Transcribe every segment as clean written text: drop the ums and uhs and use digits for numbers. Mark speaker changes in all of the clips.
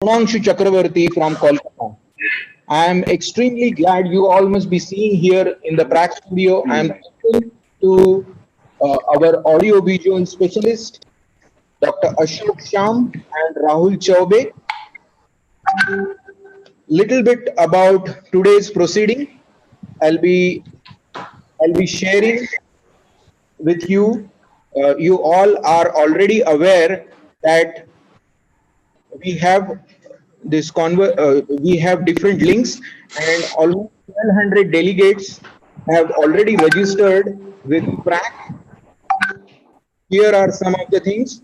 Speaker 1: Sonangshu Chakravarti from Kolkata. I am extremely glad you all must be seeing here in the PRAC studio. I am thankful to our audio visual specialist, Dr. Ashok Sham and Rahul Chaube. Little bit about today's proceeding. I'll be I'll be sharing with you. You all are already aware that we have different links, and almost 1,200 delegates have already registered with PRAC. Here are some of the things.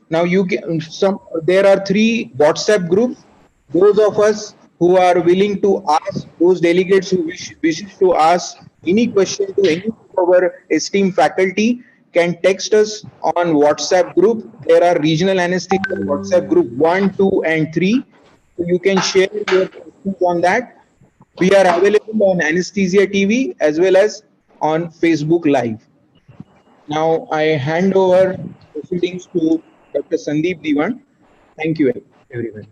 Speaker 1: Now you can there are 3 WhatsApp groups. Those of us who are willing to ask, those delegates who wishes to ask any question to any of our esteemed faculty can text us on WhatsApp group. There are regional anesthesia WhatsApp group 1, 2, and 3. So you can share your questions on that. We are available on Anesthesia TV as well as on Facebook Live. Now I hand over proceedings to Dr. Sandeep Diwan. Thank you, everyone.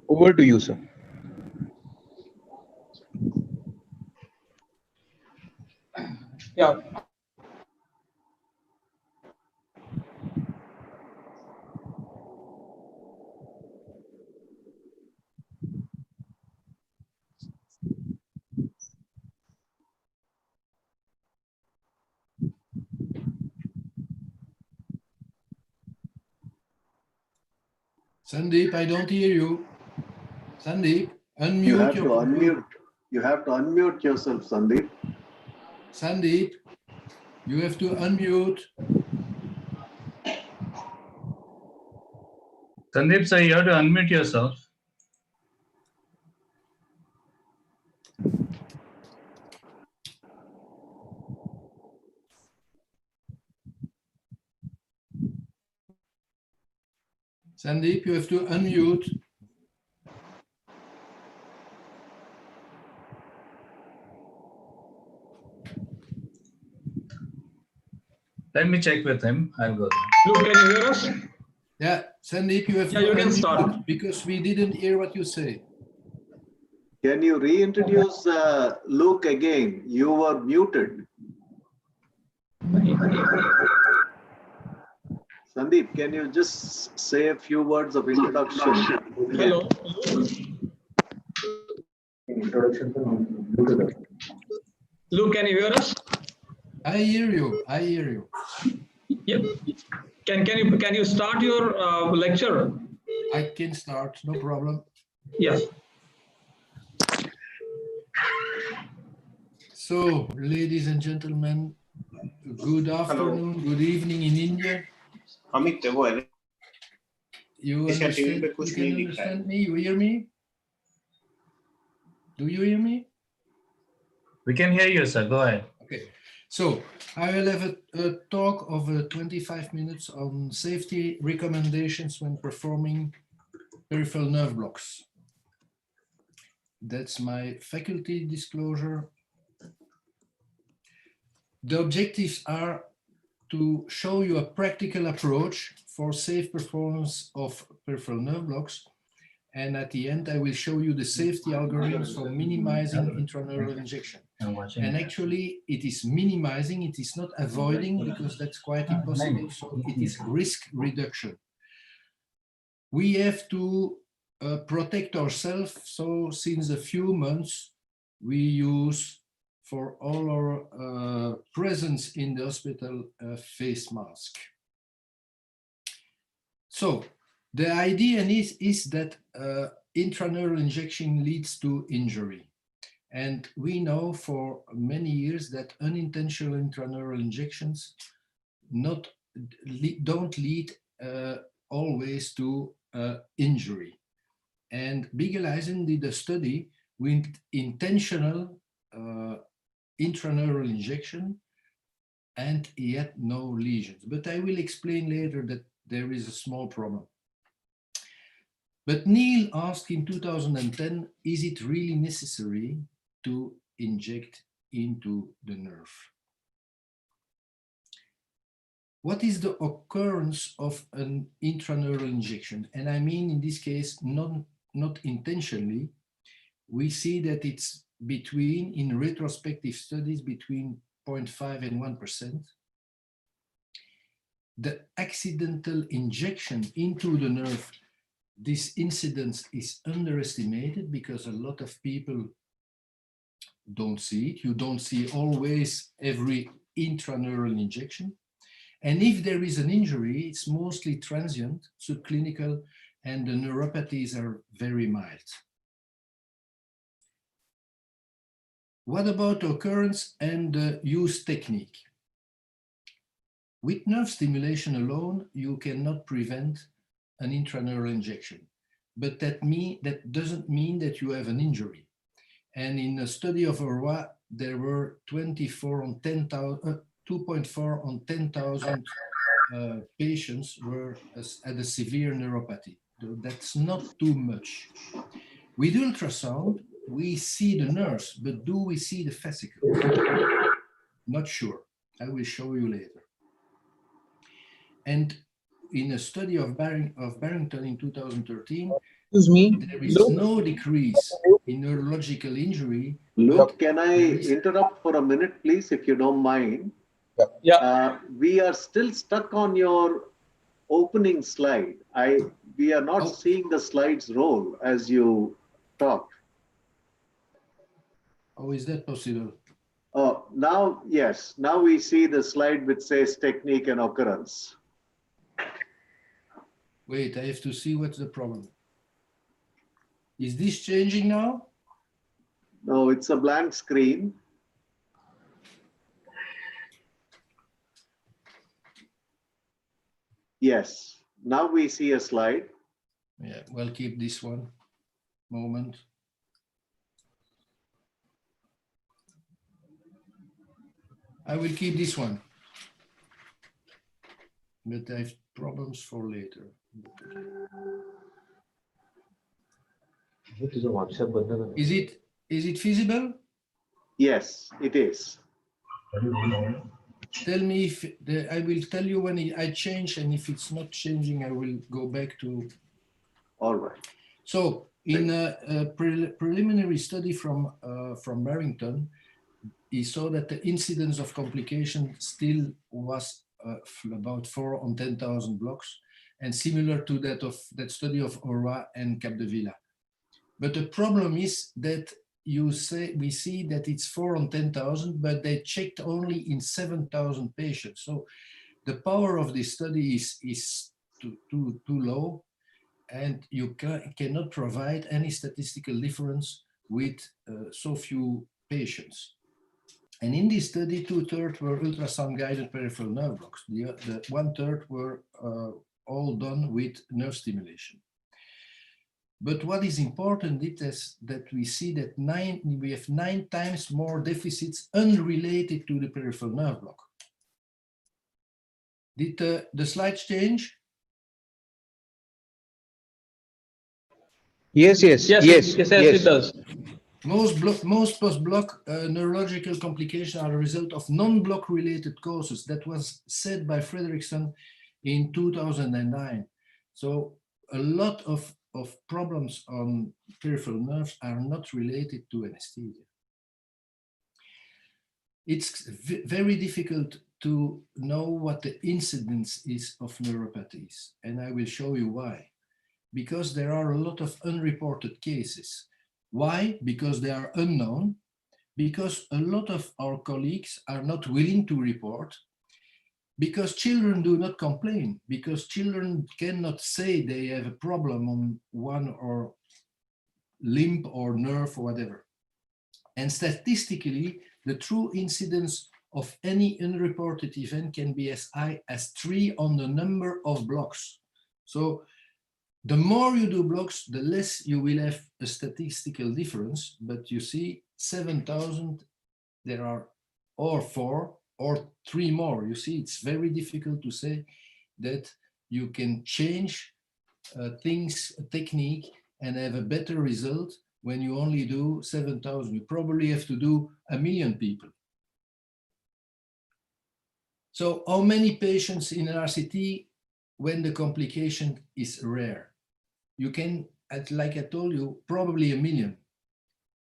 Speaker 1: Over to you, sir.
Speaker 2: Yeah.
Speaker 3: Sandeep, I don't hear you. Sandeep, unmute.
Speaker 4: You have to unmute. You have to unmute yourself, Sandeep.
Speaker 3: Sandeep, you have to unmute.
Speaker 5: Sandeep, sir, you have to unmute yourself.
Speaker 3: Sandeep, you have to unmute.
Speaker 5: Let me check with him. I'll go there.
Speaker 2: Luke, can you hear us?
Speaker 3: Yeah, Sandeep, you have to
Speaker 2: you can
Speaker 3: unmute
Speaker 2: start.
Speaker 3: because we didn't hear what you say.
Speaker 4: Can you reintroduce Luke again? You were muted. Sandeep, can you just say a few words of introduction?
Speaker 2: Hello. Luke, can you hear us?
Speaker 3: I hear you. I hear you.
Speaker 2: Yep. Can you start your lecture?
Speaker 3: I can start, no problem.
Speaker 2: Yes.
Speaker 3: So, ladies and gentlemen, good afternoon, good evening in India. You understand? You can understand me? You hear me? Do you hear me?
Speaker 5: We can hear you, sir. Go ahead.
Speaker 3: Okay. So I will have a talk of 25 minutes on safety recommendations when performing peripheral nerve blocks. That's my faculty disclosure. The objectives are to show you a practical approach for safe performance of peripheral nerve blocks. And at the end, I will show you the safety algorithms for minimizing intraneural injection. And actually, it is minimizing, it is not avoiding, because that's quite impossible. So it is risk reduction. We have to protect ourselves. So since a few months, we use for all our presence in the hospital a face mask. So the idea is that intraneural injection leads to injury. And we know for many years that unintentional intraneural injections don't lead always to injury. And Bigeleisen did a study with intentional intraneural injection, and he had no lesions. But I will explain later that there is a small problem. But Neil asked in 2010, is it really necessary to inject into the nerve? What is the occurrence of an intraneural injection? And I mean, in this case, not intentionally. We see that it's between, in retrospective studies, between 0.5 and 1%. The accidental injection into the nerve, this incidence is underestimated because a lot of people don't see it. You don't see always every intraneural injection. And if there is an injury, it's mostly transient, subclinical, and the neuropathies are very mild. What about occurrence and the use technique? With nerve stimulation alone, you cannot prevent an intraneural injection, but that doesn't mean that you have an injury. And in a study of Aurora, there were 2.4 on 10,000 patients were had a severe neuropathy. That's not too much. With ultrasound, we see the nerves, but do we see the fascicle? Not sure. I will show you later. And in a study of Barrington in 2013,
Speaker 1: Excuse me.
Speaker 3: there is no decrease in neurological injury.
Speaker 4: Luke, can I interrupt for a minute, please, if you don't mind?
Speaker 1: Yeah.
Speaker 4: We are still stuck on your opening slide. We are not seeing the slides roll as you talk.
Speaker 3: How is that possible?
Speaker 4: Oh, now, yes. Now we see the slide which says technique and occurrence.
Speaker 3: Wait, I have to see what's the problem. Is this changing now?
Speaker 4: No, it's a blank screen. Yes. Now we see a slide.
Speaker 3: Yeah, we'll keep this one. Moment. I will keep this one. But I have problems for later. Is it feasible?
Speaker 4: Yes, it is.
Speaker 3: Tell me if I will tell you when I change, and if it's not changing, I will go back to.
Speaker 4: All right.
Speaker 3: So in a preliminary study from Barrington, he saw that the incidence of complication still was about 4 on 10,000 blocks, and similar to that of that study of Aura and Capdevila. But the problem is that we see that it's 4 on 10,000, but they checked only in 7,000 patients. So the power of this study is too low, and you cannot provide any statistical difference with so few patients. And in this study, 2/3 were ultrasound-guided peripheral nerve blocks. The 1/3 were all done with nerve stimulation. But what is important is that we see that we have 9 times more deficits unrelated to the peripheral nerve block. Did the slides change?
Speaker 1: Yes,
Speaker 2: It does.
Speaker 3: Most post-block neurological complications are a result of non-block related causes. That was said by Frederickson in 2009. So a lot of problems on peripheral nerves are not related to anesthesia. It's very difficult to know what the incidence is of neuropathies, and I will show you why. Because there are a lot of unreported cases. Why? Because they are unknown, because a lot of our colleagues are not willing to report, because children do not complain, because children cannot say they have a problem on one or limb or nerve or whatever. And statistically, the true incidence of any unreported event can be as high as 3 on the number of blocks. So the more you do blocks, the less you will have a statistical difference. But you see, 7,000, there are or 4 or 3 more. You see, it's very difficult to say that you can change things, a technique, and have a better result when you only do 7,000. You probably have to do 1 million people. So how many patients in an RCT when the complication is rare? You can, like I told you, probably 1 million.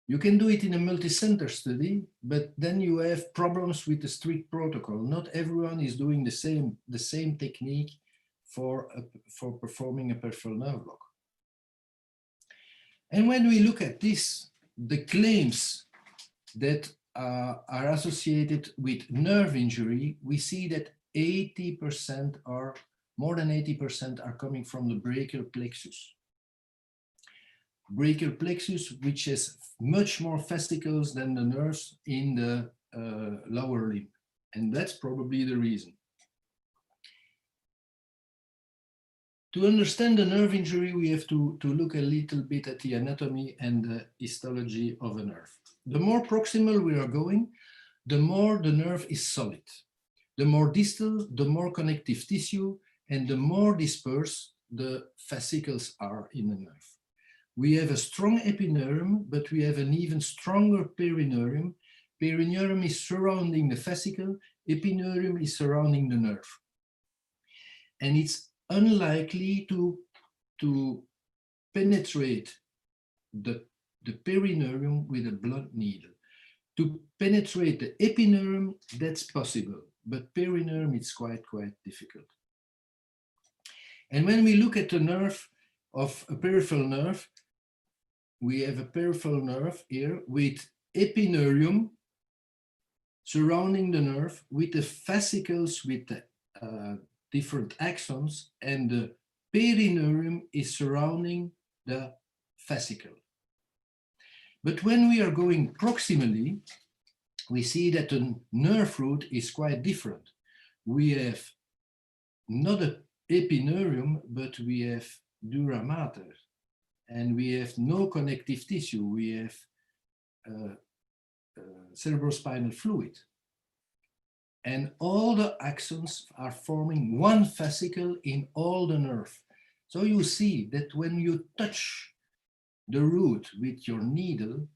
Speaker 3: You can do it in a multi-center study, but then you have problems with the strict protocol. Not everyone is doing the same technique for performing a peripheral nerve block. And when we look at this, the claims that are associated with nerve injury, we see that 80% or more than 80% are coming from the brachial plexus. Brachial plexus, which has much more fascicles than the nerves in the lower limb. And that's probably the reason. To understand the nerve injury, we have to look a little bit at the anatomy and the histology of a nerve. The more proximal we are going, the more the nerve is solid. The more distal, the more connective tissue, and the more dispersed the fascicles are in the nerve. We have a strong epineurium, but we have an even stronger perineurium. Perineurium is surrounding the fascicle, epineurium is surrounding the nerve. And it's unlikely to penetrate the perineurium with a blunt needle. To penetrate the epineurium, that's possible, but perineurium is quite difficult. And when we look at the nerve of a peripheral nerve, we have a peripheral nerve here with epineurium surrounding the nerve, with the fascicles with the different axons, and the perineurium is surrounding the fascicle. But when we are going proximally, we see that the nerve root is quite different. We have not an epineurium, but we have dura mater, and we have no connective tissue. We have cerebrospinal fluid. And all the axons are forming one fascicle in all the nerve. So you see that when you touch the root with your needle,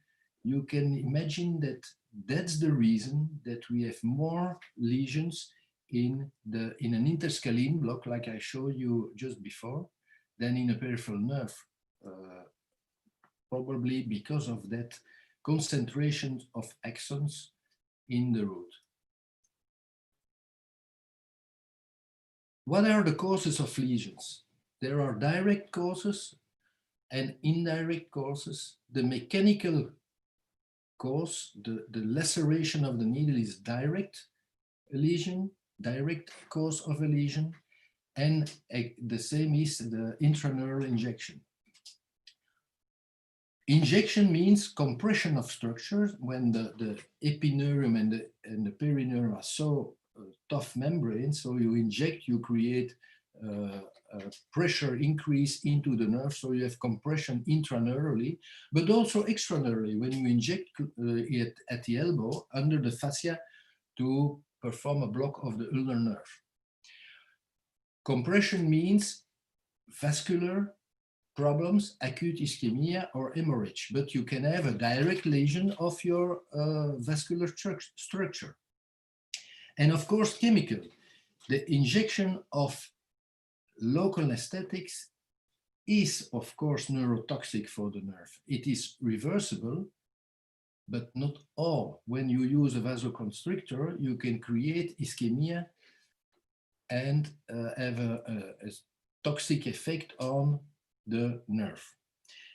Speaker 3: you can imagine that that's the reason that we have more lesions in an interscalene block, like I showed you just before, than in a peripheral nerve, probably because of that concentration of axons in the root. What are the causes of lesions? There are direct causes and indirect causes. The mechanical cause, the laceration of the needle, is direct lesion, direct cause of a lesion, and the same is the intraneural injection. Injection means compression of structures when the epineurium and the perineurium are so tough membrane, so you inject, you create a pressure increase into the nerve, so you have compression intraneurally, but also extraneurally when you inject it at the elbow under the fascia to perform a block of the ulnar nerve. Compression means vascular problems, acute ischemia or hemorrhage, but you can have a direct lesion of your vascular structure. And of course, chemical. The injection of local anesthetics is, of course, neurotoxic for the nerve. It is reversible, but not all. When you use a vasoconstrictor, you can create ischemia and have a toxic effect on the nerve.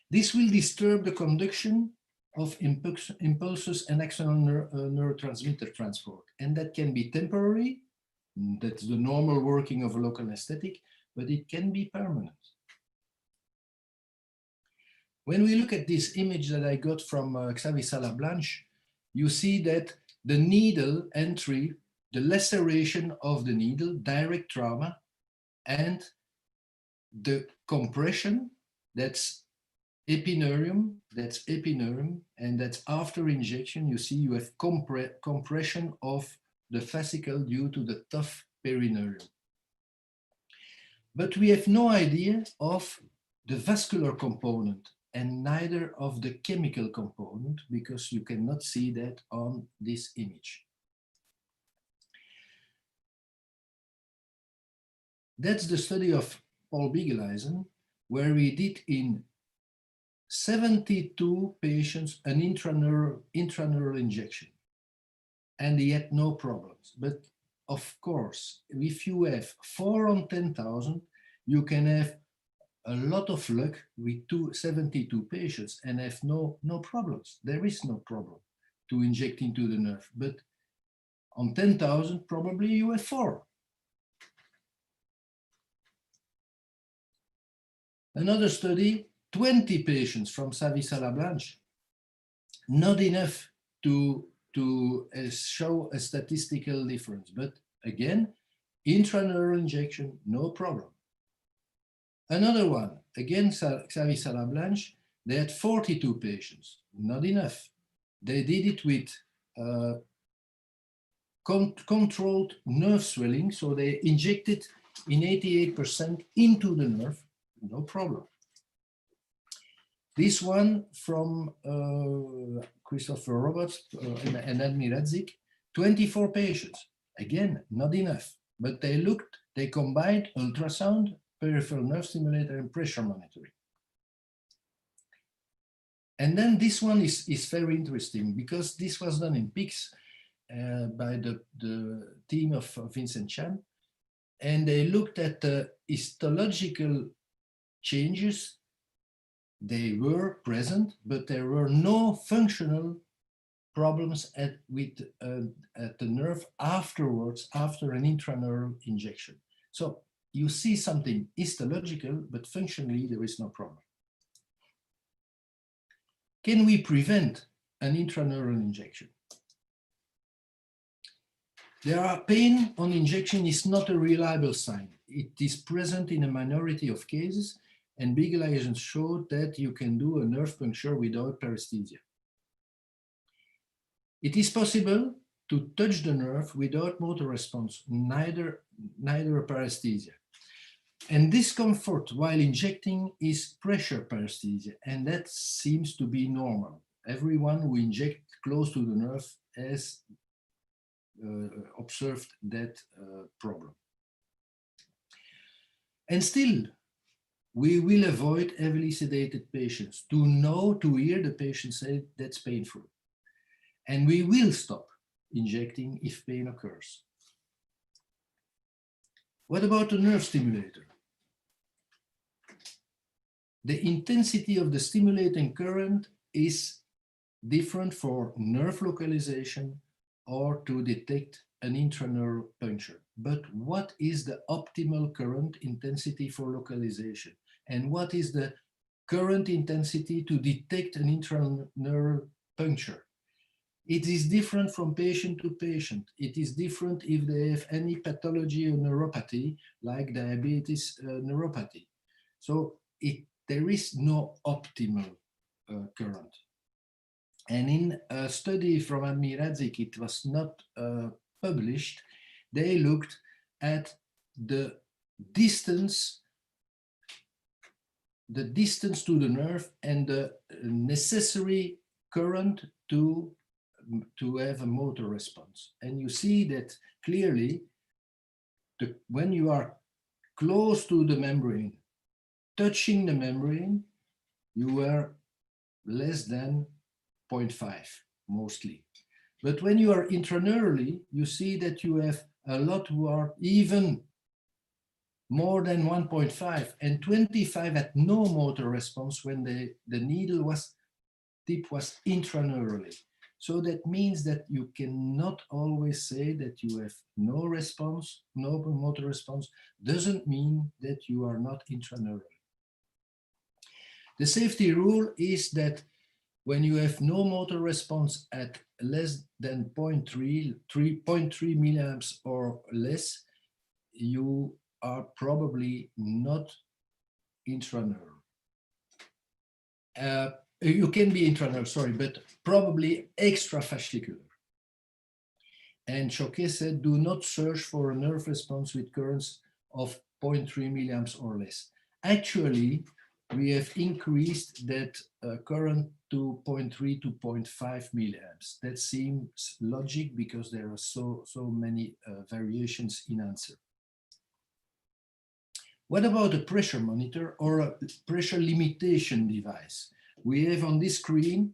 Speaker 3: This will disturb the conduction of impulses and axonal neurotransmitter transport. And that can be temporary, that's the normal working of a local anesthetic, but it can be permanent. When we look at this image that I got from Xavier Salablanche, you see that the needle entry, the laceration of the needle, direct trauma, and the compression, that's epineurium, and that's after injection. You see you have compression of the fascicle due to the tough perineurium. But we have no idea of the vascular component and neither of the chemical component, because you cannot see that on this image. That's the study of Paul Bigeleisen, where we did in 72 patients an intraneural injection, and he had no problems. But of course, if you have 4 on 10,000, you can have a lot of luck with 72 patients and have no problems. There is no problem to inject into the nerve, but on 10,000, probably you have 4. Another study, 20 patients from Savi-Salablanche, not enough to show a statistical difference, but again, intraneural injection, no problem. Another one, again, Savi-Salablanche, they had 42 patients, not enough. They did it with controlled nerve swelling, so they injected in 88% into the nerve, no problem. This one from Christopher Roberts and Admi Radzik, 24 patients. Again, not enough, but they combined ultrasound, peripheral nerve stimulator, and pressure monitoring. And then this one is very interesting because this was done in pigs by the team of Vincent Chan, and they looked at the histological changes. They were present, but there were no functional problems at the nerve afterwards, after an intraneural injection. So you see something histological, but functionally there is no problem. Can we prevent an intraneural injection? Pain on injection is not a reliable sign. It is present in a minority of cases, and Bigeleisen showed that you can do a nerve puncture without paresthesia. It is possible to touch the nerve without motor response, neither paresthesia. And discomfort while injecting is pressure paresthesia, and that seems to be normal. Everyone who injects close to the nerve has observed that problem. And still, we will avoid heavily sedated patients to hear the patient say that's painful. And we will stop injecting if pain occurs. What about the nerve stimulator? The intensity of the stimulating current is different for nerve localization or to detect an intraneural puncture. But what is the optimal current intensity for localization? And what is the current intensity to detect an intraneural puncture? It is different from patient to patient. It is different if they have any pathology or neuropathy, like diabetes neuropathy. So there is no optimal current. And in a study from Admi Radzik, it was not published, they looked at the distance to the nerve and the necessary current to have a motor response. And you see that clearly when you are close to the membrane, touching the membrane, you are less than 0.5 mostly. But when you are intraneurally, you see that you have a lot who are even more than 1.5, and 25 had no motor response when the needle tip was intraneurally. So that means that you cannot always say that you have no response, no motor response, doesn't mean that you are not intraneural. The safety rule is that when you have no motor response at less than 0.3 milliamps or less, you are probably not intraneural. You can be intraneural, sorry, but probably extrafascicular. And Choquet said, do not search for a nerve response with currents of 0.3 milliamps or less. Actually, we have increased that current to 0.3 to 0.5 milliamps. That seems logic because there are so many variations in answer. What about a pressure monitor or a pressure limitation device? We have on this screen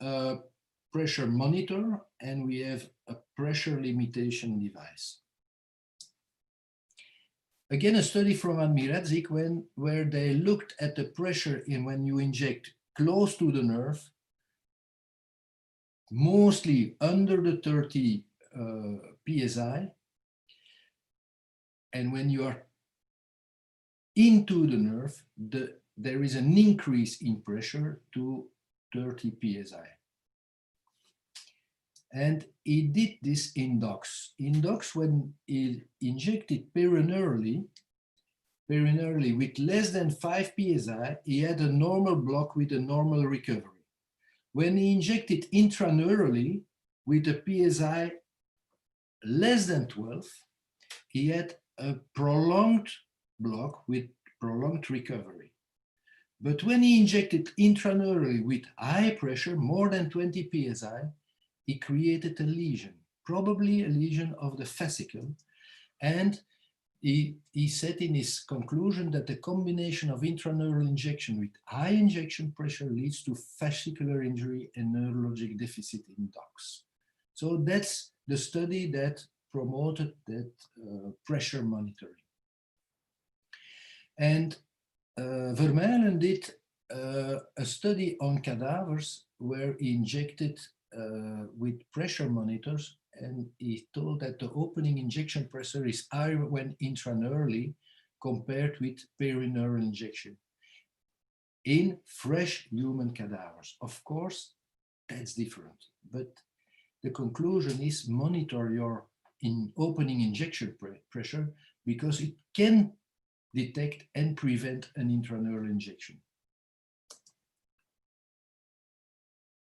Speaker 3: a pressure monitor, and we have a pressure limitation device. Again, a study from Admiradzik where they looked at the pressure in when you inject close to the nerve, mostly under the 30 psi, and when you are into the nerve, there is an increase in pressure to 30 psi. And he did this in dogs. In dogs, when he injected perineurally with less than 5 psi, he had a normal block with a normal recovery. When he injected intraneurally with a psi less than 12, he had a prolonged block with prolonged recovery. But when he injected intraneurally with high pressure, more than 20 psi, he created a lesion, probably a lesion of the fascicle. And he said in his conclusion that the combination of intraneural injection with high injection pressure leads to fascicular injury and neurologic deficit in dogs. So that's the study that promoted that pressure monitoring. And Vermeulen did a study on cadavers where he injected with pressure monitors, and he told that the opening injection pressure is higher when intraneurally compared with perineural injection in fresh human cadavers. Of course, that's different, but the conclusion is monitor your opening injection pressure because it can detect and prevent an intraneural injection.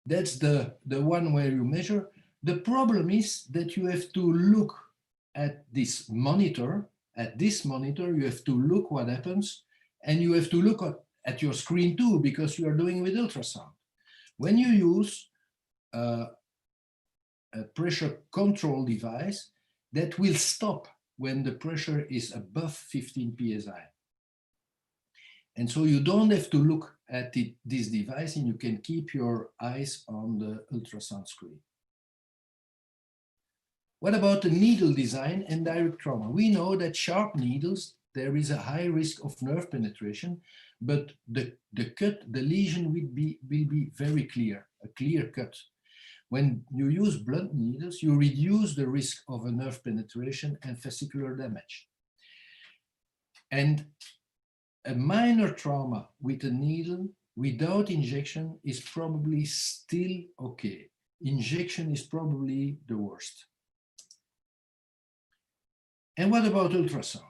Speaker 3: That's the one where you measure. The problem is that you have to look at this monitor. At this monitor, you have to look what happens, and you have to look at your screen too, because you are doing with ultrasound. When you use a pressure control device, that will stop when the pressure is above 15 psi. And so you don't have to look at this device, and you can keep your eyes on the ultrasound screen. What about the needle design and direct trauma? We know that sharp needles, there is a high risk of nerve penetration, but the lesion will be very clear, a clear cut. When you use blunt needles, you reduce the risk of a nerve penetration and fascicular damage. And a minor trauma with a needle without injection is probably still okay. Injection is probably the worst. And what about ultrasound?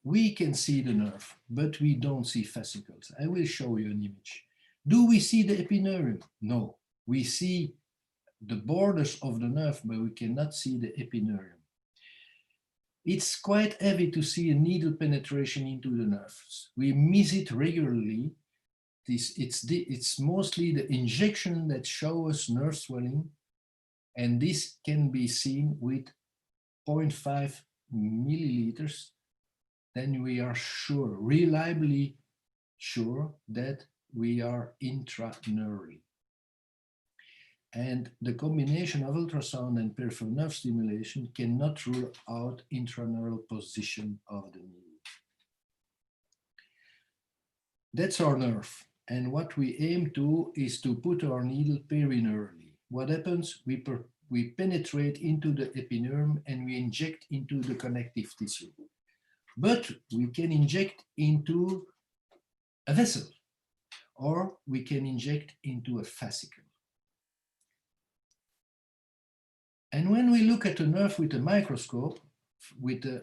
Speaker 3: We can see the nerve, but we don't see fascicles. I will show you an image. Do we see the epineurium? No. We see the borders of the nerve, but we cannot see the epineurium. It's quite heavy to see a needle penetration into the nerves. We miss it regularly. It's mostly the injection that shows us nerve swelling, and this can be seen with 0.5 milliliters. Then we are sure, reliably sure, that we are intraneurally. And the combination of ultrasound and peripheral nerve stimulation cannot rule out intraneural position of the needle. That's our nerve. And what we aim to is to put our needle perineurally. What happens? We penetrate into the epineurium and we inject into the connective tissue. But we can inject into a vessel, or we can inject into a fascicle. And when we look at a nerve with a microscope, with a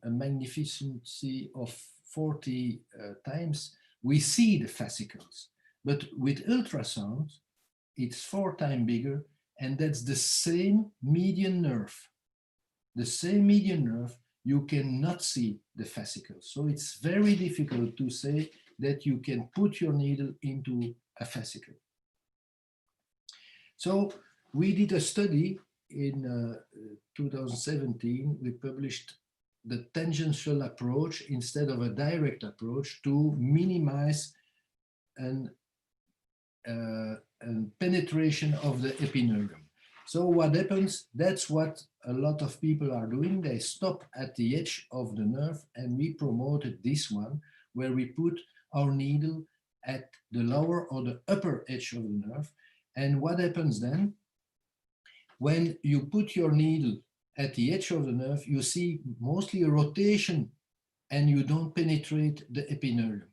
Speaker 3: magnificency of 40 times, we see the fascicles. But with ultrasound, it's 4 times bigger, and that's the same median nerve. The same median nerve, you cannot see the fascicles. So it's very difficult to say that you can put your needle into a fascicle. So we did a study in 2017. We published the tangential approach instead of a direct approach to minimize an penetration of the epineurum. So what happens, that's what a lot of people are doing. They stop at the edge of the nerve, and we promoted this one, where we put our needle at the lower or the upper edge of the nerve. And what happens then? When you put your needle at the edge of the nerve, you see mostly a rotation and you don't penetrate the epineurum.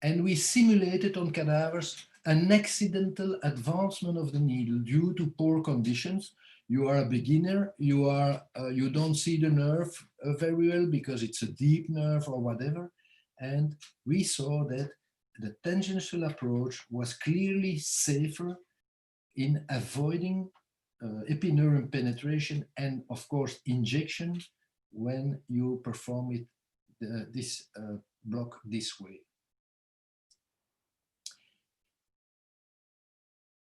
Speaker 3: And we simulated on cadavers an accidental advancement of the needle due to poor conditions. You are a beginner, you don't see the nerve very well because it's a deep nerve or whatever. And we saw that the tangential approach was clearly safer in avoiding epineurum penetration and, of course, injection when you perform it, this block this way.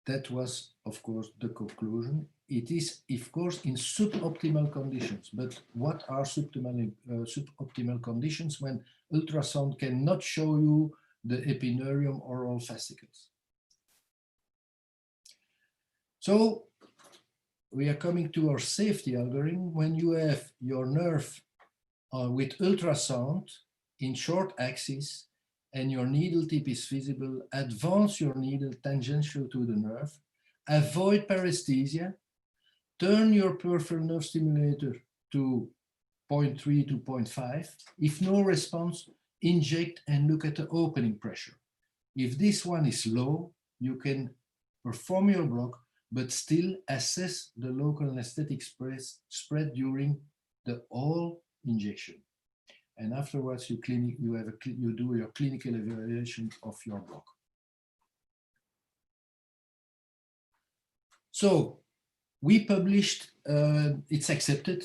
Speaker 3: That was, of course, the conclusion. It is, of course, in suboptimal conditions. But what are suboptimal conditions when ultrasound cannot show you the epineurum or all fascicles? So we are coming to our safety algorithm. When you have your nerve with ultrasound in short axis and your needle tip is visible, advance your needle tangential to the nerve, avoid paresthesia, turn your peripheral nerve stimulator to 0.3 to 0.5. If no response, inject and look at the opening pressure. If this one is low, you can perform your block, but still assess the local anesthetic spread during the whole injection. And afterwards, you do your clinical evaluation of your block. So we published, it's accepted,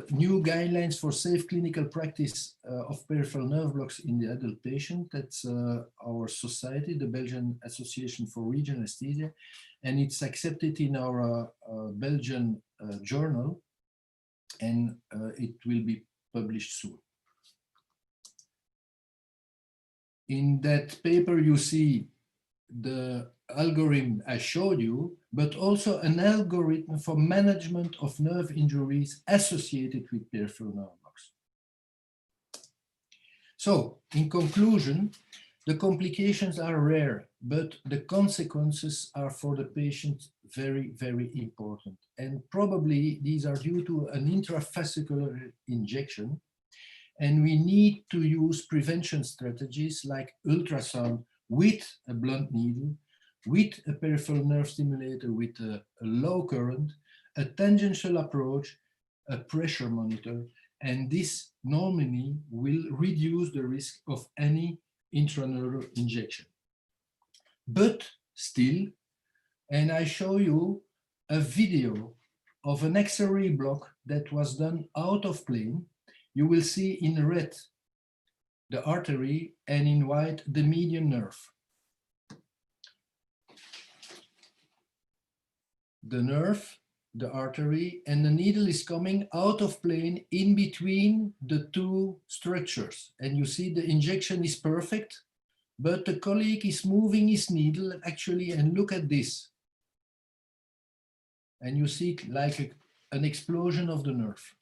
Speaker 3: new guidelines for safe clinical practice of peripheral nerve blocks in the adult patient. That's our society, the Belgian Association for Regional Anesthesia, and it's accepted in our Belgian journal, and it will be published soon. In that paper, you see the algorithm I showed you, but also an algorithm for management of nerve injuries associated with peripheral nerve blocks. So, in conclusion, the complications are rare, but the consequences are for the patient very, very important. And probably these are due to an intravascular injection. And we need to use prevention strategies like ultrasound with a blunt needle, with a peripheral nerve stimulator with a low current, a tangential approach, a pressure monitor, and this normally will reduce the risk of any intraneural injection. But still, and I show you a video of an axillary block that was done out of plane. You will see in red the artery and in white the median nerve. The nerve, the artery, and the needle is coming out of plane in between the two structures. And you see the injection is perfect, but the colleague is moving his needle actually, and look at this. And you see like an explosion of the nerve.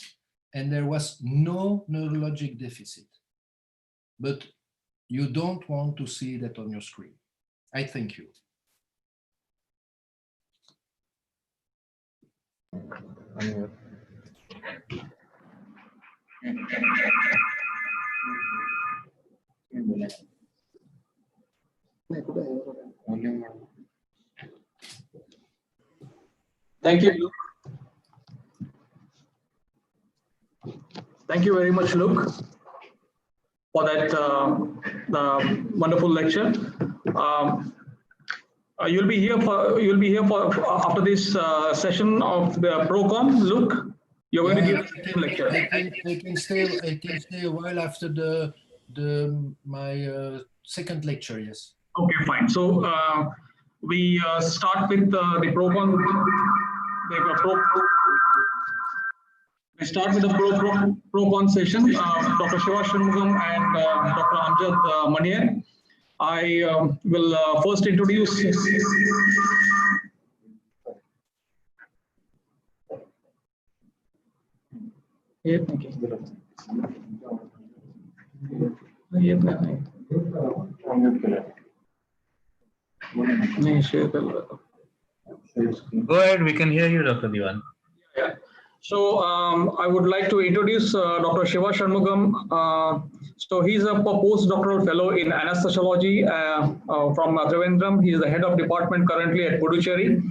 Speaker 3: And there was no neurologic deficit. But you don't want to see that on your screen. I thank you.
Speaker 2: Thank you, Luke. Thank you very much, Luke, for that wonderful lecture. You'll be here for after this session of the ProCom. Luke, you're going to give the lecture.
Speaker 3: I can stay a while after my second lecture. Yes.
Speaker 2: Okay, fine. So we start with the ProCom. We start with the pro-con session. Dr. Shiva Shanmugam and Dr. Amjad Manier. I will first introduce.
Speaker 5: Go ahead, we can hear you, Dr. Diwan.
Speaker 2: Yeah. So I would like to introduce Dr. Shiva Shanmugam. So he's a postdoctoral fellow in anesthesiology from Trivandrum. He is the head of department currently at Puducherry.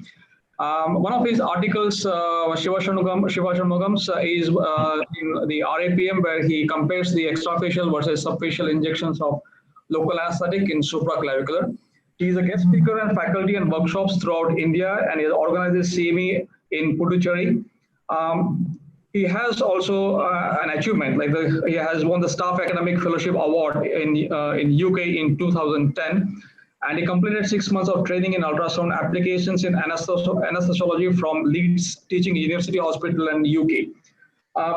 Speaker 2: One of his articles, Shiva Shanmugam's, is in the RAPM, where he compares the extrafacial versus subfacial injections of local anesthetic in supraclavicular. He is a guest speaker and faculty and workshops throughout India, and he organizes CME in Puducherry. He has also an achievement, like he has won the Staff Academic Fellowship Award in UK in 2010, and he completed 6 months of training in ultrasound applications in anesthesiology from Leeds Teaching University Hospital in UK.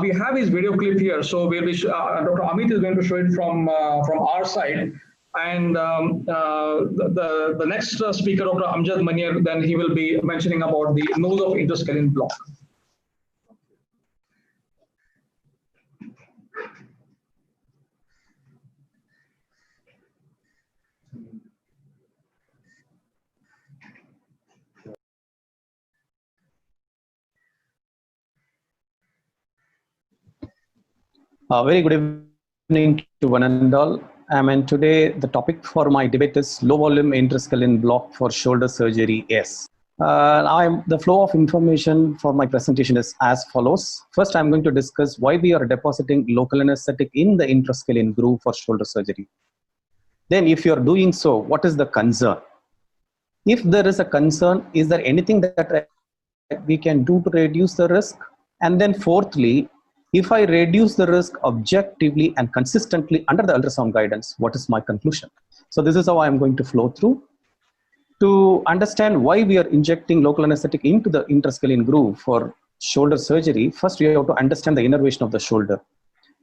Speaker 2: We have his video clip here, so we'll be Dr. Amit is going to show it from our side. And the next speaker, Dr. Amjad Manier, then he will be mentioning about the nose of interscalene block.
Speaker 6: Very good evening to one and all. And today the topic for my debate is low volume interscalene block for shoulder surgery. Yes. The flow of information for my presentation is as follows. First, I'm going to discuss why we are depositing local anesthetic in the interscalene groove for shoulder surgery. Then, if you're doing so, what is the concern? If there is a concern, is there anything that we can do to reduce the risk? And then fourthly, if I reduce the risk objectively and consistently under the ultrasound guidance, what is my conclusion? So this is how I'm going to flow through. To understand why we are injecting local anesthetic into the interscalene groove for shoulder surgery, first we have to understand the innervation of the shoulder.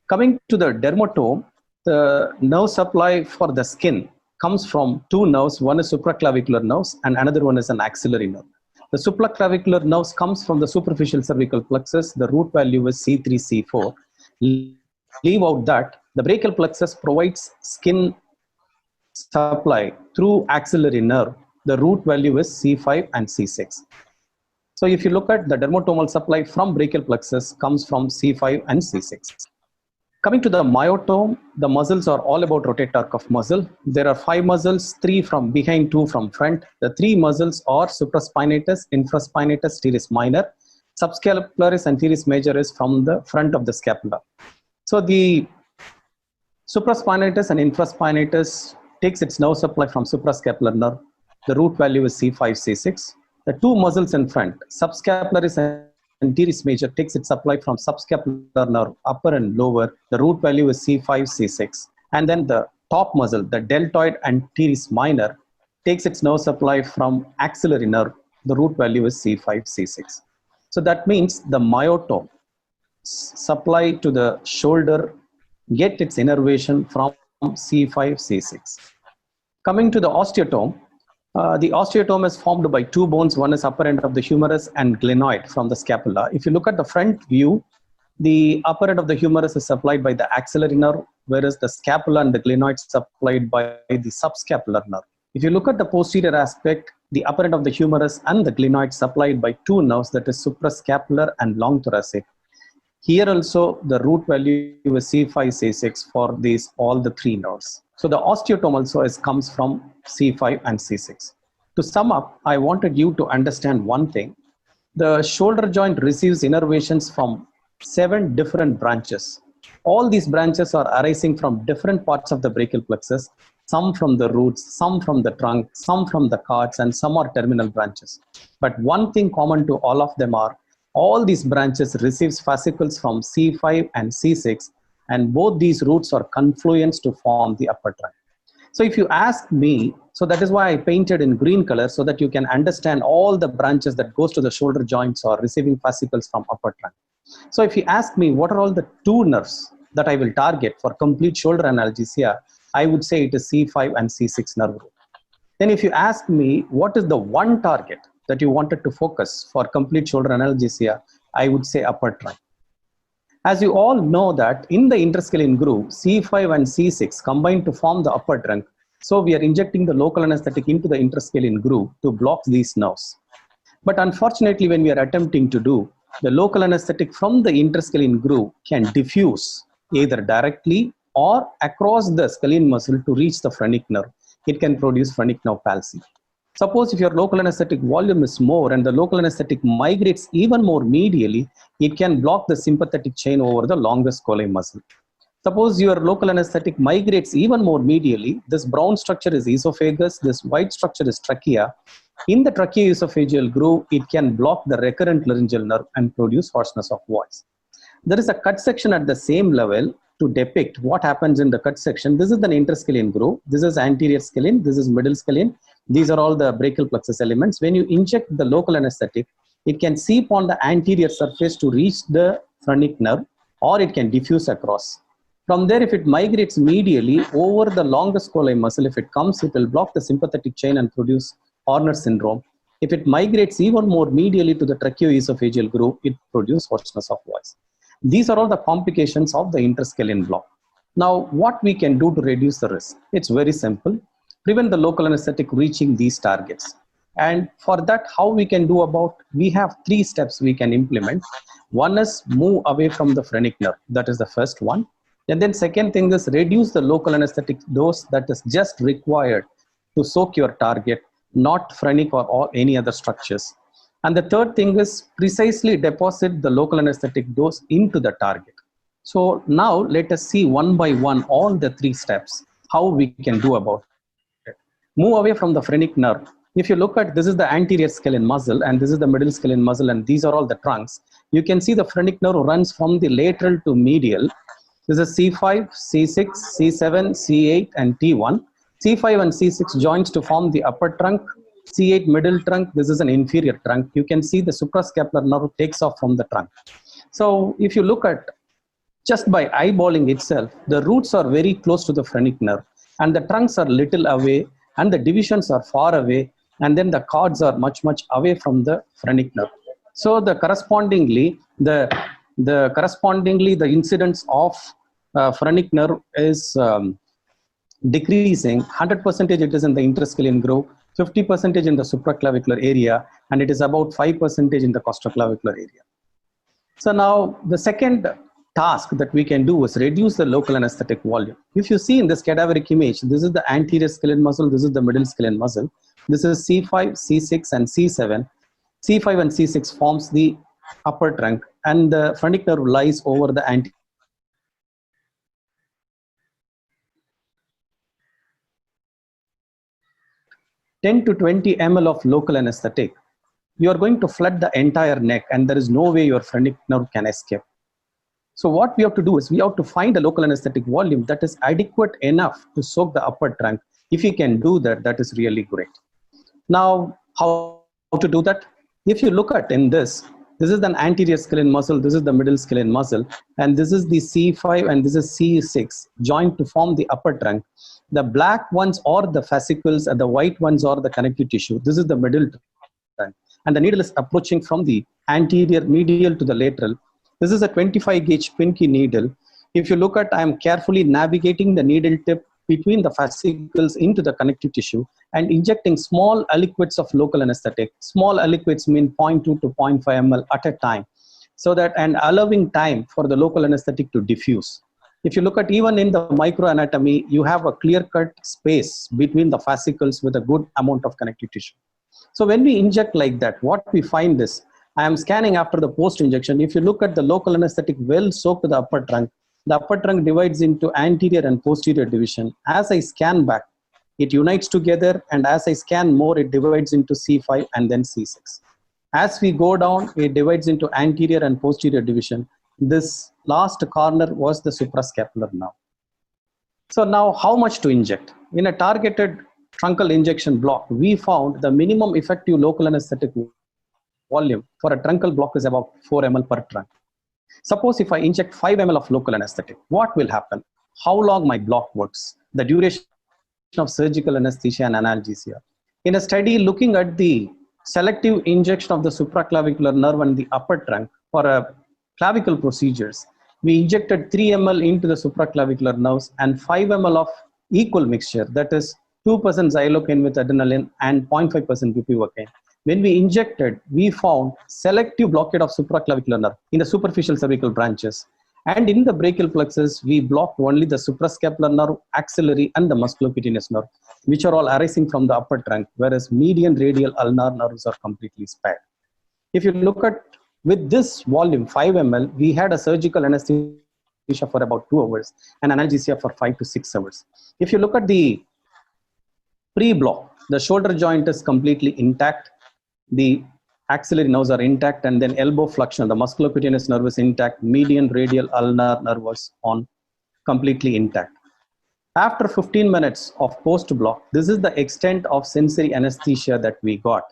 Speaker 6: Coming to the dermatome, the nerve supply for the skin comes from two nerves. One is supraclavicular nerves and another one is an axillary nerve. The supraclavicular nerves comes from the superficial cervical plexus. The root value is C3, C4. Leave out that. The brachial plexus provides skin supply through axillary nerve. The root value is C5 and C6. So if you look at the dermatomal supply from brachial plexus comes from C5 and C6. Coming to the myotome, the muscles are all about rotator cuff muscle. There are 5 muscles, 3 from behind, 2 from front. The 3 muscles are supraspinatus, infraspinatus, teres minor. Subscapularis and teres major is from the front of the scapula. So the supraspinatus and infraspinatus takes its nerve supply from suprascapular nerve. The root value is C5, C6. The 2 muscles in front, subscapularis and teres major, takes its supply from subscapular nerve, upper and lower. The root value is C5, C6. And then the top muscle, the deltoid and teres minor, takes its nerve supply from axillary nerve. The root value is C5, C6. So that means the myotome supply to the shoulder get its innervation from C5, C6. Coming to the osteotome, the osteotome is formed by 2 bones. One is upper end of the humerus and glenoid from the scapula. If you look at the front view, the upper end of the humerus is supplied by the axillary nerve, whereas the scapula and the glenoid supplied by the subscapular nerve. If you look at the posterior aspect, the upper end of the humerus and the glenoid supplied by 2 nerves, that is suprascapular and long thoracic. Here also the root value is C5, C6 for these all the 3 nerves. So the osteotome also comes from C5 and C6. To sum up, I wanted you to understand one thing. The shoulder joint receives innervations from 7 different branches. All these branches are arising from different parts of the brachial plexus, some from the roots, some from the trunk, some from the cords, and some are terminal branches. But one thing common to all of them are, all these branches receives fascicles from C5 and C6, and both these roots are confluents to form the upper trunk. So if you ask me, so that is why I painted in green color, so that you can understand all the branches that goes to the shoulder joints are receiving fascicles from upper trunk. So if you ask me what are all the two nerves that I will target for complete shoulder analgesia, I would say it is C5 and C6 nerve root. Then if you ask me what is the one target that you wanted to focus for complete shoulder analgesia, I would say upper trunk. As you all know that in the interscalene groove, C5 and C6 combine to form the upper trunk. So we are injecting the local anesthetic into the interscalene groove to block these nerves. But unfortunately, when we are attempting to do, the local anesthetic from the interscalene groove can diffuse either directly or across the scalene muscle to reach the phrenic nerve. It can produce phrenic nerve palsy. Suppose if your local anesthetic volume is more and the local anesthetic migrates even more medially, it can block the sympathetic chain over the longest colli muscle. Suppose your local anesthetic migrates even more medially, this brown structure is esophagus, this white structure is trachea. In the tracheoesophageal groove, it can block the recurrent laryngeal nerve and produce hoarseness of voice. There is a cut section at the same level to depict what happens in the cut section. This is the interscalene groove. This is anterior scalene. This is middle scalene. These are all the brachial plexus elements. When you inject the local anesthetic, it can seep on the anterior surface to reach the phrenic nerve, or it can diffuse across. From there, if it migrates medially over the longest colli muscle, if it comes, it will block the sympathetic chain and produce Horner syndrome. If it migrates even more medially to the tracheoesophageal groove, it produces hoarseness of voice. These are all the complications of the interscalene block. Now, what we can do to reduce the risk? It's very simple. Prevent the local anesthetic reaching these targets. And for that, how we can do about, we have 3 steps we can implement. One is move away from the phrenic nerve. That is the first one. And then second thing is reduce the local anesthetic dose that is just required to soak your target, not phrenic or any other structures. And the third thing is precisely deposit the local anesthetic dose into the target. So now let us see one by one all the 3 steps, how we can do about it. Move away from the phrenic nerve. If you look at, this is the anterior scalene muscle and this is the middle scalene muscle and these are all the trunks. You can see the phrenic nerve runs from the lateral to medial. This is C5, C6, C7, C8 and T1. C5 and C6 joins to form the upper trunk. C8 middle trunk, this is an inferior trunk. You can see the suprascapular nerve takes off from the trunk. So if you look at just by eyeballing itself, the roots are very close to the phrenic nerve and the trunks are little away and the divisions are far away, and then the cords are much away from the phrenic nerve. So the correspondingly the incidence of phrenic nerve is decreasing. 100% it is in the interscalene groove, 50% in the supraclavicular area, and it is about 5% in the costoclavicular area. So now the second task that we can do is reduce the local anesthetic volume. If you see in this cadaveric image, this is the anterior scalene muscle, this is the middle scalene muscle, this is C5, C6 and C7. C5 and C6 forms the upper trunk and the phrenic nerve lies over the anterior. $10 to $20 ml of local anesthetic, you are going to flood the entire neck and there is no way your phrenic nerve can escape. So what we have to do is we have to find a local anesthetic volume that is adequate enough to soak the upper trunk. If you can do that, that is really great. Now, how to do that? If you look at in this is the anterior scalene muscle, this is the middle scalene muscle, and this is the C5 and this is C6 joined to form the upper trunk. The black ones are the fascicles and the white ones are the connective tissue. This is the middle trunk. And the needle is approaching from the anterior medial to the lateral. This is a 25 gauge pinky needle. If you look at, I am carefully navigating the needle tip between the fascicles into the connective tissue and injecting small aliquots of local anesthetic. Small aliquots mean 0.2 to 0.5 ml at a time, so that and allowing time for the local anesthetic to diffuse. If you look at even in the microanatomy, you have a clear-cut space between the fascicles with a good amount of connective tissue. So when we inject like that, what we find is, I am scanning after the post-injection. If you look at the local anesthetic well soaked to the upper trunk divides into anterior and posterior division. As I scan back, it unites together, and as I scan more, it divides into C5 and then C6. As we go down, it divides into anterior and posterior division. This last corner was the suprascapular nerve. So now how much to inject? In a targeted truncal injection block, we found the minimum effective local anesthetic volume for a truncal block is about 4 ml per trunk. Suppose if I inject 5 ml of local anesthetic, what will happen? How long my block works? The duration of surgical anesthesia and analgesia. In a study looking at the selective injection of the supraclavicular nerve and the upper trunk for a clavicle procedures, we injected 3 ml into the supraclavicular nerves and 5 ml of equal mixture, that is 2% xylocaine with adrenaline and 0.5% bupivacaine. When we injected, we found selective blockade of supraclavicular nerve in the superficial cervical branches. And in the brachial plexus, we blocked only the suprascapular nerve, axillary, and the musculocutaneous nerve, which are all arising from the upper trunk, whereas median radial ulnar nerves are completely spared. If you look at, with this volume, 5 ml, we had a surgical anesthesia for about 2 hours and analgesia for 5 to 6 hours. If you look at the pre-block, the shoulder joint is completely intact, the axillary nerves are intact, and then elbow flexion, the musculocutaneous nerve is intact, median radial ulnar nerve was on completely intact. After 15 minutes of post-block, this is the extent of sensory anesthesia that we got.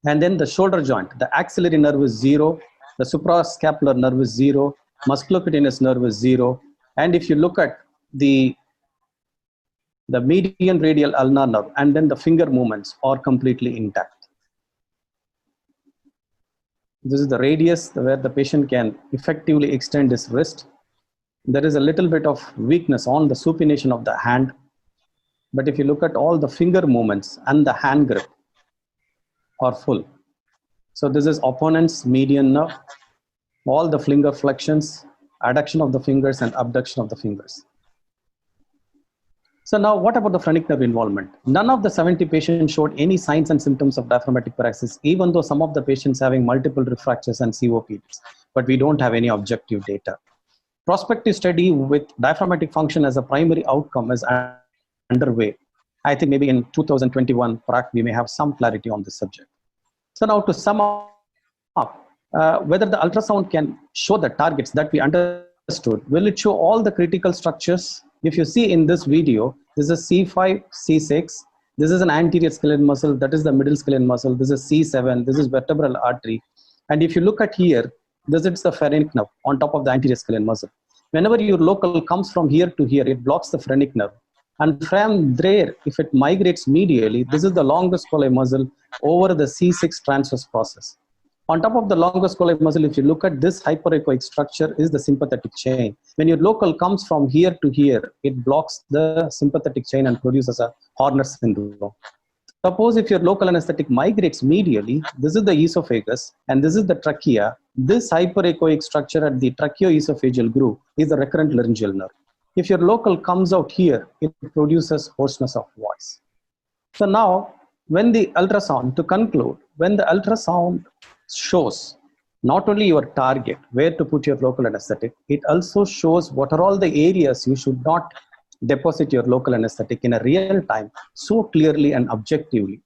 Speaker 6: And then the shoulder joint, the axillary nerve is 0, the suprascapular nerve is 0, musculocutaneous nerve is 0. And if you look at the median radial ulnar nerve and then the finger movements are completely intact. This is the radius where the patient can effectively extend his wrist. There is a little bit of weakness on the supination of the hand. But if you look at all the finger movements and the hand grip are full. So this is opponent's median nerve, all the finger flexions, adduction of the fingers and abduction of the fingers. So now what about the phrenic nerve involvement? None of the 70 patients showed any signs and symptoms of diaphragmatic paralysis, even though some of the patients having multiple refractures and COPDs, but we don't have any objective data. Prospective study with diaphragmatic function as a primary outcome is underway. I think maybe in 2021 PRAC, we may have some clarity on this subject. So now to sum up, whether the ultrasound can show the targets that we understood, will it show all the critical structures? If you see in this video, this is C5, C6, this is an anterior skeletal muscle, that is the middle skeletal muscle, this is C7, this is vertebral artery. And if you look at here, this is the phrenic nerve on top of the anterior skeletal muscle. Whenever your local comes from here to here, it blocks the phrenic nerve. And from there, if it migrates medially, this is the longus colli muscle over the C6 transverse process. On top of the longus colli muscle, if you look at this hyperechoic structure, is the sympathetic chain. When your local comes from here to here, it blocks the sympathetic chain and produces a Horner syndrome. Suppose if your local anesthetic migrates medially, this is the esophagus and this is the trachea. This hyperechoic structure at the tracheo-esophageal groove is the recurrent laryngeal nerve. If your local comes out here, it produces hoarseness of voice. So now, when the ultrasound, to conclude, when the ultrasound shows not only your target, where to put your local anesthetic, it also shows what are all the areas you should not deposit your local anesthetic in a real time, so clearly and objectively.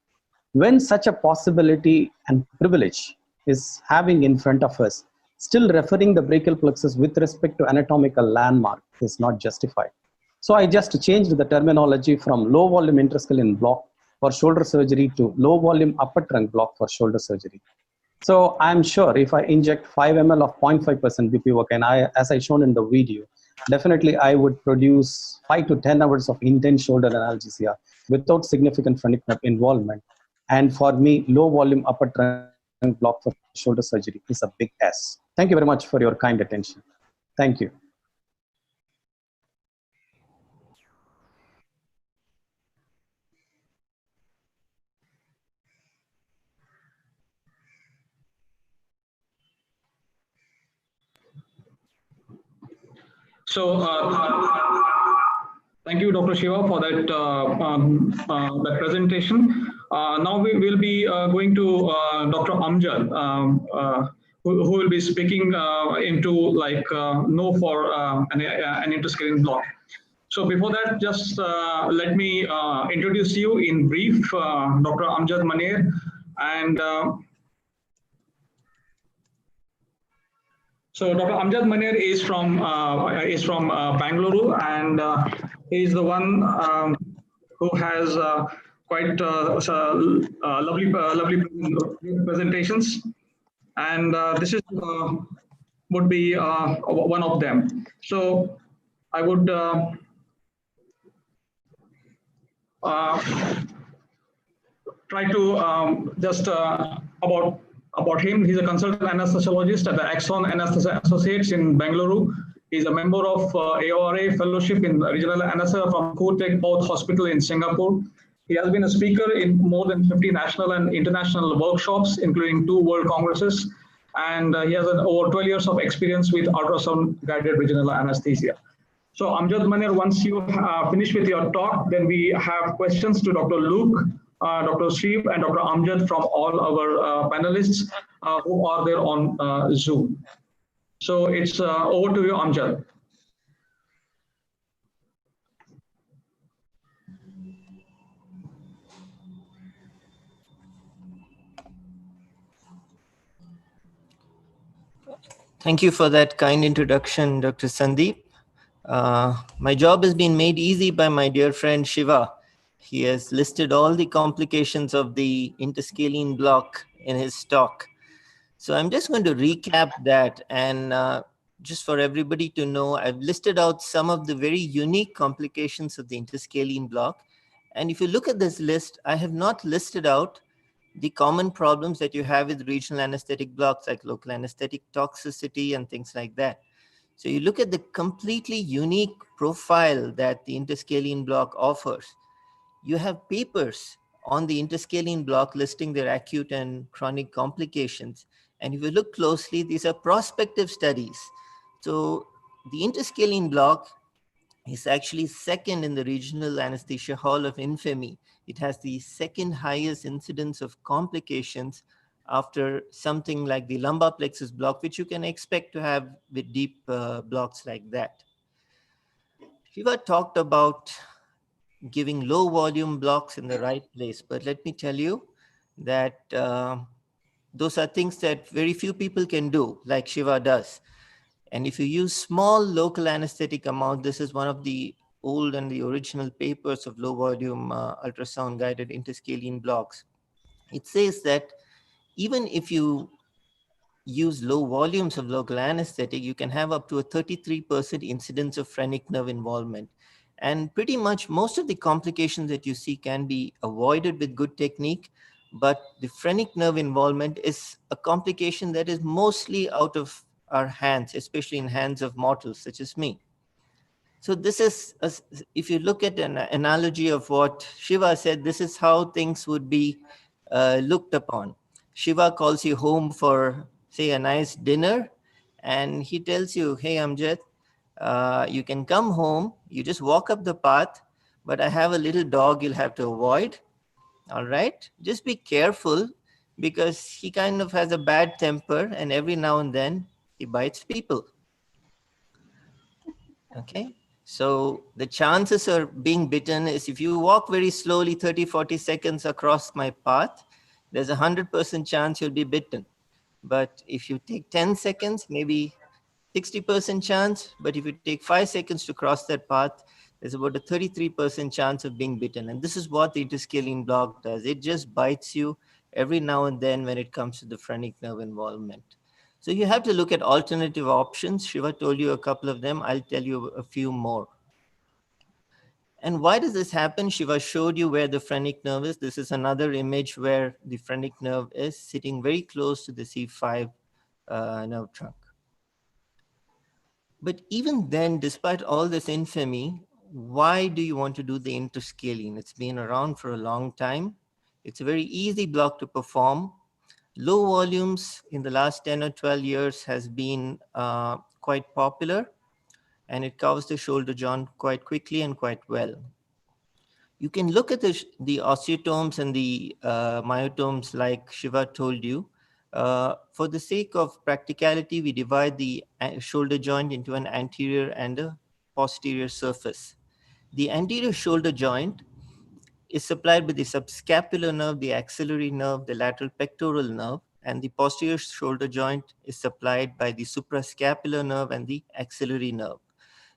Speaker 6: When such a possibility and privilege is having in front of us, still referring the brachial plexus with respect to anatomical landmark is not justified. So I just changed the terminology from low volume intrascalene block for shoulder surgery to low volume upper trunk block for shoulder surgery. So I'm sure if I inject 5 ml of 0.5% bupivacaine, as I shown in the video, definitely I would produce 5 to 10 hours of intense shoulder analgesia without significant phrenic nerve involvement. And for me, low volume upper trunk block for shoulder surgery is a big S. Thank you very much for your kind attention. Thank you.
Speaker 2: So thank you, Dr. Shiva, for that that presentation. Now we will be going to Dr. Amjad, who will be speaking into like no for an interscalene block. So before that, just let me introduce you in brief, Dr. Amjad Maner, and so Dr. Amjad Maner is from Bangalore, and he is the one who has quite lovely presentations. And this is would be one of them. So I would try to just about him. He's a consultant anesthesiologist at the Axon Anaesthesia Associates in Bengaluru. He's a member of AORA Fellowship in Regional Anesthesia from Kotek Bauth Hospital in Singapore. He has been a speaker in more than 50 national and international workshops, including 2 world congresses. And he has over 12 years of experience with ultrasound-guided regional anesthesia. So Amjad Maner, once you finish with your talk, then we have questions to Dr. Luke, Dr. Shiv, and Dr. Amjad from all our panelists who are there on Zoom. So it's over to you, Amjad.
Speaker 7: Thank you for that kind introduction, Dr. Sandeep. My job has been made easy by my dear friend Shiva. He has listed all the complications of the interscalene block in his talk. So I'm just going to recap that, and just for everybody to know, I've listed out some of the very unique complications of the interscalene block. And if you look at this list, I have not listed out the common problems that you have with regional anesthetic blocks like local anesthetic toxicity and things like that. So you look at the completely unique profile that the interscalene block offers. You have papers on the interscalene block listing their acute and chronic complications. And if you look closely, these are prospective studies. So the interscalene block is actually second in the Regional Anesthesia Hall of Infamy. It has the second highest incidence of complications after something like the lumbar plexus block, which you can expect to have with deep blocks like that. Shiva talked about giving low volume blocks in the right place, but let me tell you that those are things that very few people can do, like Shiva does. And if you use small local anesthetic amount, this is one of the old and the original papers of low volume ultrasound guided interscalene blocks. It says that even if you use low volumes of local anesthetic, you can have up to a 33% incidence of phrenic nerve involvement. And pretty much most of the complications that you see can be avoided with good technique, but the phrenic nerve involvement is a complication that is mostly out of our hands, especially in hands of mortals such as me. So this is, if you look at an analogy of what Shiva said, this is how things would be looked upon. Shiva calls you home for, say, a nice dinner, and he tells you, hey, Amjad, you can come home, you just walk up the path, but I have a little dog you'll have to avoid. All right, just be careful because he kind of has a bad temper and every now and then he bites people. Okay, so the chances of being bitten is if you walk very slowly, 30, 40 seconds across my path, there's a 100% chance you'll be bitten. But if you take 10 seconds, maybe 60% chance. But if you take 5 seconds to cross that path, there's about a 33% chance of being bitten. And this is what the interscalene block does. It just bites you every now and then when it comes to the phrenic nerve involvement. So you have to look at alternative options. Shiva told you a couple of them. I'll tell you a few more. And why does this happen? Shiva showed you where the phrenic nerve is. This is another image where the phrenic nerve is sitting very close to the C5 nerve trunk. But even then, despite all this infamy, why do you want to do the interscalene? It's been around for a long time. It's a very easy block to perform. Low volumes in the last 10 or 12 years has been quite popular, and it covers the shoulder joint quite quickly and quite well. You can look at the osteotomes and the myotomes like Shiva told you. For the sake of practicality, we divide the shoulder joint into an anterior and a posterior surface. The anterior shoulder joint is supplied with the subscapular nerve, the axillary nerve, the lateral pectoral nerve, and the posterior shoulder joint is supplied by the suprascapular nerve and the axillary nerve.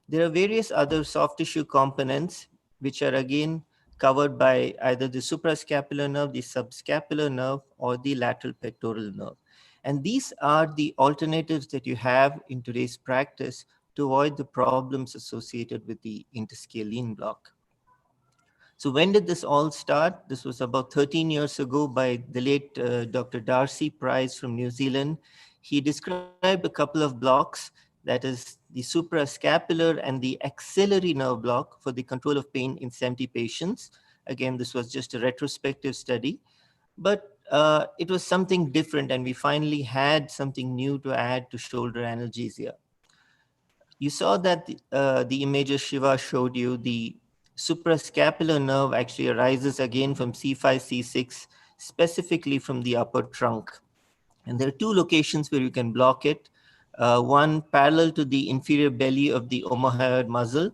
Speaker 7: There are various other soft tissue components which are again covered by either the suprascapular nerve, the subscapular nerve, or the lateral pectoral nerve. And these are the alternatives that you have in today's practice to avoid the problems associated with the interscalene block. So when did this all start? This was about 13 years ago by the late Dr. Darcy Price from New Zealand. He described a couple of blocks, that is the suprascapular and the axillary nerve block for the control of pain in 70 patients. Again, this was just a retrospective study, but it was something different, and we finally had something new to add to shoulder analgesia. You saw that the images Shiva showed you, the suprascapular nerve actually arises again from C5, C6, specifically from the upper trunk. And there are two locations where you can block it. One parallel to the inferior belly of the omohyoid muscle,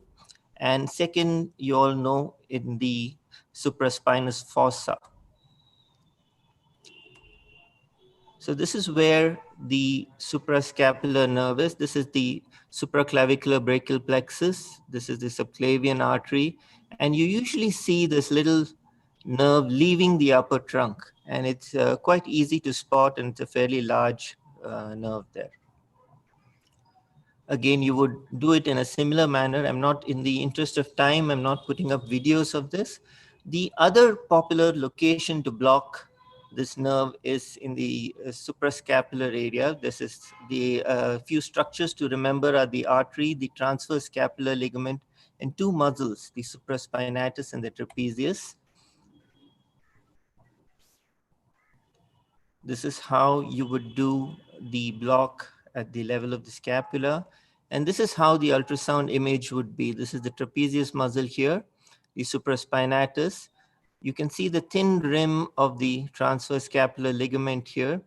Speaker 7: and second, you all know, in the supraspinous fossa. So this is where the suprascapular nerve is. This is the supraclavicular brachial plexus. This is the subclavian artery. And you usually see this little nerve leaving the upper trunk. And it's quite easy to spot, and it's a fairly large nerve there. Again, you would do it in a similar manner. I'm not, in the interest of time, I'm not putting up videos of this. The other popular location to block this nerve is in the suprascapular area. This is the few structures to remember are the artery, the transverse scapular ligament, and two muscles, the supraspinatus and the trapezius. This is how you would do the block at the level of the scapula. And this is how the ultrasound image would be. This is the trapezius muscle here, the supraspinatus. You can see the thin rim of the transverse scapular ligament here.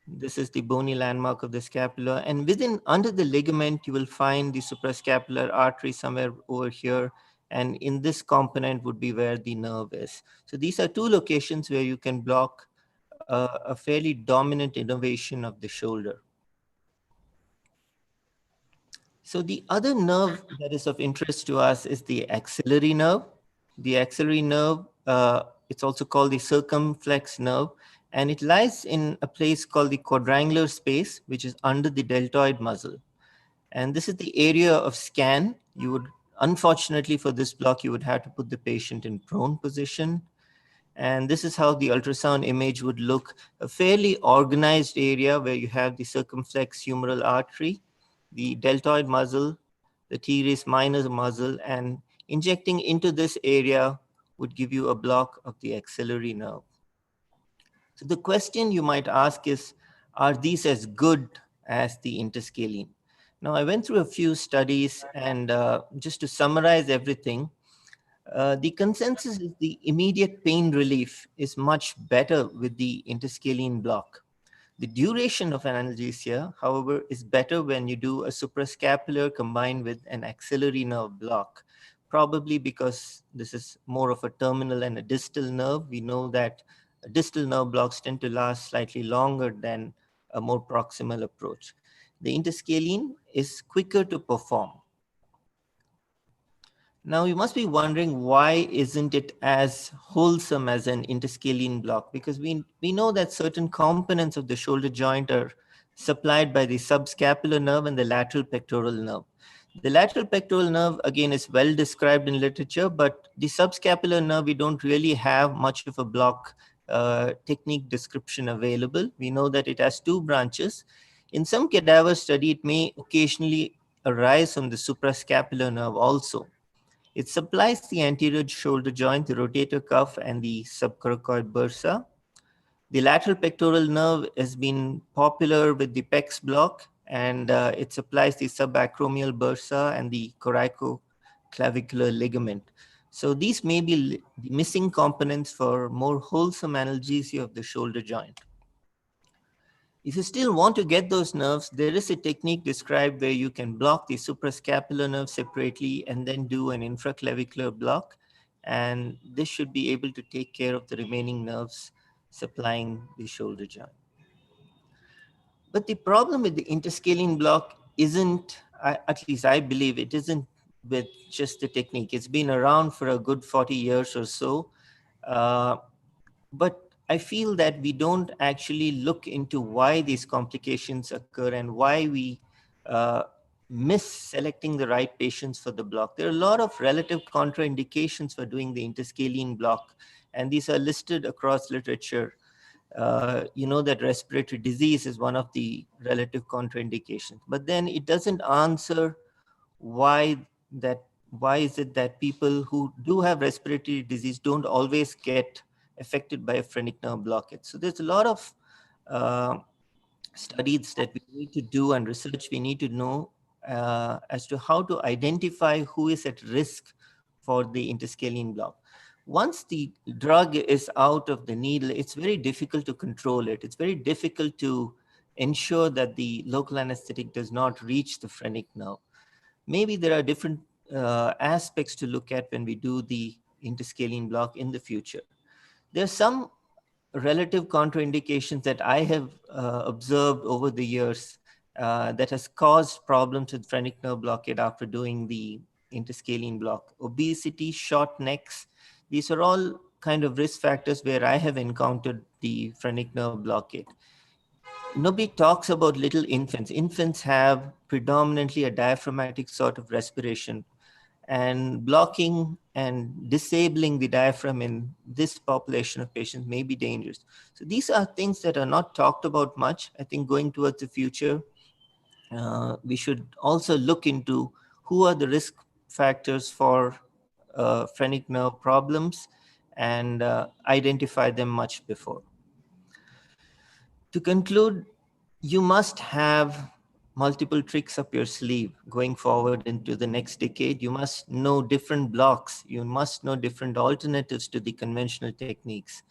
Speaker 7: This is the bony landmark of the scapula. And under the ligament, you will find the suprascapular artery somewhere over here. And in this component would be where the nerve is. So these are two locations where you can block a fairly dominant innervation of the shoulder. So the other nerve that is of interest to us is the axillary nerve. The axillary nerve, it's also called the circumflex nerve, and it lies in a place called the quadrangular space, which is under the deltoid muscle. And this is the area of scan. You would, unfortunately for this block, you would have to put the patient in prone position. And this is how the ultrasound image would look, a fairly organized area where you have the circumflex humeral artery, the deltoid muscle, the teres minor muscle, and injecting into this area would give you a block of the axillary nerve. So the question you might ask is, are these as good as the interscalene? Now, I went through a few studies, and just to summarize everything, the consensus is the immediate pain relief is much better with the interscalene block. The duration of analgesia, however, is better when you do a suprascapular combined with an axillary nerve block, probably because this is more of a terminal and a distal nerve. We know that distal nerve blocks tend to last slightly longer than a more proximal approach. The interscalene is quicker to perform. Now you must be wondering, why isn't it as wholesome as an interscalene block? Because we know that certain components of the shoulder joint are supplied by the subscapular nerve and the lateral pectoral nerve. The lateral pectoral nerve, again, is well described in literature, but the subscapular nerve, we don't really have much of a block technique description available. We know that it has two branches. In some cadaver study, it may occasionally arise from the suprascapular nerve also. It supplies the anterior shoulder joint, the rotator cuff, and the subcoracoid bursa. The lateral pectoral nerve has been popular with the PEX block, and it supplies the subacromial bursa and the coracoclavicular ligament. So these may be the missing components for more wholesome analgesia of the shoulder joint. If you still want to get those nerves, there is a technique described where you can block the suprascapular nerve separately and then do an infraclavicular block. And this should be able to take care of the remaining nerves supplying the shoulder joint. But the problem with the interscalene block isn't, at least I believe, it isn't with just the technique. It's been around for a good 40 years or so. But I feel that we don't actually look into why these complications occur and why we miss selecting the right patients for the block. There are a lot of relative contraindications for doing the interscalene block, and these are listed across literature. You know that respiratory disease is one of the relative contraindications, but then it doesn't answer why is it that people who do have respiratory disease don't always get affected by a phrenic nerve blockage. So there's a lot of studies that we need to do and research we need to know as to how to identify who is at risk for the interscalene block. Once the drug is out of the needle, it's very difficult to control it. It's very difficult to ensure that the local anesthetic does not reach the phrenic nerve. Maybe there are different aspects to look at when we do the interscalene block in the future. There's some relative contraindications that I have observed over the years that has caused problems with phrenic nerve blockade after doing the interscalene block. Obesity, short necks, these are all kind of risk factors where I have encountered the phrenic nerve blockade. Nobody talks about little infants. Infants have predominantly a diaphragmatic sort of respiration, and blocking and disabling the diaphragm in this population of patients may be dangerous. So these are things that are not talked about much. I think going towards the future, we should also look into who are the risk factors for phrenic nerve problems and identify them much before. To conclude, you must have multiple tricks up your sleeve going forward into the next decade. You must know different blocks. You must know different alternatives to the conventional techniques.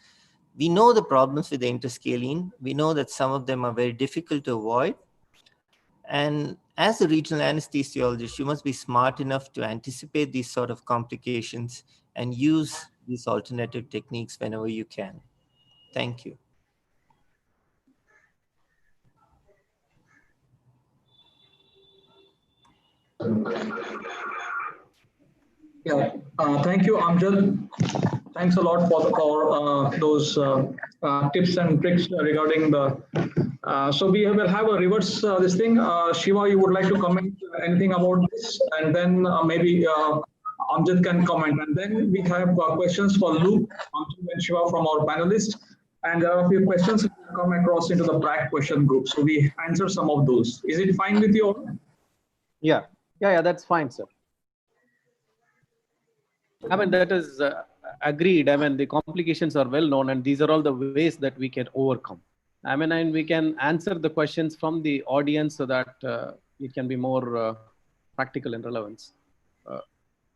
Speaker 7: We know the problems with the interscalene. We know that some of them are very difficult to avoid. And as a regional anesthesiologist, you must be smart enough to anticipate these sort of complications and use these alternative techniques whenever you can. Thank you.
Speaker 2: Yeah, thank you, Amjad. Thanks a lot for those tips and tricks regarding the. So we will have a reverse this thing. Shiva, you would like to comment anything about this, and then maybe Amjad can comment, and then we have questions for Luke, Amjad, and Shiva from our panelists, and there are a few questions that come across into the PRAC question group. So we answer some of those. Is it fine with you all?
Speaker 6: Yeah, that's fine, sir. I mean, that is agreed. I mean, the complications are well known, and these are all the ways that we can overcome. I mean, and we can answer the questions from the audience so that it can be more practical and relevant.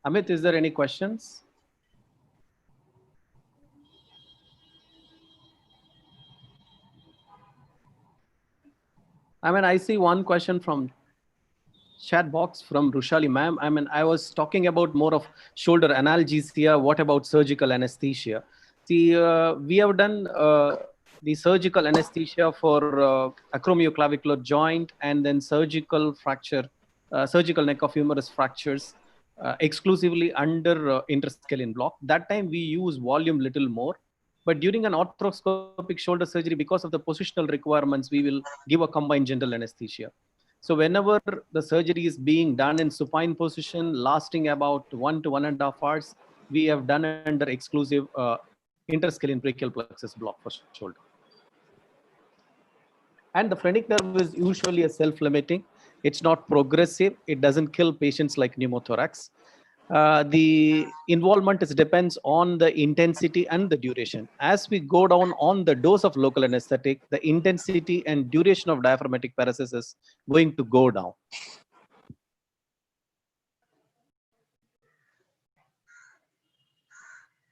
Speaker 6: Amit, is there any questions? I mean, I see one question from chat box from Rushali ma'am. I mean, I was talking about more of shoulder analgesia. What about surgical anesthesia? See, we have done the surgical anesthesia for acromioclavicular joint and then surgical fracture, surgical neck of humerus fractures exclusively under interscalene block. That time we use volume little more. But during an arthroscopic shoulder surgery, because of the positional requirements, we will give a combined general anesthesia. So whenever the surgery is being done in supine position, lasting about 1 to 1.5 hours, we have done under exclusive interscalene brachial plexus block for shoulder. And the phrenic nerve is usually a self-limiting. It's not progressive. It doesn't kill patients like pneumothorax. The involvement depends on the intensity and the duration. As we go down on the dose of local anesthetic, the intensity and duration of diaphragmatic paresis is going to go down.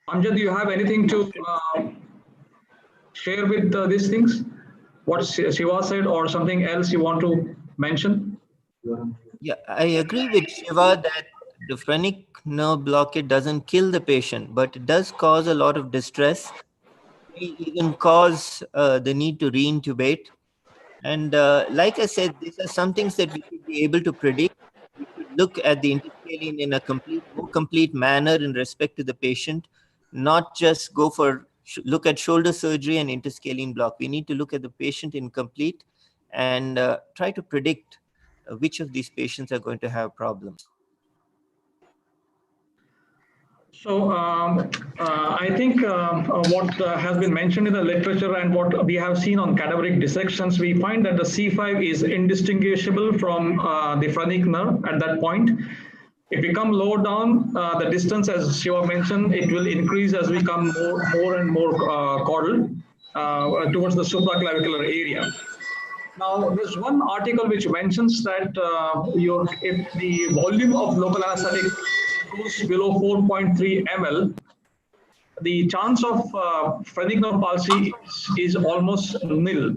Speaker 2: Amjad, do you have anything to share with these things? What Shiva said or something else you want to mention?
Speaker 7: Yeah, I agree with Shiva that the phrenic nerve blockade doesn't kill the patient, but it does cause a lot of distress. It may even cause the need to reintubate. And like I said, these are some things that we should be able to predict. We should look at the interscalene in a more complete manner in respect to the patient, not just go for look at shoulder surgery and interscalene block. We need to look at the patient in complete and try to predict which of these patients are going to have problems.
Speaker 2: So I think what has been mentioned in the literature and what we have seen on cadaveric dissections, we find that the C5 is indistinguishable from the phrenic nerve at that point. If we come lower down, the distance, as Shiva mentioned, it will increase as we come more and more caudal towards the supraclavicular area. Now, there's one article which mentions that if the volume of local anesthetic goes below 4.3 ml, the chance of phrenic nerve palsy is almost nil.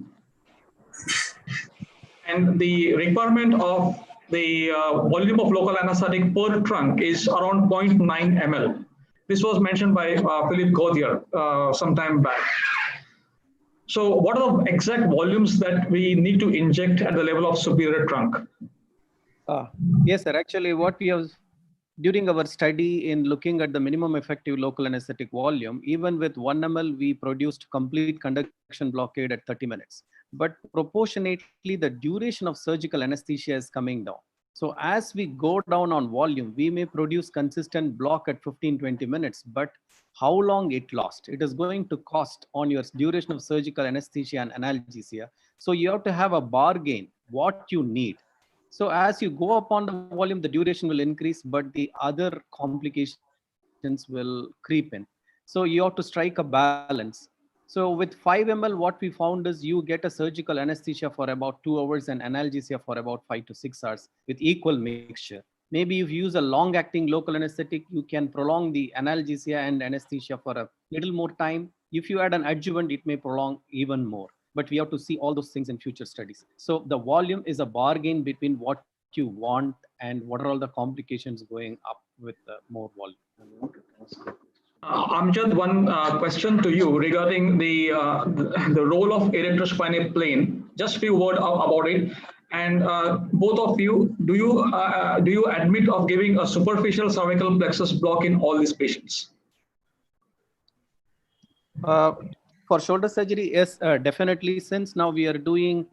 Speaker 2: And the requirement of the volume of local anesthetic per trunk is around 0.9 ml. This was mentioned by Philippe Gauthier some time back. So what are the exact volumes that we need to inject at the level of superior trunk?
Speaker 6: Yes, sir. Actually, what we have during our study in looking at the minimum effective local anesthetic volume, even with 1 ml, we produced complete conduction blockade at 30 minutes. But proportionately, the duration of surgical anesthesia is coming down. So as we go down on volume, we may produce consistent block at 15-20 minutes, but how long it lasts, it is going to cost on your duration of surgical anesthesia and analgesia. So you have to have a bargain, what you need. So as you go up on the volume, the duration will increase, but the other complications will creep in. So you have to strike a balance. So with 5 ml, what we found is you get a surgical anesthesia for about 2 hours and analgesia for about 5 to 6 hours with equal mixture. Maybe if you use a long-acting local anesthetic, you can prolong the analgesia and anesthesia for a little more time. If you add an adjuvant, it may prolong even more. But we have to see all those things in future studies. So the volume is a bargain between what you want and what are all the complications going up with more volume.
Speaker 2: Amjad, one question to you regarding the role of erectrospinal plane. Just a few words about it. And both of you, do you admit of giving a superficial cervical plexus block in all these patients?
Speaker 6: For shoulder surgery, yes, definitely. Since now we are doing,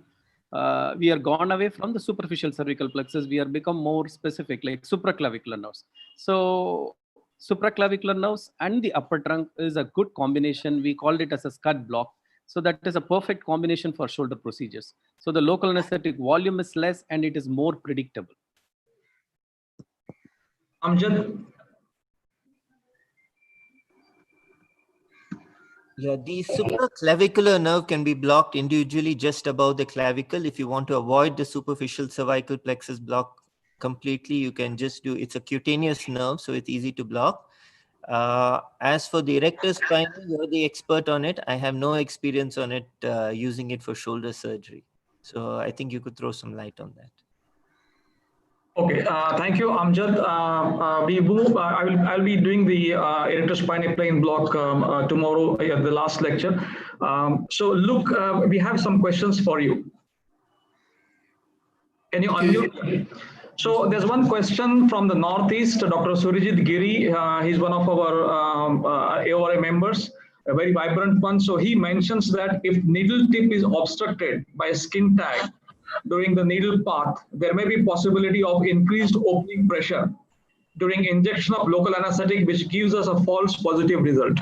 Speaker 6: we are gone away from the superficial cervical plexus, we are become more specific, like supraclavicular nerves. So supraclavicular nerves and the upper trunk is a good combination. We called it as a scud block. So that is a perfect combination for shoulder procedures. So the local anesthetic volume is less and it is more predictable.
Speaker 2: Amjad?
Speaker 7: Yeah, the supraclavicular nerve can be blocked individually just above the clavicle. If you want to avoid the superficial cervical plexus block completely, you can just do, it's a cutaneous nerve, so it's easy to block. As for the erector spinal, you're the expert on it. I have no experience on it, using it for shoulder surgery. So I think you could throw some light on that.
Speaker 2: Okay, thank you, Amjad. I'll be doing the erectrospinal plane block tomorrow at the last lecture. So Luke, we have some questions for you. Can you unmute? So there's one question from the Northeast, Dr. Surijit Giri. He's one of our AORA members, a very vibrant one. So he mentions that if needle tip is obstructed by a skin tag during the needle path, there may be possibility of increased opening pressure during injection of local anesthetic, which gives us a false positive result.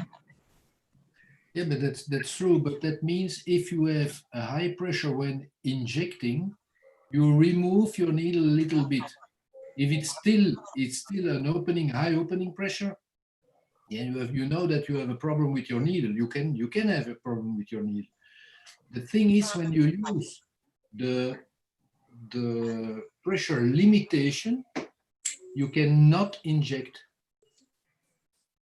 Speaker 3: Yeah, but that's true. But that means if you have a high pressure when injecting, you remove your needle a little bit. If it's still an opening, high opening pressure, then you know that you have a problem with your needle. You can have a problem with your needle. The thing is, when you use the pressure limitation, you cannot inject.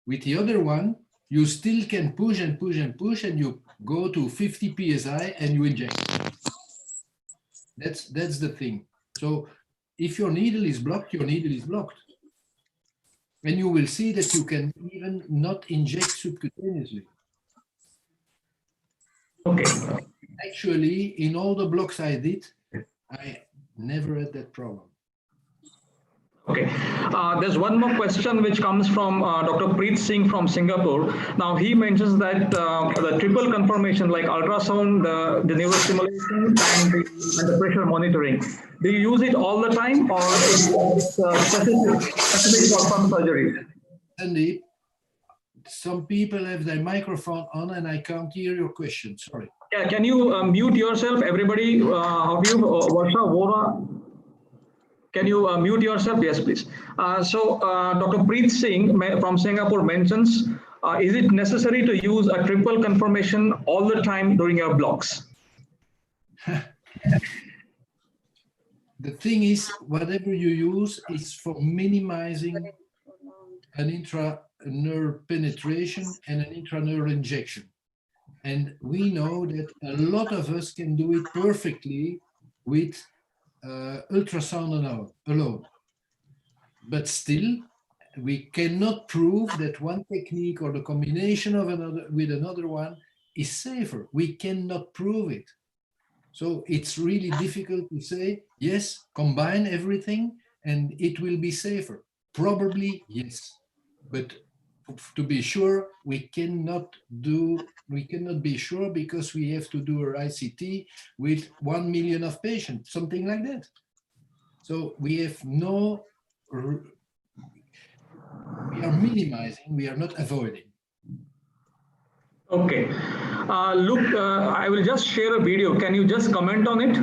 Speaker 3: With the other one, you still can push and push and push, and you go to 50 psi and you inject. That's the thing. So if your needle is blocked, your needle is blocked. And you will see that you can even not inject subcutaneously.
Speaker 2: Okay.
Speaker 3: Actually, in all the blocks I did, I never had that problem.
Speaker 2: Okay. There's one more question which comes from Dr. Preet Singh from Singapore. Now he mentions that the triple confirmation like ultrasound, the neurostimulation, and the pressure monitoring. Do you use it all the time, or is it specific for some surgeries?
Speaker 3: Sandeep, some people have their microphone on and I can't hear your question. Sorry.
Speaker 2: Yeah, can you mute yourself, everybody? Have you, Varsha, Vora? Can you mute yourself? Yes, please. Dr. Preet Singh from Singapore mentions, is it necessary to use a triple confirmation all the time during your blocks?
Speaker 3: The thing is, whatever you use is for minimizing an intra-nerve penetration and an intraneural injection. And we know that a lot of us can do it perfectly with ultrasound alone. But still, we cannot prove that one technique or the combination of another with another one is safer. We cannot prove it. So it's really difficult to say, yes, combine everything and it will be safer. Probably, yes. But to be sure, we cannot be sure because we have to do a ICT with 1 million of patients, something like that. So we have we are minimizing, we are not avoiding.
Speaker 2: Okay. Look, I will just share a video. Can you just comment on it?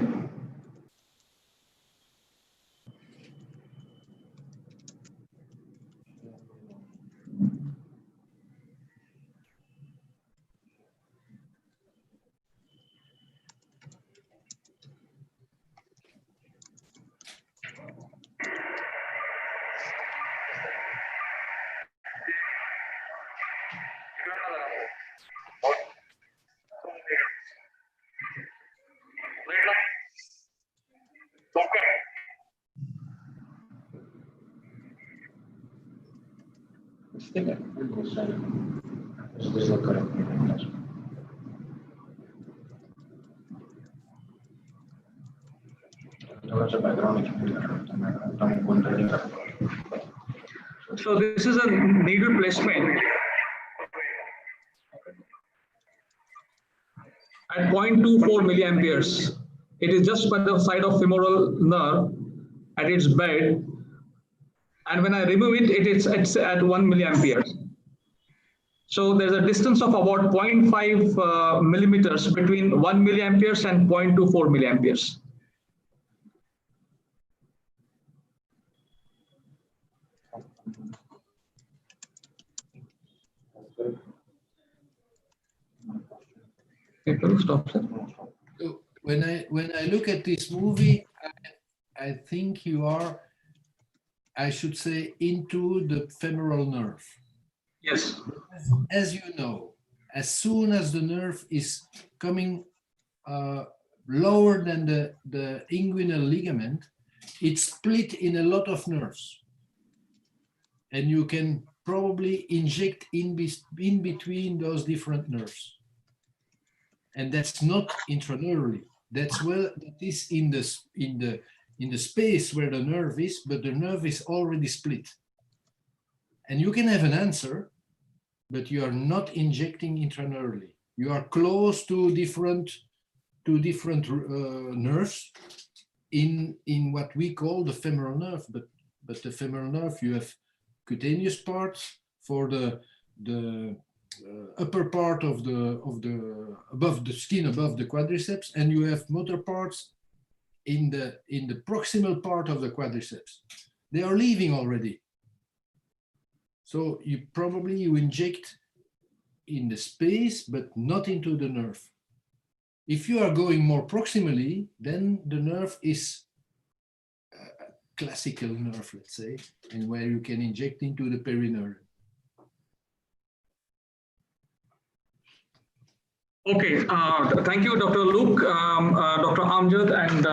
Speaker 2: So this is a needle placement at 0.24 milliamperes. It is just by the side of femoral nerve at its bed. And when I remove it, it's at 1 milliamperes. So there's a distance of about 0.5 millimeters between 1 milliamperes and 0.24 milliamperes. Stop, sir.
Speaker 3: So when I look at this movie, I think you are, I should say, into the femoral nerve.
Speaker 2: Yes.
Speaker 3: As you know, as soon as the nerve is coming lower than the inguinal ligament, it's split in a lot of nerves. And you can probably inject in between those different nerves. And that's not intraneurally. That's that is in the space where the nerve is, but the nerve is already split. And you can have an answer, but you are not injecting intraneurally. You are close to different nerves in what we call the femoral nerve. But the femoral nerve, you have cutaneous parts for the upper part of the above the skin, above the quadriceps, and you have motor parts in the proximal part of the quadriceps. They are leaving already. So you inject in the space, but not into the nerve. If you are going more proximally, then the nerve is a classical nerve, let's say, and where you can inject into the perineum.
Speaker 2: Okay, thank you, Dr. Luke, Dr. Amjad, and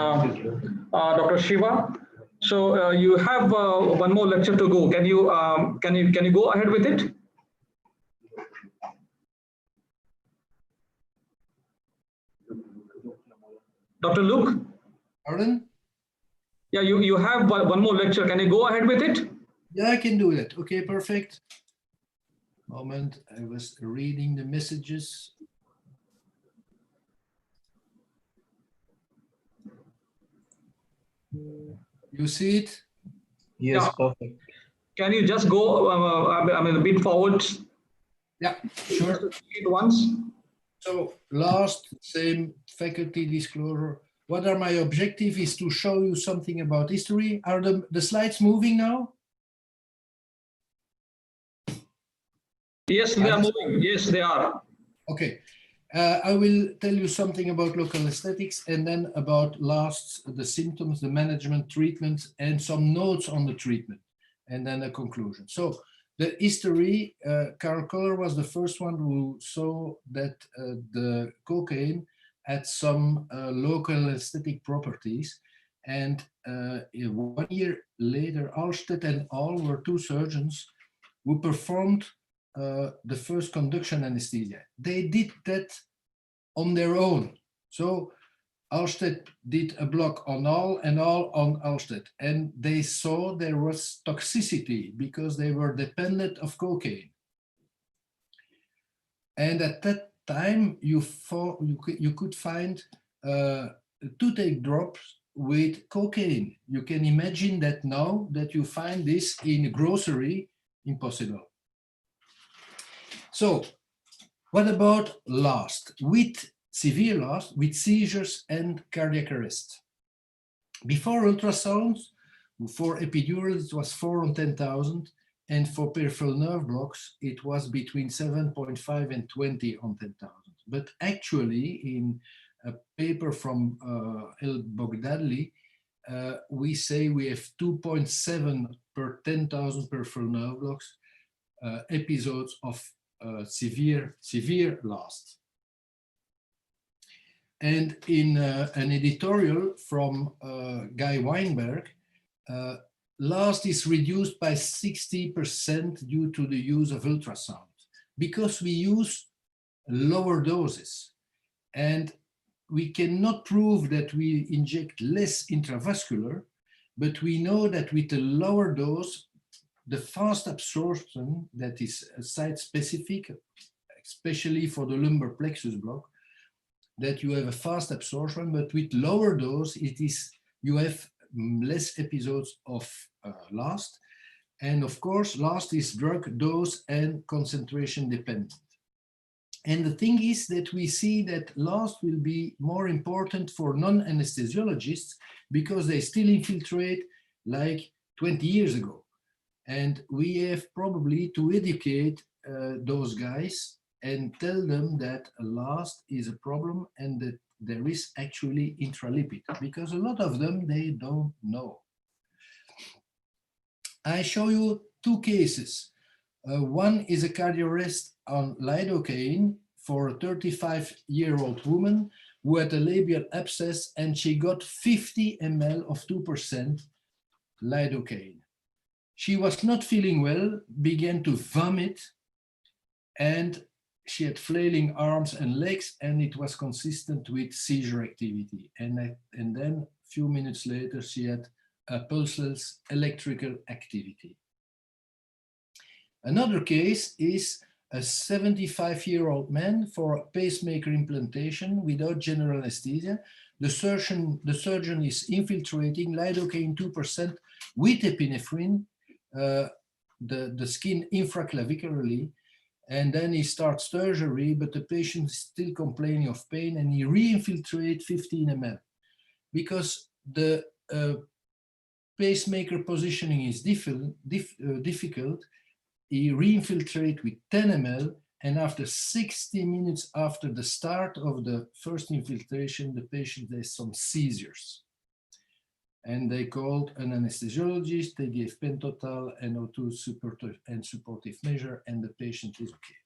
Speaker 2: Dr. Shiva. So you have one more lecture to go. Can you go ahead with it? Dr. Luke?
Speaker 3: Pardon?
Speaker 2: Yeah, you have one more lecture. Can you go ahead with it?
Speaker 3: Yeah, I can do that. Okay, perfect. Moment, I was reading the messages. You see it?
Speaker 5: Yes,
Speaker 2: Yeah.
Speaker 5: perfect.
Speaker 2: Can you just go, I mean, a bit forward?
Speaker 3: Yeah, sure.
Speaker 2: Just repeat it once.
Speaker 3: So last, same faculty disclosure. What are my objective is to show you something about history. Are the slides moving now?
Speaker 2: Yes, they are moving. Yes, they are.
Speaker 3: Okay. I will tell you something about local aesthetics and then about last, the symptoms, the management, treatment, and some notes on the treatment, and then a conclusion. So the history, Carl Koller was the first one who saw that the cocaine had some local aesthetic properties. And 1 year later, Alstedt and al. Were two surgeons who performed the first conduction anesthesia. They did that on their own. So Alstedt did a block on all and all on Alstedt. And they saw there was toxicity because they were dependent of cocaine. And at that time, you could find toothache drops with cocaine. You can imagine that now that you find this in a grocery, impossible. So what about last? With severe last, with seizures and cardiac arrest. Before ultrasounds, for epidural, it was 4 on 10,000. And for peripheral nerve blocks, it was between 7.5 and 20 on 10,000. But actually, in a paper from El Bogdadli, we say we have 2.7 per 10,000 peripheral nerve blocks episodes of severe last. And in an editorial from Guy Weinberg, last is reduced by 60% due to the use of ultrasound because we use lower doses. And we cannot prove that we inject less intravascular, but we know that with a lower dose, the fast absorption that is site-specific, especially for the lumbar plexus block, that you have a fast absorption, but with lower dose, you have less episodes of last. And of course, last is drug dose and concentration dependent. And the thing is that we see that last will be more important for non-anesthesiologists because they still infiltrate like 20 years ago. And we have probably to educate those guys and tell them that last is a problem and that there is actually intralipid, because a lot of them, they don't know. I show you two cases. One is a cardiac arrest on lidocaine for a 35-year-old woman who had a labial abscess and she got 50 ml of 2% lidocaine. She was not feeling well, began to vomit, and she had flailing arms and legs, and it was consistent with seizure activity. And then a few minutes later, she had a pulseless electrical activity. Another case is a 75-year-old man for a pacemaker implantation without general anesthesia. The surgeon is infiltrating lidocaine 2% with epinephrine, the skin infraclavicularly, and then he starts surgery, but the patient is still complaining of pain, and he re-infiltrates 15 ml. Because the pacemaker positioning is difficult, he re-infiltrates with 10 ml, and after 60 minutes after the start of the first infiltration, the patient has some seizures. And they called an anesthesiologist, they gave pentotal, NO2 supportive measure, and the patient is okay.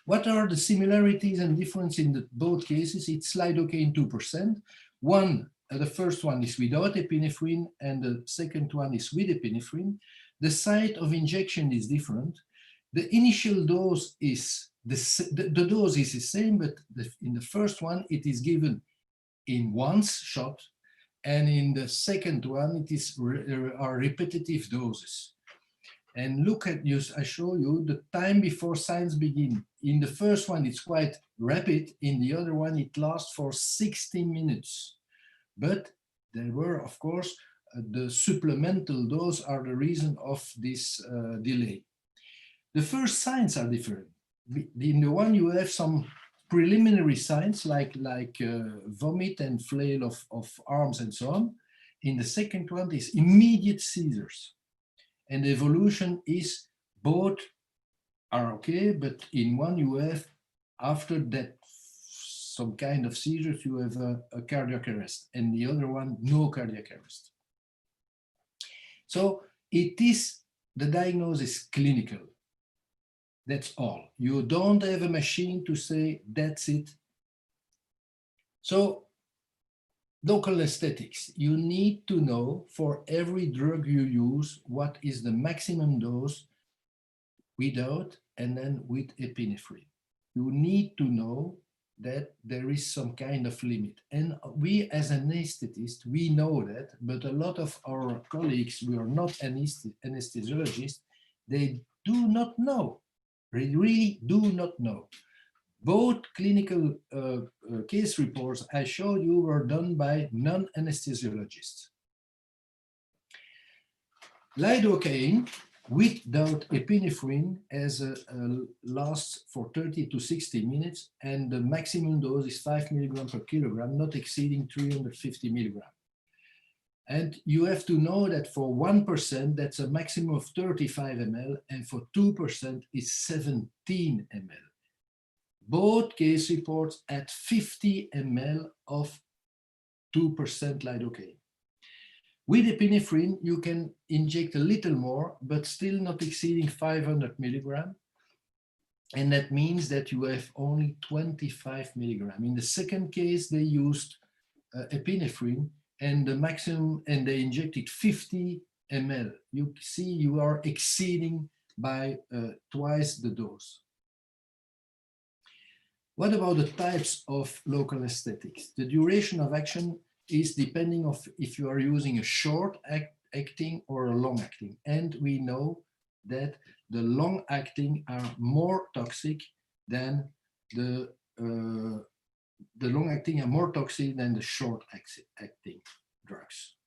Speaker 3: What are the similarities and difference in both cases? It's lidocaine 2%. The first one is without epinephrine, and the second one is with epinephrine. The site of injection is different. The initial dose is, the dose is the same, but in the first one, it is given in one shot, And in the second one, it is are repetitive doses. And look at you, I show you the time before signs begin. In the first one, it's quite rapid. In the other one, it lasts for 60 minutes. But there were, of course, the supplemental dose are the reason of this delay. The first signs are different. In the one, you have some preliminary signs like vomit and flail of arms and so on. In the second one is immediate seizures. And the evolution is both are okay, but in one you have, after that some kind of seizures, you have a cardiac arrest, and the other one, no cardiac arrest. So it is, the diagnosis clinical. That's all. You don't have a machine to say, that's it. So local aesthetics, you need to know for every drug you use, what is the maximum dose without and then with epinephrine. You need to know that there is some kind of limit. And we as anesthetists, we know that, but a lot of our colleagues who are not anesthesiologists, they do not know, they really do not know. Both clinical case reports I showed you were done by non-anesthesiologists. Lidocaine without epinephrine lasts for 30 to 60 minutes, and the maximum dose is 5 milligrams per kilogram, not exceeding 350 milligrams. And you have to know that for 1%, that's a maximum of 35 ml, and for 2% is 17 ml. Both case reports at 50 ml of 2% lidocaine. With epinephrine, you can inject a little more, but still not exceeding 500 milligrams. And that means that you have only 25 milligrams. In the second case, they used epinephrine, and the maximum, and they injected 50 ml. You see, you are exceeding by twice the dose. What about the types of local aesthetics? The duration of action is depending on if you are using a short acting or a long acting. And we know that the long acting are more toxic than the long acting are more toxic than the short acting drugs.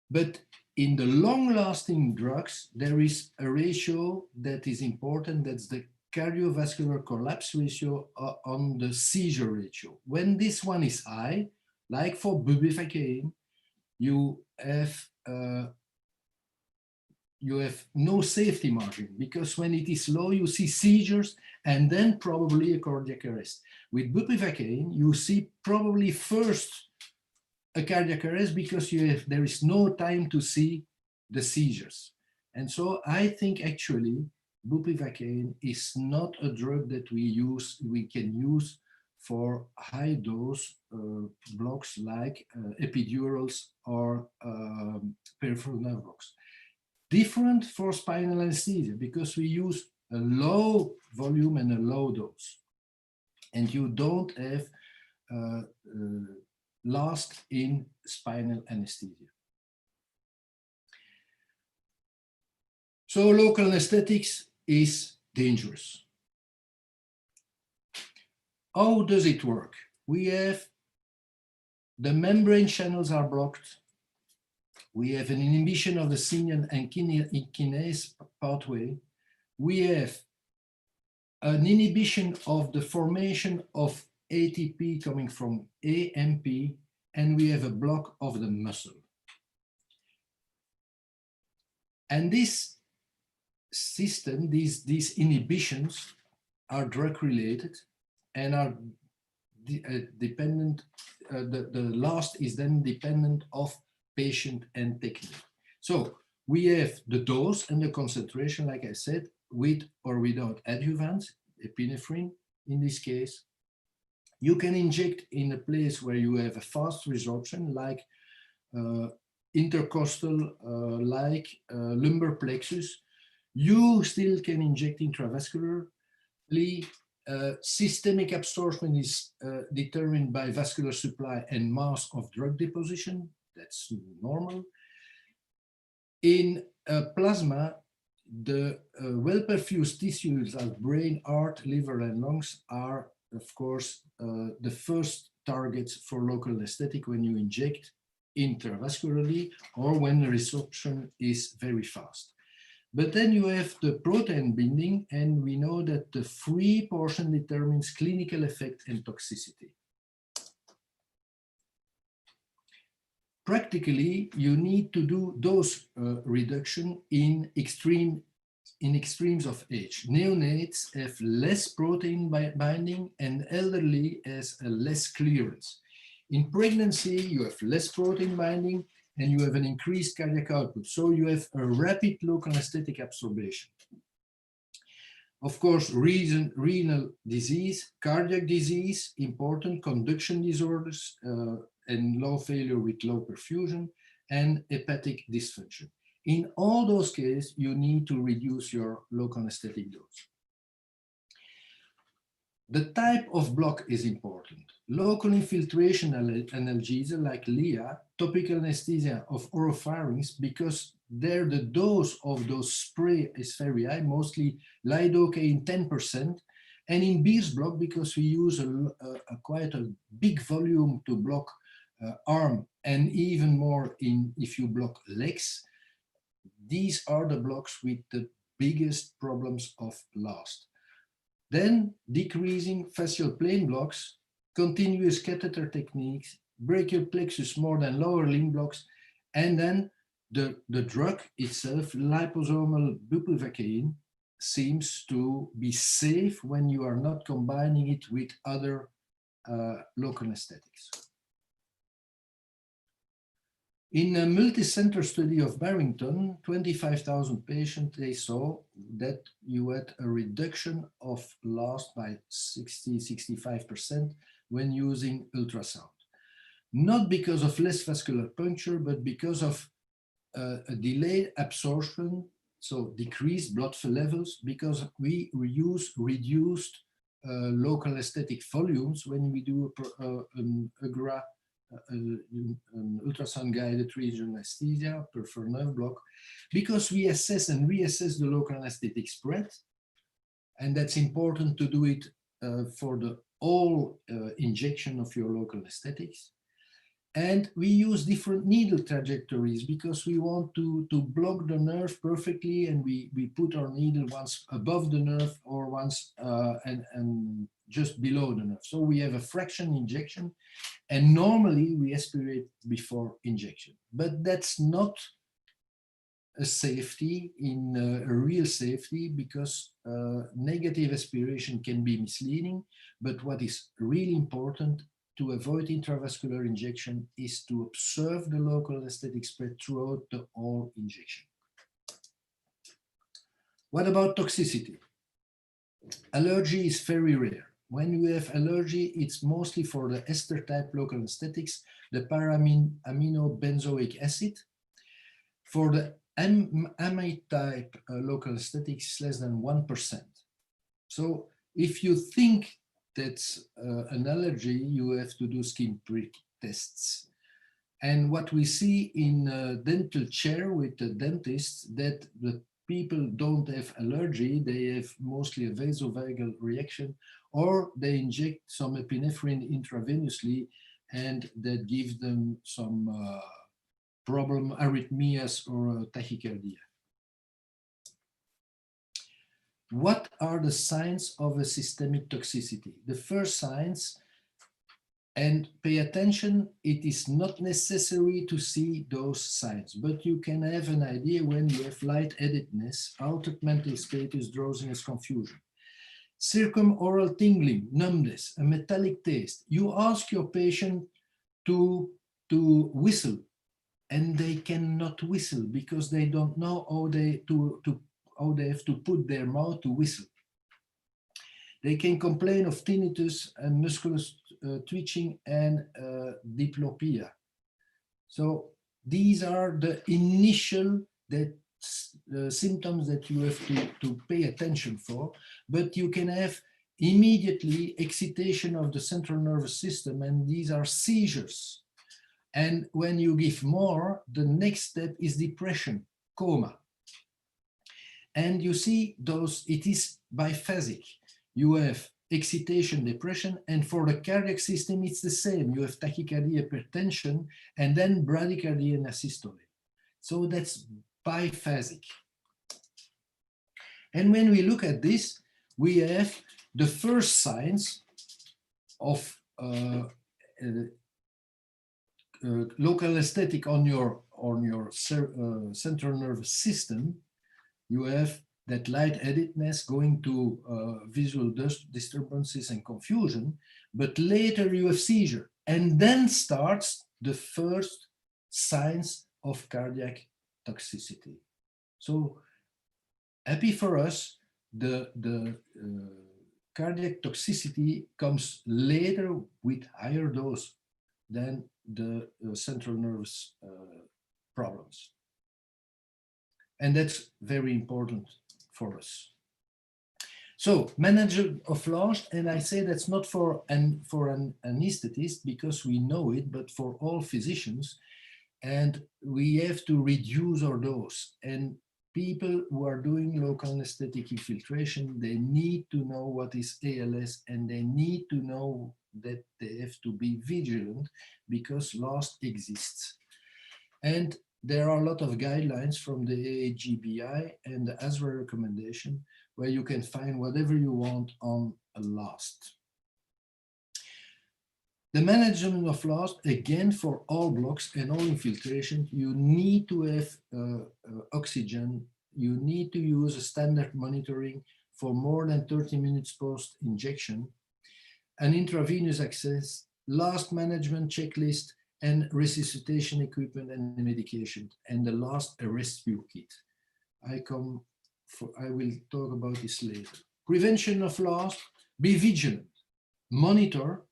Speaker 3: But in the long lasting drugs, there is a ratio that is important. That's the cardiovascular collapse ratio on the seizure ratio. When this one is high, like for bupivacaine, you have no safety margin, because when it is low, you see seizures and then probably a cardiac arrest. With bupivacaine, you see probably first a cardiac arrest because there is no time to see the seizures. And so I think actually bupivacaine is not a drug that we can use for high dose blocks like epidurals or peripheral nerve blocks. Different for spinal anesthesia, because we use a low volume and a low dose, and you don't have last in spinal anesthesia. So local anesthetics is dangerous. How does it work? We have the membrane channels are blocked. We have an inhibition of the signaling and kinase pathway. We have an inhibition of the formation of ATP coming from AMP, and we have a block of the muscle. And this system, these inhibitions are drug related and are dependent, the last is then dependent of patient and technique. So we have the dose and the concentration, like I said, with or without adjuvants, epinephrine in this case. You can inject in a place where you have a fast resorption, like intercostal, like lumbar plexus. You still can inject intravascularly Systemic absorption is determined by vascular supply and mass of drug deposition. That's normal. In plasma, the well-perfused tissues of brain, heart, liver, and lungs are, of course, the first targets for local anesthetic when you inject intravascularly or when the resorption is very fast. But then you have the protein binding, and we know that the free portion determines clinical effect and toxicity. Practically, you need to do dose reduction in extremes of age. Neonates have less protein binding, and elderly has a less clearance. In pregnancy, you have less protein binding, and you have an increased cardiac output. So you have a rapid local anesthetic absorption. Of course, renal disease, cardiac disease, important conduction disorders, and low failure with low perfusion, and hepatic dysfunction. In all those cases, you need to reduce your local anesthetic dose. The type of block is important. Local infiltration analgesia like LIA, topical anesthesia of oropharynx, because there the dose of those spray is very high, mostly lidocaine 10%, and in Beer's block, because we use quite a big volume to block arm, and even more if you block legs. These are the blocks with the biggest problems of last. Then decreasing fascial plane blocks, continuous catheter techniques, brachial plexus more than lower limb blocks, and then the drug itself, liposomal bupivacaine, seems to be safe when you are not combining it with other local anesthetics. In a multi-center study of Barrington, 25,000 patients, they saw that you had a reduction of loss by 60–65% when using ultrasound. Not because of less vascular puncture, but because of a delayed absorption, so decreased blood flow levels, because we reduced local anesthetic volumes when we do an ultrasound-guided regional anesthesia, peripheral nerve block, because we assess and reassess the local anesthetic spread, and that's important to do it for the whole injection of your local anesthetics. And we use different needle trajectories because we want to block the nerve perfectly, and we put our needle once above the nerve or once and just below the nerve. So we have a fraction injection, and normally we aspirate before injection. But that's not a safety, a real safety, because negative aspiration can be misleading. But what is really important to avoid intravascular injection is to observe the local anesthetic spread throughout the whole injection. What about toxicity? Allergy is very rare. When you have allergy, it's mostly for the ester type local anesthetics, the para-aminobenzoic acid. For the amide type local anesthetics, less than 1%. So if you think that's an allergy, you have to do skin prick tests. And what we see in a dental chair with the dentist, that the people don't have allergy, they have mostly a vasovagal reaction, or they inject some epinephrine intravenously, and that gives them some problem, arrhythmias or tachycardia. What are the signs of a systemic toxicity? The first signs, and pay attention, it is not necessary to see those signs, but you can have an idea when you have lightheadedness, altered mental status, drowsiness, confusion. Circumoral tingling, numbness, a metallic taste. You ask your patient to whistle, and they cannot whistle because they don't know how they have to put their mouth to whistle. They can complain of tinnitus and muscular twitching and diplopia. So these are the initial symptoms that you have to pay attention for, but you can have immediately excitation of the central nervous system, and these are seizures. And when you give more, the next step is depression, coma. And you see those, it is biphasic. You have excitation, depression, and for the cardiac system, it's the same. You have tachycardia, hypertension, and then bradycardia and asystole. So that's biphasic. And when we look at this, we have the first signs of local anesthetic on your central nervous system. You have that lightheadedness going to visual disturbances and confusion, but later you have seizure, and then starts the first signs of cardiac toxicity. So happy for us, the cardiac toxicity comes later with higher dose than the central nervous problems. And that's very important for us. So management of loss, and I say that's not for an anesthetist because we know it, but for all physicians, and we have to reduce our dose. And people who are doing local anesthetic infiltration, they need to know what is ALS, and they need to know that they have to be vigilant because loss exists. And there are a lot of guidelines from the AAGBI and the ASRA recommendation where you can find whatever you want on a lost. The management of loss, again, for all blocks and all infiltration, you need to have oxygen. You need to use a standard monitoring for more than 30 minutes post-injection, an intravenous access, last management checklist, and resuscitation equipment and medication, and the last, a rescue kit. I will talk about this later. Prevention of loss, be vigilant, monitor,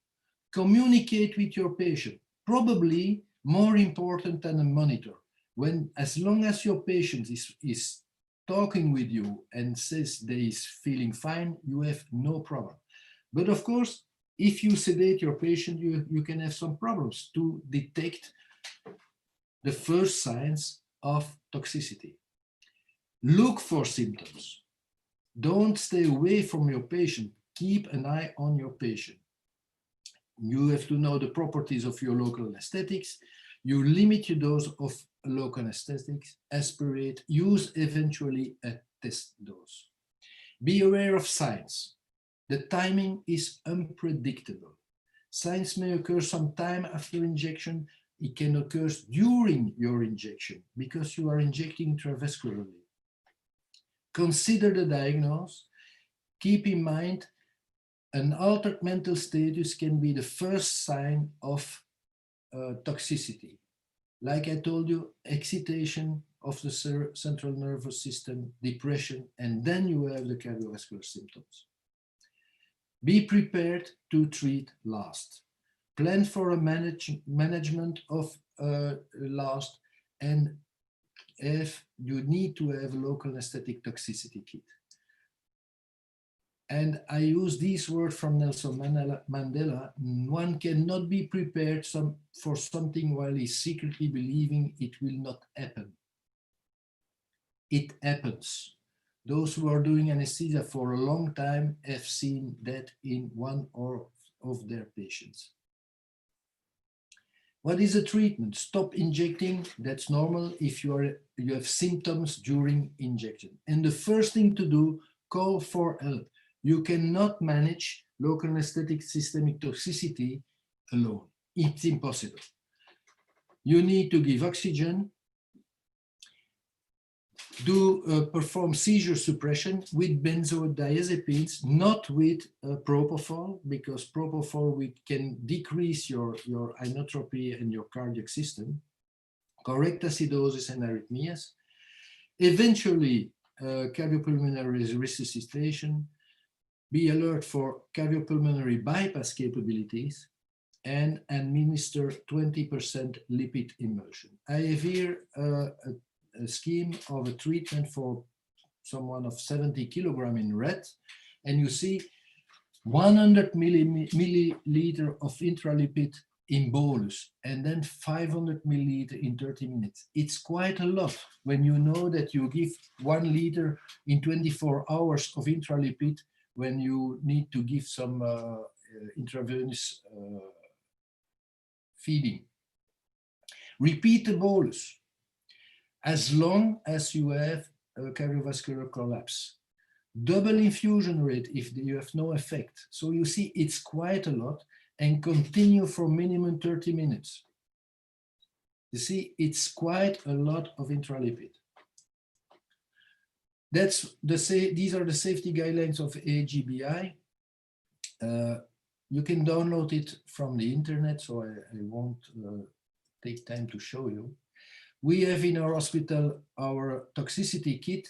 Speaker 3: communicate with your patient, probably more important than a monitor. As long as your patient is talking with you and says they is feeling fine, you have no problem. But of course, if you sedate your patient, you can have some problems to detect the first signs of toxicity. Look for symptoms. Don't stay away from your patient. Keep an eye on your patient. You have to know the properties of your local anesthetics. You limit your dose of local anesthetics, aspirate, use eventually a test dose. Be aware of signs. The timing is unpredictable. Signs may occur sometime after injection. It can occur during your injection because you are injecting intravascularly. Consider the diagnosis. Keep in mind, an altered mental status can be the first sign of toxicity. Like I told you, excitation of the central nervous system, depression, and then you have the cardiovascular symptoms. Be prepared to treat last. Plan for a management of last, and if you need to have a local anesthetic toxicity kit. And I use these words from Nelson Mandela, one cannot be prepared for something while he's secretly believing it will not happen. It happens. Those who are doing anesthesia for a long time have seen that in one or of their patients. What is the treatment? Stop injecting. That's normal if you have symptoms during injection. And the first thing to do, call for help. You cannot manage local anesthetic systemic toxicity alone. It's impossible. You need to give oxygen, perform seizure suppression with benzodiazepines, not with propofol, because propofol can decrease your inotropy and your cardiac system, correct acidosis and arrhythmias, eventually cardiopulmonary resuscitation, be alert for cardiopulmonary bypass capabilities, and administer 20% lipid emulsion. I have here a scheme of a treatment for someone of 70 kilograms in red, and you see 100 milliliter of intralipid in bolus, and then 500 milliliter in 30 minutes. It's quite a lot when you know that you give 1 liter in 24 hours of intralipid when you need to give some intravenous feeding. Repeat the bolus as long as you have a cardiovascular collapse. Double infusion rate if you have no effect. So you see it's quite a lot, and continue for minimum 30 minutes. You see, it's quite a lot of intralipid. These are the safety guidelines of AGBI. You can download it from the internet, so I won't take time to show you. We have in our hospital our toxicity kit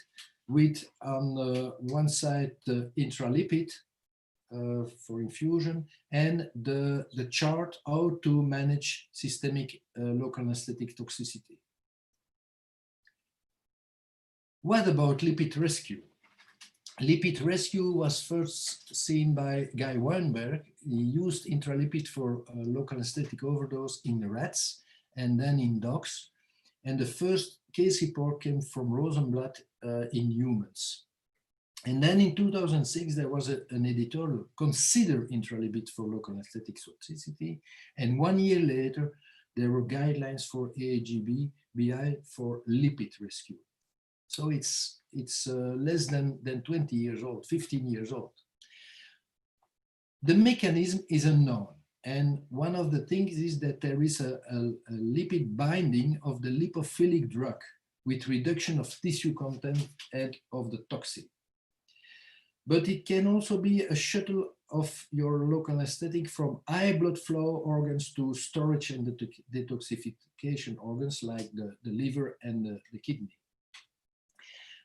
Speaker 3: with on one side the intralipid for infusion and the chart how to manage systemic local anesthetic toxicity. What about lipid rescue? Lipid rescue was first seen by Guy Weinberg. He used intralipid for local anesthetic overdose in rats and then in dogs. And the first case report came from Rosenblatt in humans. And then in 2006, there was an editorial, consider intralipid for local anesthetic toxicity. And 1 year later, there were guidelines for AGBI for lipid rescue. So it's less than 20 years old, 15 years old. The mechanism is unknown. And one of the things is that there is a lipid binding of the lipophilic drug with reduction of tissue content and of the toxin. But it can also be a shuttle of your local anesthetic from high blood flow organs to storage and detoxification organs like the liver and the kidney.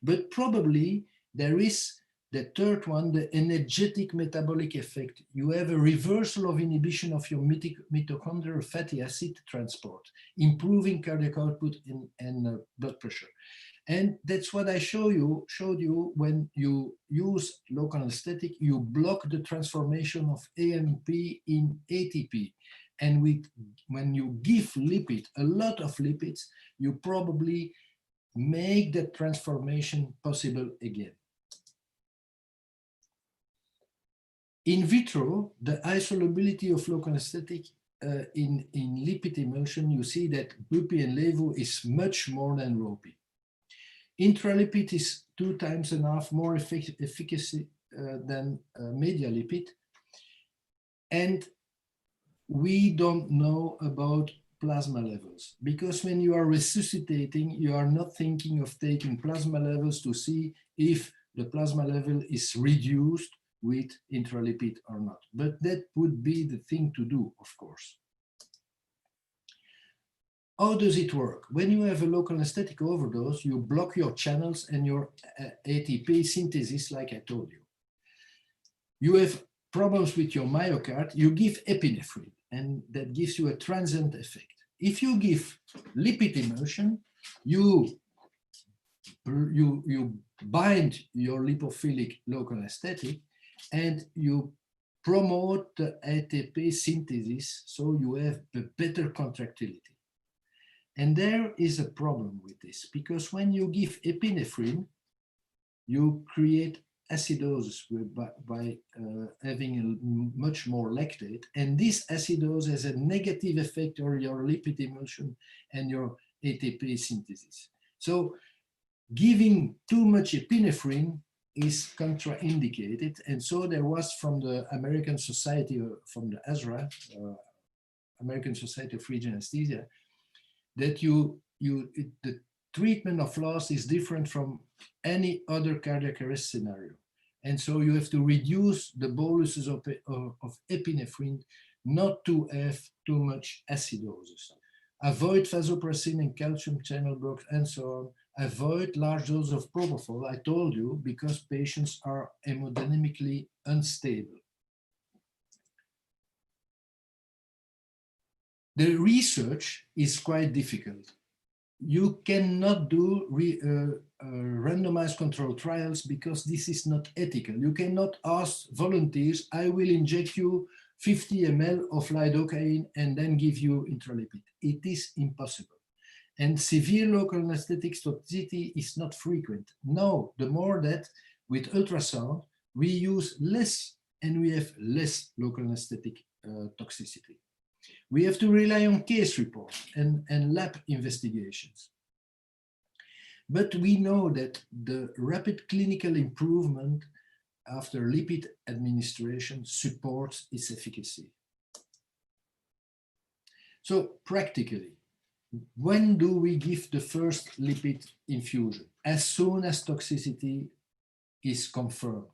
Speaker 3: But probably there is the third one, the energetic metabolic effect. You have a reversal of inhibition of your mitochondrial fatty acid transport, improving cardiac output and blood pressure. And that's what I showed you when you use local anesthetic, you block the transformation of AMP in ATP. And when you give lipid, a lot of lipids, you probably make that transformation possible again. In vitro, the isolability of local anesthetic in lipid emulsion, you see that bupi and levo is much more than ropi. Intralipid is 2.5 times more efficacy than medial lipid. And we don't know about plasma levels, because when you are resuscitating, you are not thinking of taking plasma levels to see if the plasma level is reduced with intralipid or not. But that would be the thing to do, of course. How does it work? When you have a local anesthetic overdose, you block your channels and your ATP synthesis, like I told you. You have problems with your myocard, you give epinephrine, and that gives you a transient effect. If you give lipid emulsion, you bind your lipophilic local anesthetic and you promote the ATP synthesis, so you have a better contractility. And there is a problem with this, because when you give epinephrine, you create acidosis by having much more lactate, and this acidosis has a negative effect on your lipid emulsion and your ATP synthesis. So giving too much epinephrine is contraindicated, and so there was from the American Society, from the ASRA, American Society of Regional Anesthesia, that the treatment of loss is different from any other cardiac arrest scenario. And so you have to reduce the boluses of epinephrine not to have too much acidosis. Avoid vasopressin and calcium channel blocks and so on. Avoid large doses of propofol, I told you, because patients are hemodynamically unstable. The research is quite difficult. you cannot do randomized control trials because this is not ethical. You cannot ask volunteers, I will inject you 50 ml of lidocaine and then give you intralipid. It is impossible. And severe local anesthetic toxicity is not frequent. No, the more that with ultrasound, we use less and we have less local anesthetic toxicity. We have to rely on case reports and lab investigations. But we know that the rapid clinical improvement after lipid administration supports its efficacy. So practically, when do we give the first lipid infusion? As soon as toxicity is confirmed.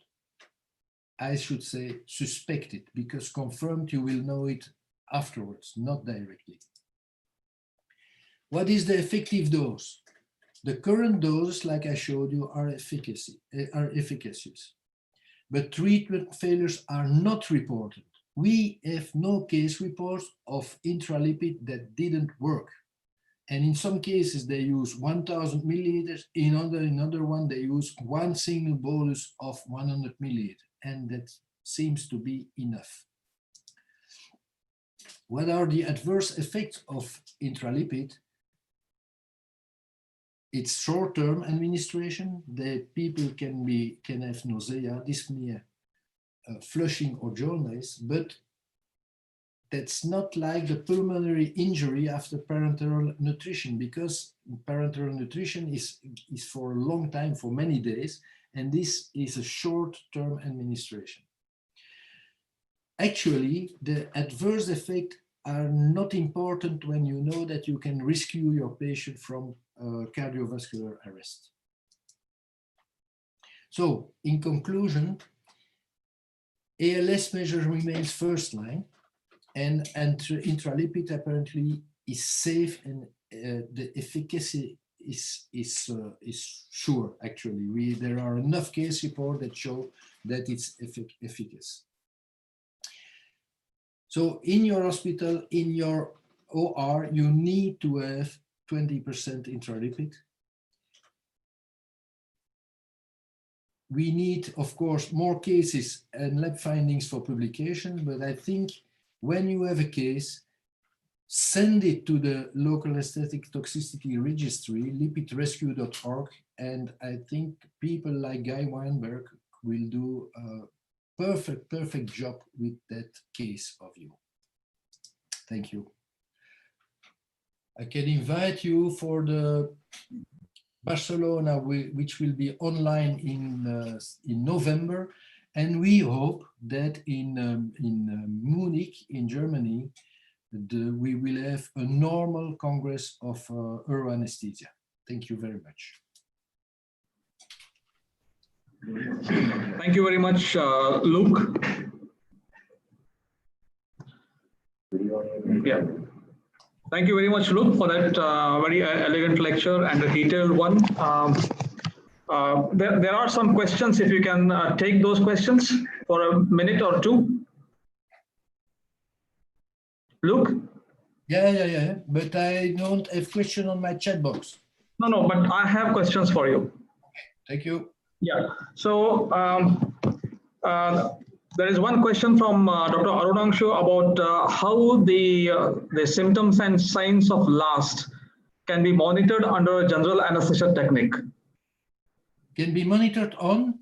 Speaker 3: I should say suspected, because confirmed you will know it afterwards, not directly. What is the effective dose? The current doses, like I showed you, are efficacious. But treatment failures are not reported. We have no case reports of intralipid that didn't work. And in some cases, they use 1000 milliliters. In another one, they use one single bolus of 100 milliliters. And that seems to be enough. What are the adverse effects of intralipid? It's short-term administration. The people can have nausea, dyspnea, flushing or jaundice, but that's not like the pulmonary injury after parenteral nutrition, because parenteral nutrition is for a long time, for many days, and this is a short-term administration. Actually, the adverse effects are not important when you know that you can rescue your patient from cardiovascular arrest. So, in conclusion, ALS measure remains first line, and intralipid apparently is safe, and the efficacy is sure. Actually, there are enough case reports that show that it's efficacious. So in your hospital, in your OR, you need to have 20% intralipid. We need, of course, more cases and lab findings for publication, but I think when you have a case, send it to the local anesthetic toxicity registry, lipidrescue.org, and I think people like Guy Weinberg will do a perfect job with that case of you. Thank you. I can invite you for the Barcelona, which will be online in November, and we hope that in Munich, in Germany, we will have a normal Congress of Uro-anesthesia. Thank you very much.
Speaker 2: Thank you very much, Luke. Yeah. Thank you very much, Luke, for that very elegant lecture and a detailed one. There are some questions, if you can take those questions for a minute or two. Luke?
Speaker 3: Yeah, but I don't have question on my chat box.
Speaker 2: No, but I have questions for you.
Speaker 3: Thank you.
Speaker 2: Yeah, so there is one question from Dr. Arunangshu about how the symptoms and signs of LAST can be monitored under a general anesthesia technique.
Speaker 3: Can be monitored on?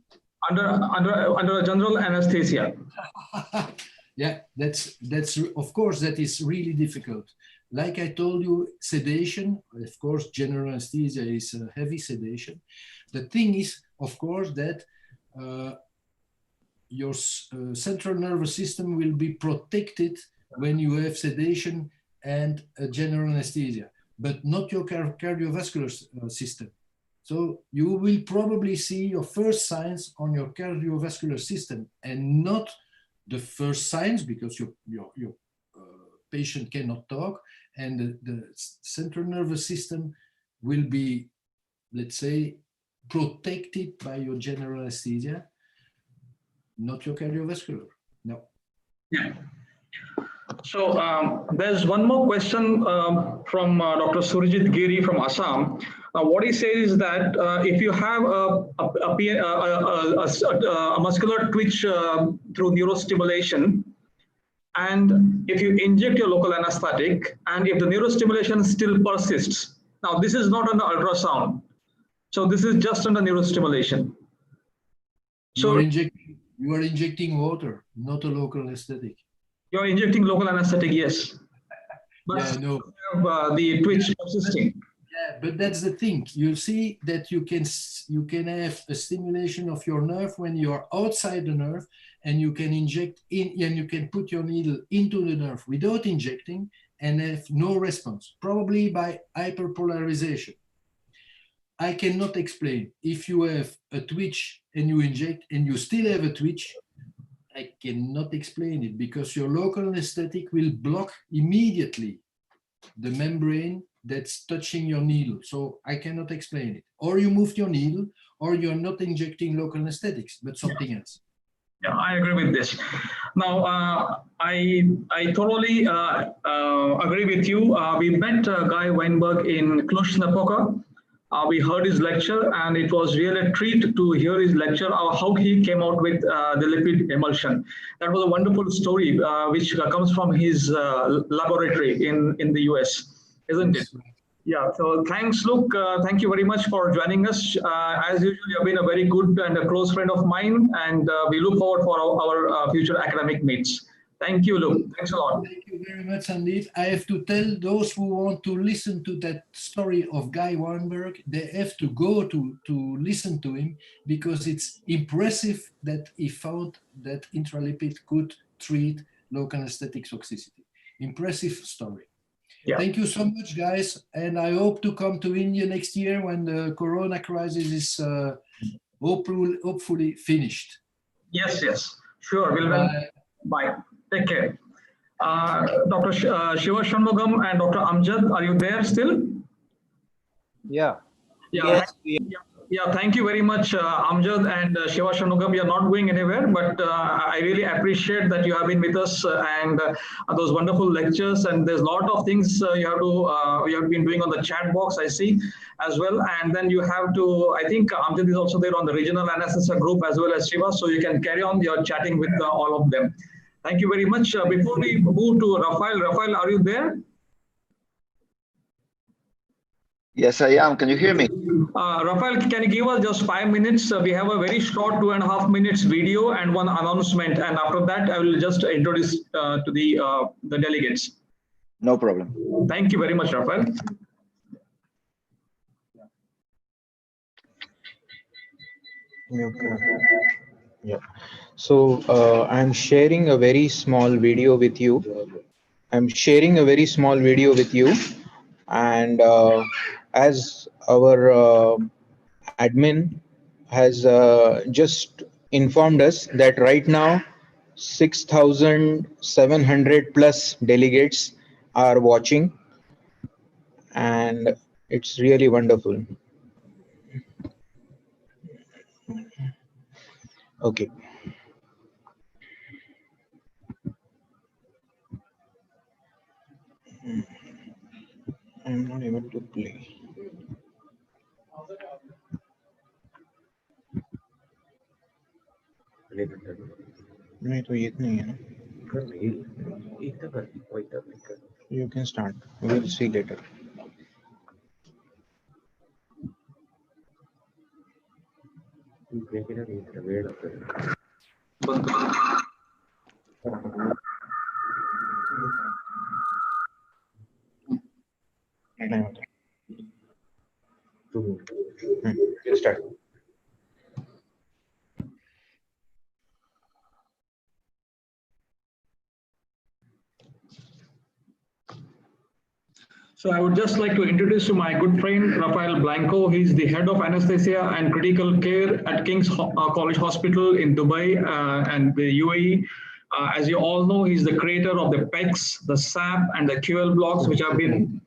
Speaker 2: Under a general anesthesia.
Speaker 3: Yeah, that's of course, that is really difficult. Like I told you, sedation, of course, general anesthesia is a heavy sedation. The thing is, of course, that your central nervous system will be protected when you have sedation and a general anesthesia, but not your cardiovascular system. So you will probably see your first signs on your cardiovascular system and not the first signs, because your patient cannot talk, and the central nervous system will be, let's say, protected by your general anesthesia, not your cardiovascular. No.
Speaker 2: Yeah. So there's one more question from Dr. Surjit Giri from Assam. What he says is that if you have a muscular twitch through neurostimulation, and if you inject your local anesthetic, and if the neurostimulation still persists, now this is not an ultrasound, so this is just under neurostimulation. So
Speaker 3: you are injecting water, not a local anesthetic.
Speaker 2: You're injecting local anesthetic, yes. But
Speaker 3: yeah, no.
Speaker 2: You have the twitch persisting.
Speaker 3: Yeah, but that's the thing. You see that you can have a stimulation of your nerve when you are outside the nerve, and you can inject in, and you can put your needle into the nerve without injecting and have no response, probably by hyperpolarization. I cannot explain. If you have a twitch and you inject and you still have a twitch, I cannot explain it, because your local anesthetic will block immediately the membrane that's touching your needle. So I cannot explain it. Or you moved your needle, or you're not injecting local anesthetics, but something else.
Speaker 2: Yeah, I agree with this. Now, I totally agree with you. We met Guy Weinberg in Cluj-Napoca. We heard his lecture, and it was really a treat to hear his lecture, how he came out with the lipid emulsion. That was a wonderful story, which comes from his laboratory in the US, isn't it? Yeah, so thanks, Luke. Thank you very much for joining us. As usual, you have been a very good and a close friend of mine, and we look forward for our future academic meets. Thank you, Luke. Thanks a lot.
Speaker 3: Thank you very much, Sandeep. I have to tell those who want to listen to that story of Guy Weinberg, they have to go to listen to him, because it's impressive that he found that intralipid could treat local anesthetic toxicity. Impressive story. Yeah. Thank you so much, guys. And I hope to come to India next year when the Corona crisis is hopefully finished.
Speaker 2: Yes, yes, sure. We'll bye. Take care. Dr. Shiva Shanmugam and Dr. Amjad, are you there still?
Speaker 8: Yeah.
Speaker 2: Yeah. Yes. Yeah, thank you very much, Amjad and Shiva Shanmugam. You're not going anywhere, but I really appreciate that you have been with us and those wonderful lectures. And there's a lot of things you have been doing on the chat box, I see, as well. And then you have to, I think Amjad is also there on the regional anesthesia group as well as Shiva, so you can carry on your chatting with all of them. Thank you very much. Before we move to Rafael, are you there?
Speaker 8: Yes, I am. Can you hear me?
Speaker 2: Rafael, can you give us just 5 minutes? We have a very short 2.5 minutes video and one announcement. And after that, I will just introduce to the delegates.
Speaker 8: No problem.
Speaker 2: Thank you very much, Rafael.
Speaker 1: Yeah. So I'm sharing a very small video with you. And as our admin has just informed us that right now 6,700 plus delegates are watching, and it's really wonderful. Okay. I'm not able to play. नहीं तो ये नहीं है ना. You can start. We'll see later. Start.
Speaker 2: So I would just like to introduce you my good friend, Rafael Blanco. He's the head of anesthesia and critical care at King's College Hospital in Dubai and the UAE. As you all know, he's the creator of the PEGs, the SAP, and the QL blocks, which have been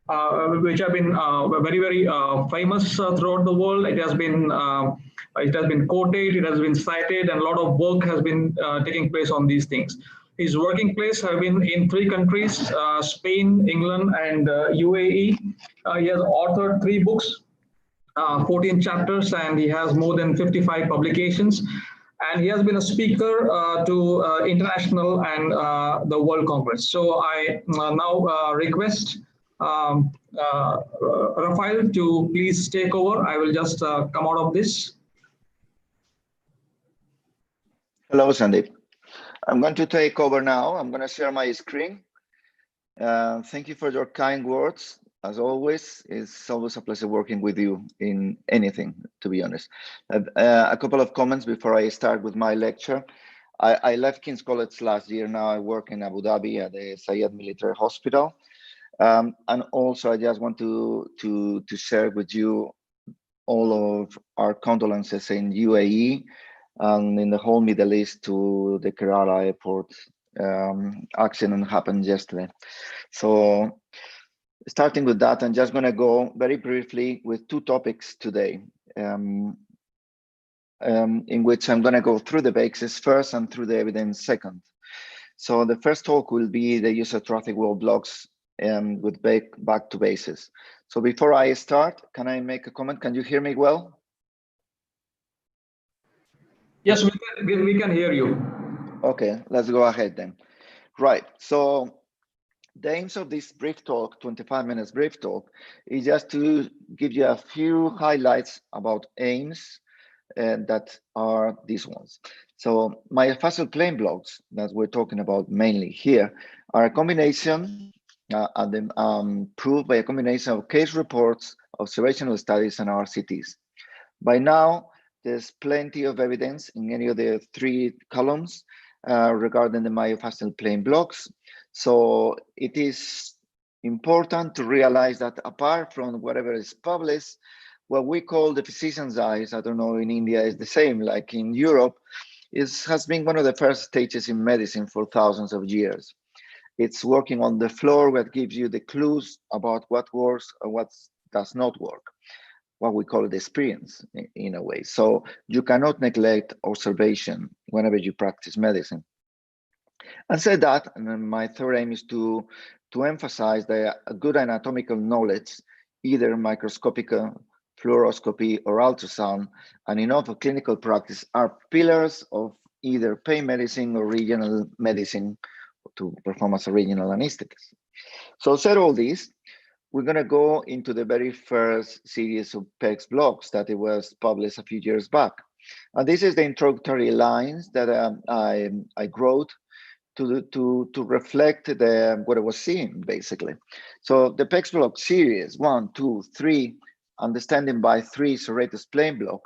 Speaker 2: very, very famous throughout the world. It has been quoted, it has been cited, and a lot of work has been taking place on these things. His working place have been in 3 countries, Spain, England, and UAE. He has authored 3 books, 14 chapters, and he has more than 55 publications. And he has been a speaker to international and the World Congress. So I now request Rafael to please take over. I will just come out of this.
Speaker 8: Hello, Sandeep. I'm going to take over now. I'm going to share my screen. Thank you for your kind words. As always, it's always a pleasure working with you in anything, to be honest. A couple of comments before I start with my lecture. I left King's College last year. Now I work in Abu Dhabi at the Sayed Military Hospital. And also, I just want to share with you all of our condolences in UAE and in the whole Middle East to the Kerala airport accident happened yesterday. So starting with that, I'm just going to go very briefly with 2 topics today, in which I'm going to go through the basics first and through the evidence second. So the first talk will be the use of thoracic wall blocks with back to basics. So before I start, can I make a comment? Can you hear me well?
Speaker 2: Yes, we can hear you.
Speaker 8: Okay, let's go ahead then. Right, so the aims of this brief talk, 25 minutes brief talk, is just to give you a few highlights about aims that are these ones. So myofascial plane blocks that we're talking about mainly here are a combination proved by a combination of case reports, observational studies, and RCTs. By now, there's plenty of evidence in any of the 3 columns regarding the myofascial plane blocks. So it is important to realize that apart from whatever is published, what we call the physician's eyes, I don't know in India is the same, like in Europe, has been one of the first stages in medicine for thousands of years. It's working on the floor that gives you the clues about what works and what does not work, what we call the experience in a way. So you cannot neglect observation whenever you practice medicine. And said that, and then my third aim is to emphasize the good anatomical knowledge, either microscopic fluoroscopy or ultrasound, and enough of clinical practice are pillars of either pain medicine or regional medicine to perform as a regional anesthetist. So said all this, we're going to go into the very first series of PEGS blocks that it was published a few years back. And this is the introductory lines that I wrote to reflect what I was seeing, basically. So the PEGS block series, 1, 2, 3, understanding by 3 serratus plane block,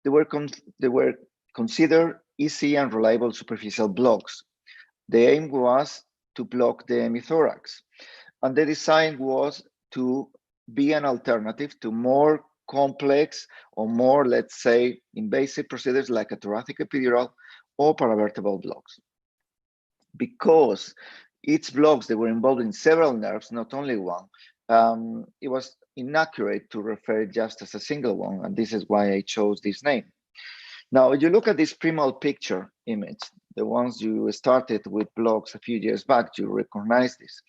Speaker 8: they were considered easy and reliable superficial blocks. The aim was to block the hemithorax, and the design was to be an alternative to more complex or more, let's say, invasive procedures like a thoracic epidural or paravertebral blocks. Because each blocks, they were involved in several nerves, not only one, it was inaccurate to refer just as a single one, and this is why I chose this name. Now, if you look at this primal picture image, the ones you started with blocks a few years back, you recognize this.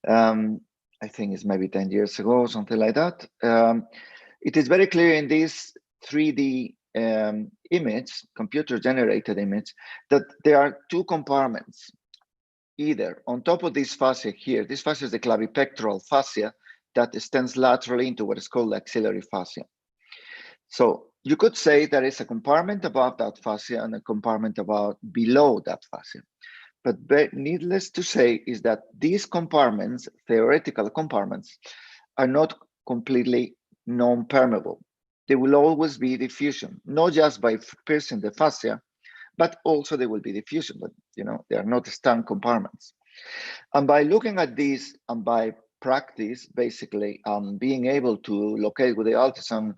Speaker 8: I think it's maybe 10 years ago, something like that. It is very clear in this 3D image, computer-generated image, that there are 2 compartments. Either on top of this fascia here, this fascia is the clavipectoral fascia that extends laterally into what is called the axillary fascia. So you could say there is a compartment above that fascia and a compartment below that fascia. But needless to say is that these compartments, theoretical compartments, are not completely non-permeable. There will always be diffusion, not just by piercing the fascia, but also there will be diffusion, but they are not stand compartments. And by looking at this and by practice, basically being able to locate with the ultrasound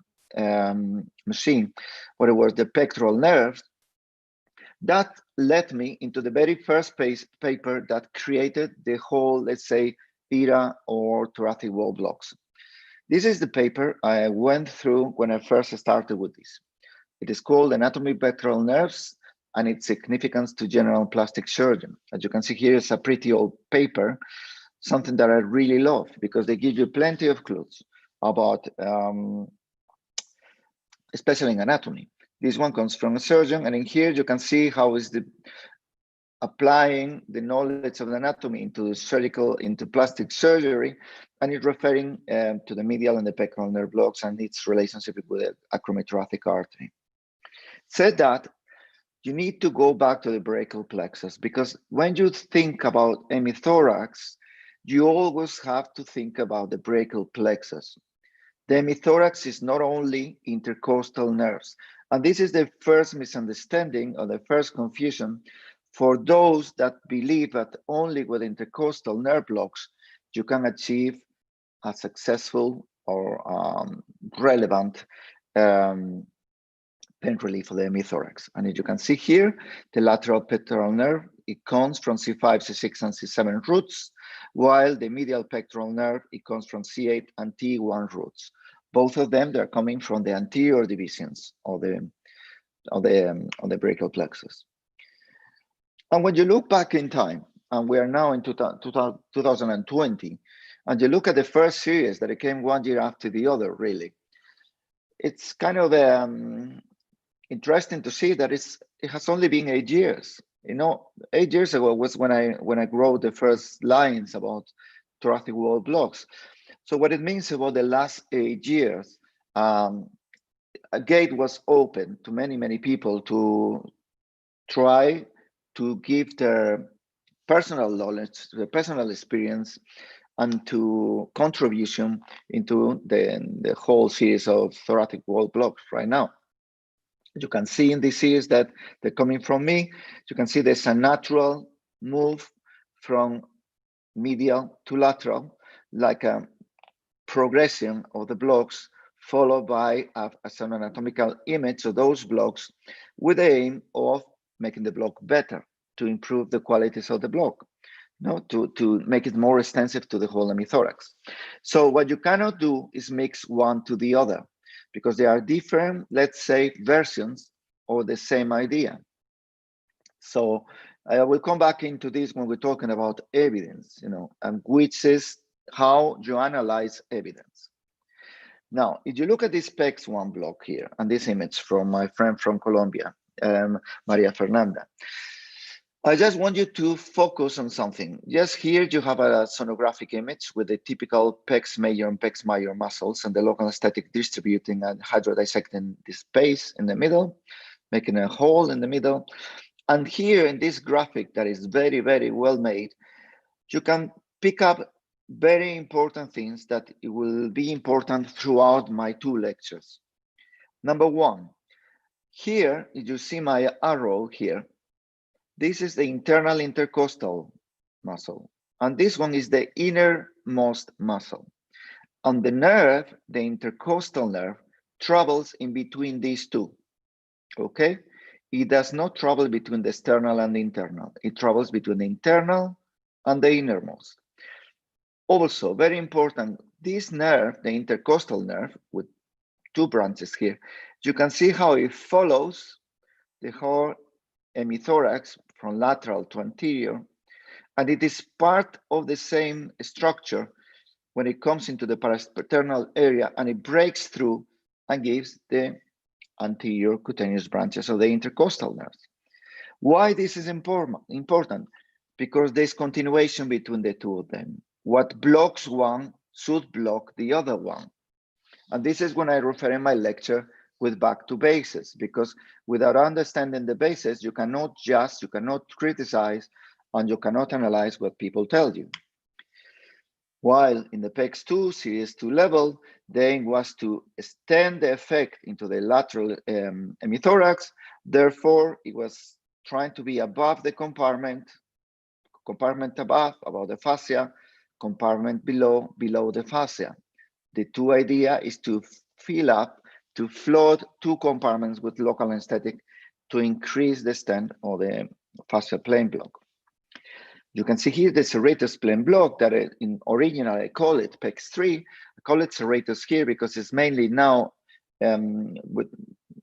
Speaker 8: machine what it was the pectoral nerves, that led me into the very first paper that created the whole, let's say, era or thoracic wall blocks. This is the paper I went through when I first started with this. It is called Anatomy Pectoral Nerves, and its significance to general plastic surgeon. As you can see here, it's a pretty old paper, something that I really love because they give you plenty of clues about, especially in anatomy. This one comes from a surgeon, and in here you can see how is the applying the knowledge of the anatomy into plastic surgery, and it's referring to the medial and the pectoral nerve blocks and its relationship with the acromiothoracic artery. Said that, you need to go back to the brachial plexus, because when you think about hemithorax, you always have to think about the brachial plexus. The hemithorax is not only intercostal nerves, and this is the first misunderstanding or the first confusion for those that believe that only with intercostal nerve blocks you can achieve a successful or relevant pain relief for the hemithorax. And as you can see here, the lateral pectoral nerve, it comes from C5, C6, and C7 roots, while the medial pectoral nerve, it comes from C8 and T1 roots. Both of them, they're coming from the anterior divisions of the brachial plexus. And when you look back in time, and we are now in 2020, and you look at the first series that it came 1 year after the other, really, it's kind of interesting to see that it has only been 8 years. You know, 8 years ago was when I wrote the first lines about thoracic wall blocks. So what it means about the last 8 years, a gate was open to many people to try to give their personal knowledge, their personal experience, and to contribution into the whole series of thoracic wall blocks right now. You can see in this series that they're coming from me. You can see there's a natural move from medial to lateral, like a progression of the blocks, followed by as an anatomical image of those blocks with the aim of making the block better, to improve the qualities of the block, to make it more extensive to the whole hemithorax. So what you cannot do is mix one to the other, because they are different, let's say, versions of the same idea. So I will come back into this when we're talking about evidence, and which is how you analyze evidence. Now, if you look at this PEX1 block here, and this image from my friend from Colombia, Maria Fernanda, I just want you to focus on something. Yes, here you have a sonographic image with the typical PEX major and PEX minor muscles and the local aesthetic distributing and hydrodissecting the space in the middle, making a hole in the middle. And here in this graphic that is very well made, you can pick up very important things that it will be important throughout my 2 lectures. Number 1, here, if you see my arrow here, this is the internal intercostal muscle, and this one is the innermost muscle. And the nerve, the intercostal nerve, travels in between these two, okay? It does not travel between the external and the internal. It travels between the internal and the innermost. Also, very important, this nerve, the intercostal nerve, with 2 branches here, you can see how it follows the whole hemithorax from lateral to anterior, and it is part of the same structure when it comes into the parasternal area, and it breaks through and gives the anterior cutaneous branches of the intercostal nerves. Why this is important? Because there's continuation between the 2 of them. What blocks one should block the other one. And this is when I refer in my lecture with back to basis, because without understanding the basis, you cannot judge, you cannot criticize, and you cannot analyze what people tell you. While in the PEX2 series 2 level, the aim was to extend the effect into the lateral hemithorax. Therefore, it was trying to be above the compartment above the fascia, compartment below the fascia. The 2 idea is to fill up, to flood 2 compartments with local anesthetic to increase the extent of the fascial plane block. You can see here the serratus plane block that originally I call it PEX3. I call it serratus here because it's mainly now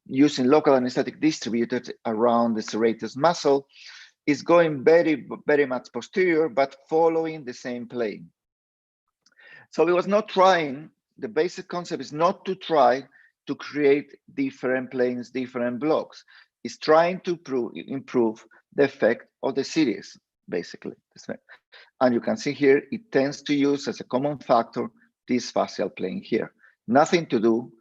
Speaker 8: using local anesthetic distributed around the serratus muscle, is going very, very much posterior, but following the same plane. So it was not trying, the basic concept is not to try to create different planes, different blocks. It's trying to improve the effect of the series, basically. And you can see here, it tends to use as a common factor this fascial plane here. Nothing to do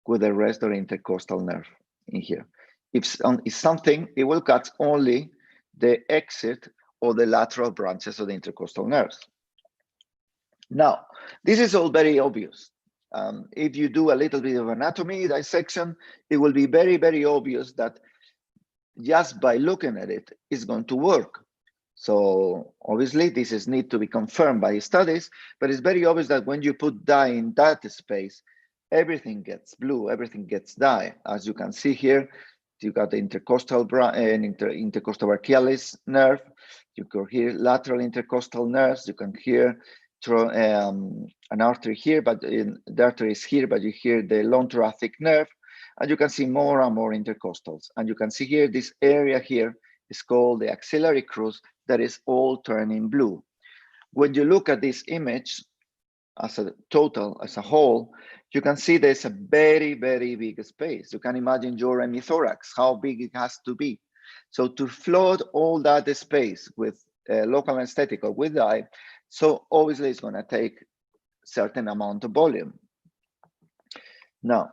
Speaker 8: with the rest of the intercostal nerve in here. If it's something, it will catch only the exit or the lateral branches of the intercostal nerves. Now, this is all very obvious. If you do a little bit of anatomy dissection, it will be very, very obvious that just by looking at it, it's going to work. So obviously, this is need to be confirmed by studies, but it's very obvious that when you put dye in that space, everything gets blue, everything gets dye. As you can see here, you got the intercostal intercostal brachialis nerve. You can hear lateral intercostal nerves. You can hear an artery here, but the artery is here, but you hear the long thoracic nerve, and you can see more and more intercostals. And you can see here, this area here is called the axillary crus that is all turning blue. When you look at this image as a total, as a whole, you can see there's a very, very big space. You can imagine your hemithorax, how big it has to be. So to flood all that space with local anesthetic or with dye, so obviously it's going to take certain amount of volume. Now,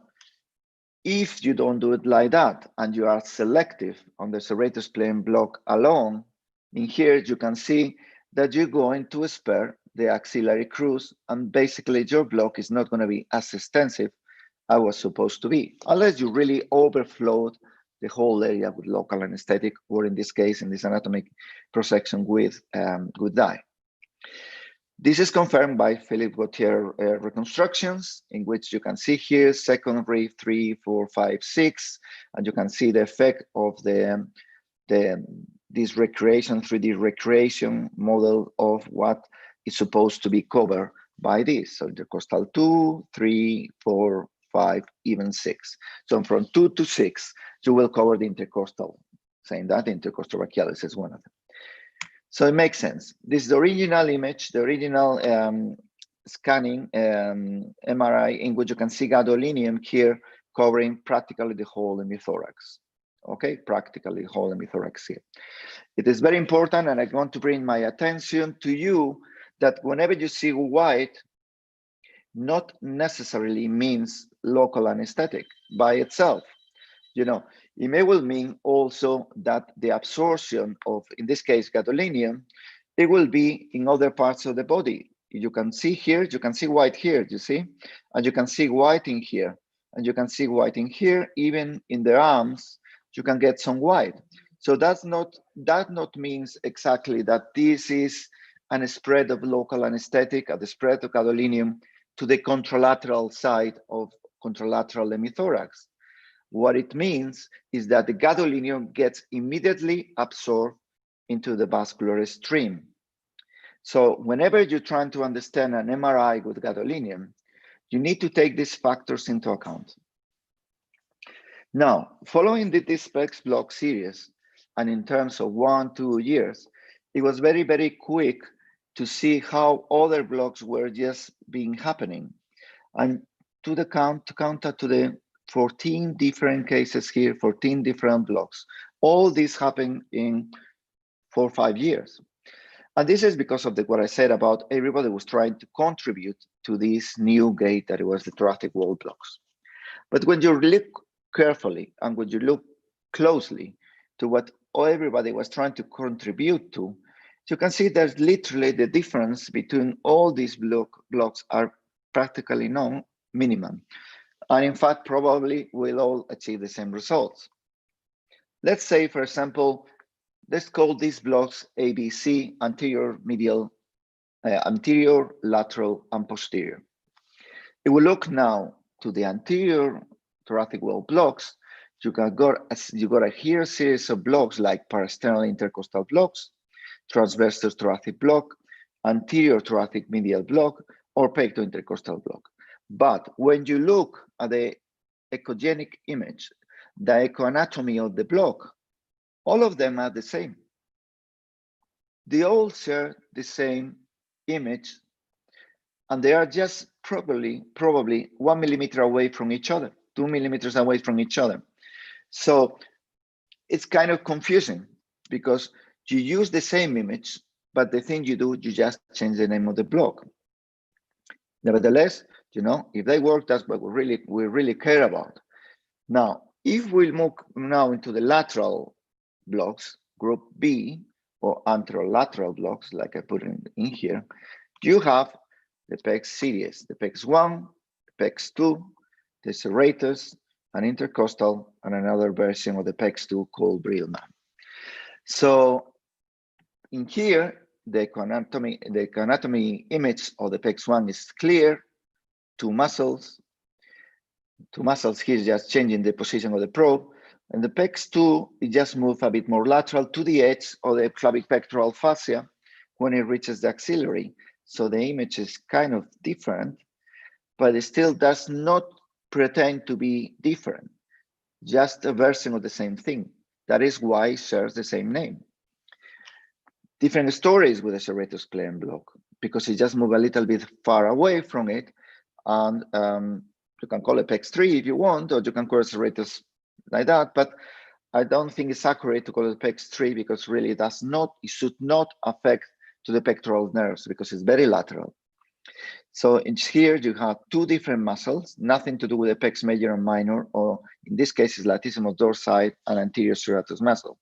Speaker 8: if you don't do it like that and you are selective on the serratus plane block alone, in here you can see that you're going to spare the axillary crus, and basically your block is not going to be as extensive as was supposed to be, unless you really overflowed the whole area with local anesthetic, or in this case, in this anatomic prosection with dye. This is confirmed by Philippe Gautier reconstructions, in which you can see here secondary 3, 4, 5, 6, and you can see the effect of this recreation, 3D recreation model of what is supposed to be covered by this. So intercostal 2, 3, 4, 5, even 6. So from 2 to 6, you will cover the intercostal, saying that intercostal brachialis is one of them. So it makes sense. This is the original image, the original scanning MRI, in which you can see gadolinium here covering practically the whole hemithorax. Okay, practically the whole hemithorax here. It is very important, and I want to bring my attention to you that whenever you see white, not necessarily means local anesthetic by itself. You know, it may well mean also that the absorption of, in this case, gadolinium, it will be in other parts of the body. You can see here, you can see white here, you see? And you can see white in here, and you can see white in here, even in the arms, you can get some white. So that not means exactly that this is a spread of local anesthetic, the spread of gadolinium to the contralateral side of contralateral hemithorax. What it means is that the gadolinium gets immediately absorbed into the vascular stream. So whenever you're trying to understand an MRI with gadolinium, you need to take these factors into account. Now, following the dispex block series, and in terms of 1-2 years, it was very, very quick to see how other blocks were just happening. And to counter to the 14 different cases here, 14 different blocks. All this happened in 4 or 5 years. And this is because of what I said about everybody was trying to contribute to this new gate that it was the thoracic wall blocks. But when you look carefully and when you look closely to what everybody was trying to contribute to, you can see there's literally the difference between all these blocks are practically minimum. And in fact, probably we'll all achieve the same results. Let's say, for example, let's call these blocks ABC, anterior, medial, anterior, lateral, and posterior. If we look now to the anterior thoracic wall blocks, you got here a series of blocks like parasternal intercostal blocks, transverse thoracic block, anterior thoracic medial block, or pectointercostal block. But when you look at the echogenic image, the echoanatomy of the block, all of them are the same. They all share the same image, and they are just probably 1 millimeter away from each other, 2 millimeters away from each other. So it's kind of confusing because you use the same image, but the thing you do, you just change the name of the block. Nevertheless, you know, if they work, that's what we really care about. Now, if we move now into the lateral blocks, group B, or anterolateral blocks, like I put in here, you have the PEG series, the PEX1, the PEX2, the serratus, an intercostal, and another version of the PEX2 called Brillman. So in here, the anatomy image of the PEX1 is clear, two muscles here just changing the position of the probe, and the PEX2, it just moves a bit more lateral to the edge of the clavipectoral fascia when it reaches the axillary. So the image is kind of different, but it still does not pretend to be different, just a version of the same thing. That is why it shares the same name. Different stories with the serratus plane block, because it just moves a little bit far away from it, and you can call it PEX3 if you want, or you can call it serratus like that, but I don't think it's accurate to call it PEX3 because really it should not affect to the pectoral nerves because it's very lateral. So in here you have two different muscles, nothing to do with the PEX major and minor, or in this case is latissimus dorsi and anterior serratus muscle.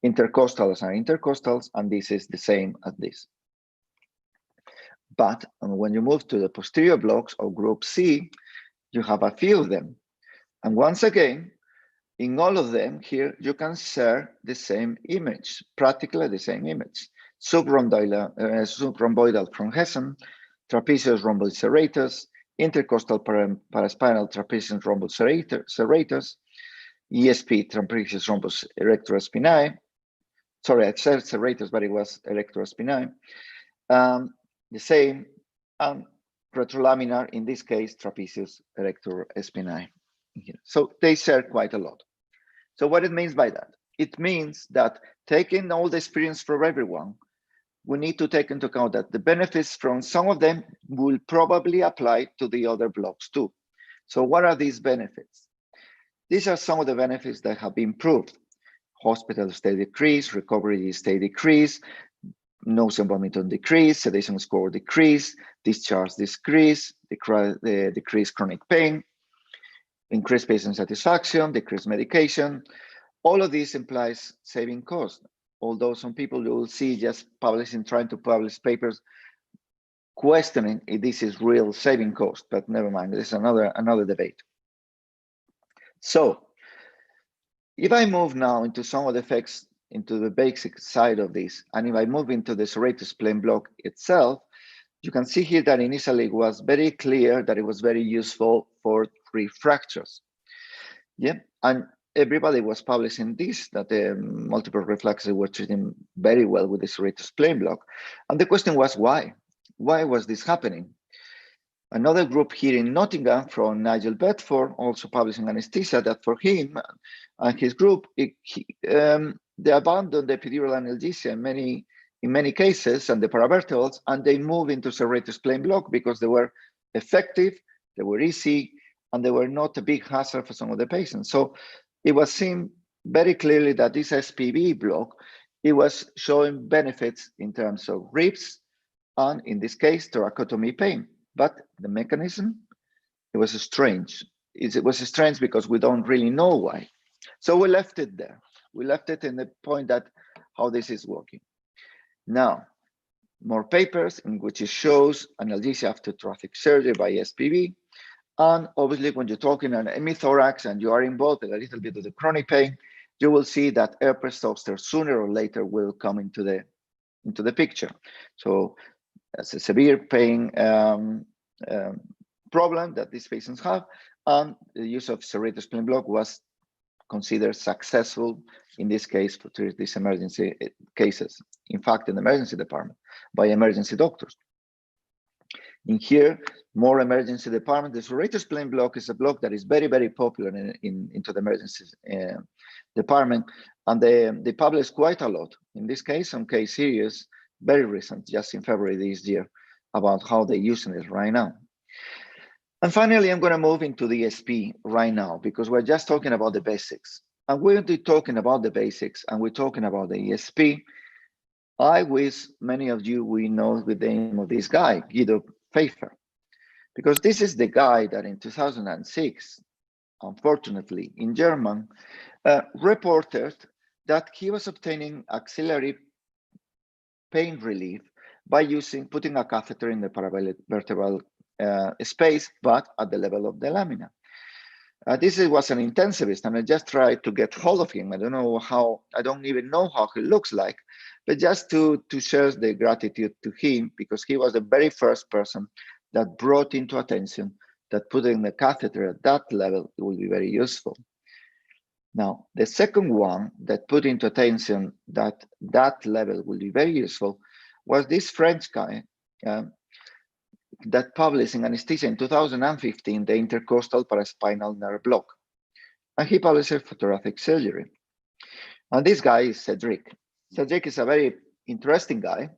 Speaker 8: Intercostals are intercostals, and this is the same as this. But when you move to the posterior blocks of group C, you have a few of them. And once again, in all of them here, you can share the same image, practically the same image. Subrhomboidal from Hessen, trapezius rhomboid serratus, intercostal paraspinal trapezius rhomboid serratus, ESP trapezius rhombus erector spinae. Sorry, I said serratus, but it was erector spinae. The same, and retrolaminar, in this case, trapezius erector spinae. So they share quite a lot. So what it means by that? It means that taking all the experience from everyone, we need to take into account that the benefits from some of them will probably apply to the other blocks too. So what are these benefits? These are some of the benefits that have been proved. Hospital stay decrease, recovery stay decrease, nausea and vomiting decrease, sedation score decrease, discharge decrease, decrease chronic pain, increased patient satisfaction, decreased medication. All of this implies saving costs. Although some people you will see just trying to publish papers questioning if this is real saving cost, but never mind, this is another debate. So if I move now into some of the effects into the basic side of this, and if I move into the serratus plane block itself, you can see here that initially it was very clear that it was very useful for refractures. Yeah, and everybody was publishing this, that the multiple reflexes were treating very well with the serratus plane block. And the question was why? Why was this happening? Another group here in Nottingham from Nigel Bedford, also publishing Anaesthesia, that for him and his group, they abandoned the epidural analgesia in many cases and the paravertebrals, and they moved into serratus plane block because they were effective, they were easy, and they were not a big hazard for some of the patients. So it was seen very clearly that this SPB block, it was showing benefits in terms of ribs, and in this case, thoracotomy pain. But the mechanism, it was strange. It was strange because we don't really know why. So we left it there. We left it in the point that how this is working. Now, more papers in which it shows analgesia after thoracic surgery by SPB. And obviously, when you're talking an hemithorax and you are involved in a little bit of the chronic pain, you will see that herpes zoster sooner or later will come into the picture. So as a severe pain problem that these patients have, and the use of serratus plane block was considered successful in this case to treat these emergency cases. In fact, in the emergency department by emergency doctors. In here, more emergency department. The serratus plane block is a block that is very, very popular into the emergency department, and they publish quite a lot. In this case, on case series, very recent, just in February this year, about how they're using it right now. And finally, I'm going to move into the ESP right now, because we're just talking about the basics. And we're talking about the basics, and we're talking about the ESP. I wish many of you will know the name of this guy, Guido Pfeiffer, because this is the guy that in 2006, unfortunately, in German, reported that he was obtaining axillary pain relief by putting a catheter in the paravertebral space, but at the level of the lamina. This was an intensivist, and I just tried to get hold of him. I don't even know how he looks like, but just to share the gratitude to him, because he was the very first person that brought into attention that putting the catheter at that level will be very useful. Now, the second one that put into attention that that level will be very useful was this French guy that published in Anaesthesia in 2015, the intercostal paraspinal nerve block. And he published it for thoracic surgery. And this guy is Cedric. Cedric is a very interesting guy,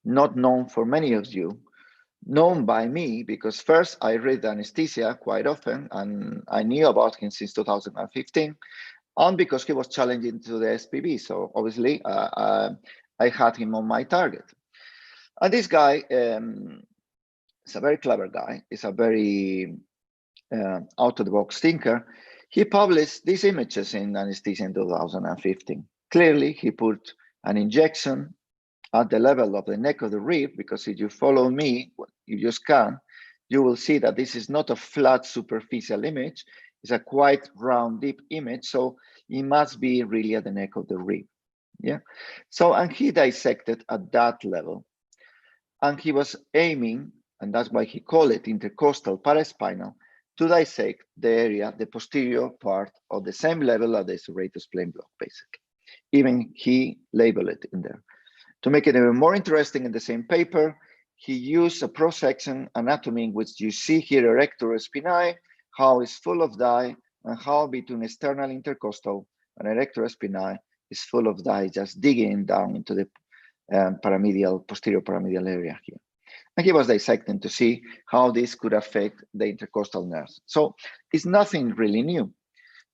Speaker 8: not known for many of you, known by me because first I read Anaesthesia quite often, and I knew about him since 2015, and because he was challenging to the SPV. So obviously I had him on my target. And this guy is a very clever guy. He's a very out-of-the-box thinker. He published these images in Anaesthesia in 2015. Clearly, he put an injection at the level of the neck of the rib, because if you follow me, if you scan, you will see that this is not a flat superficial image. It's a quite round, deep image. So it must be really at the neck of the rib. Yeah. So, and he dissected at that level. And he was aiming, and that's why he called it intercostal paraspinal, to dissect the area, the posterior part of the same level as the serratus plane block, basically. Even he labeled it in there. To make it even more interesting, in the same paper, he used a cross-section anatomy, in which you see here erector spinae, how it's full of dye, and how between external intercostal and erector spinae is full of dye, just digging down into the posterior paramedial area here. And he was dissecting to see how this could affect the intercostal nerves. So it's nothing really new.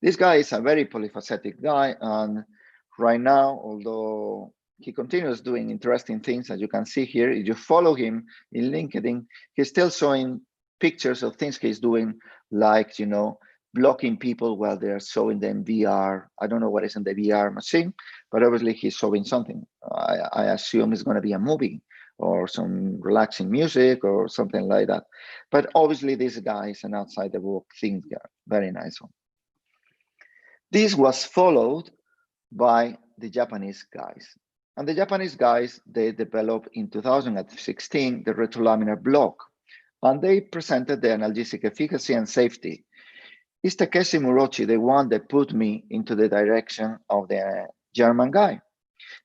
Speaker 8: This guy is a very polyphacetic guy, and right now, although he continues doing interesting things, as you can see here, if you follow him in LinkedIn, he's still showing pictures of things he's doing, like, you know, blocking people while they're showing them VR. I don't know what is in the VR machine, but obviously he's showing something. I assume it's going to be a movie or some relaxing music or something like that. But obviously this guy is an outside the book thinker, very nice one. This was followed by the Japanese guys. And the Japanese guys, they developed in 2016 the retrolaminar block, and they presented the analgesic efficacy and safety. It's Takeshi Murochi, the one that put me into the direction of the German guy,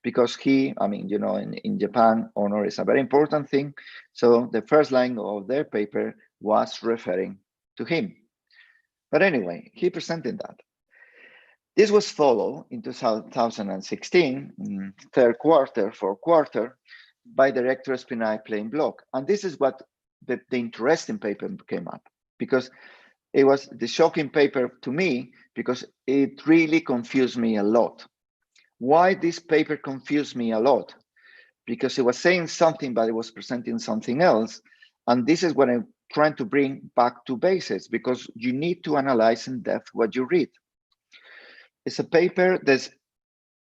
Speaker 8: because he, I mean, you know, in Japan, honor is a very important thing. So the first line of their paper was referring to him. But anyway, he presented that. This was followed in 2016, third quarter, fourth quarter, by the erector spinae plane block. And this is what the interesting paper came up, because it was the shocking paper to me, because it really confused me a lot. Why this paper confused me a lot? Because it was saying something, but it was presenting something else. And this is what I'm trying to bring back to basics, because you need to analyze in depth what you read. It's a paper that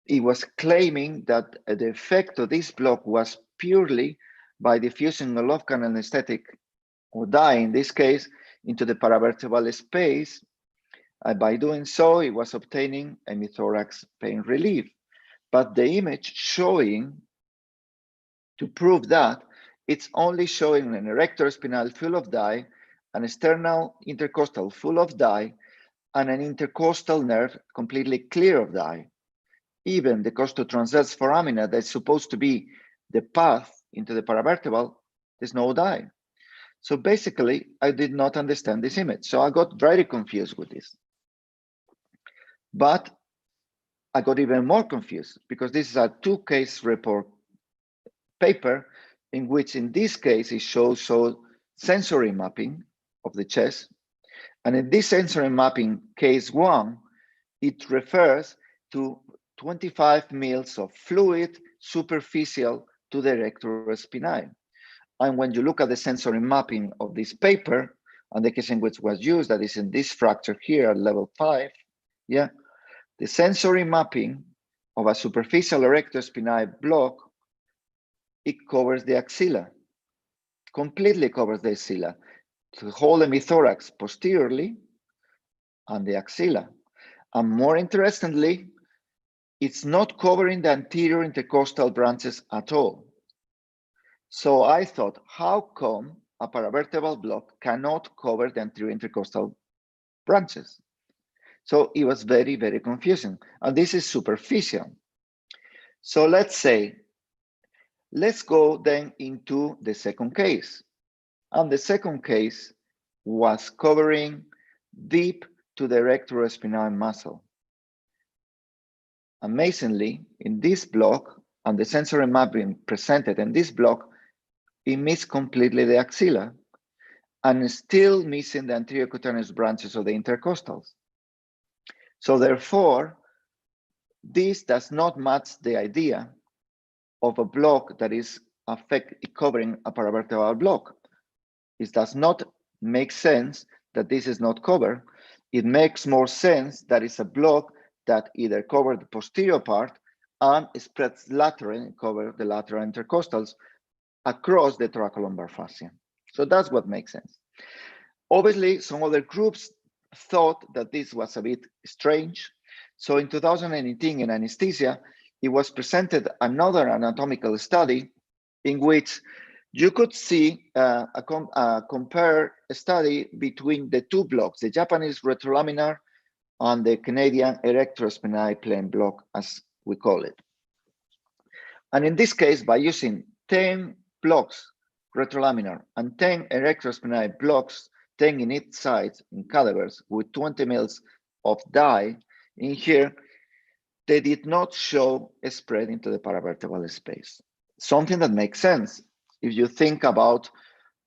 Speaker 8: it was claiming that the effect of this block was purely by diffusing a local anesthetic, or dye in this case, into the paravertebral space. By doing so, it was obtaining hemithorax pain relief. But the image showing, to prove that, it's only showing an erector spinal full of dye, an external intercostal full of dye, and an intercostal nerve completely clear of dye. Even the costotransverse foramina, that's supposed to be the path into the paravertebral, There's no dye. So basically, I did not understand this image. So I got very confused with this. But I got even more confused because this is a 2-case report paper in which in this case it shows sensory mapping of the chest. And in this sensory mapping case 1, it refers to 25 mils of fluid superficial to the rectus spinae. And when you look at the sensory mapping of this paper, and the case in which was used, that is in this fracture here at level 5, yeah, the sensory mapping of a superficial rectus spinae block, it covers the axilla, completely covers the axilla, the whole hemithorax posteriorly and the axilla. And more interestingly, it's not covering the anterior intercostal branches at all. So I thought, how come a paravertebral block cannot cover the anterior intercostal branches? So it was very, very confusing. And this is superficial. So let's go then into the second case. And the second case was covering deep to the rectus spinae muscle. Amazingly, in this block, and the sensory mapping presented in this block, it missed completely the axilla and still missing the anterior cutaneous branches of the intercostals. So therefore, this does not match the idea of a block that is covering a paravertebral block. It does not make sense that this is not covered. It makes more sense that it's a block that either covers the posterior part and spreads laterally and covers the lateral intercostals across the thoracolumbar fascia. So that's what makes sense. Obviously, some other groups thought that this was a bit strange. So in 2018 in Anaesthesia, it was presented another anatomical study in which you could see a compare study between the two blocks, the Japanese retrolaminar and the Canadian erectrospinae plane block, as we call it. And in this case, by using 10 blocks retrolaminar and 10 erectrospinae blocks, 10 in each side in cadavers with 20 mils of dye in here, they did not show a spread into the paravertebral space. Something that makes sense if you think about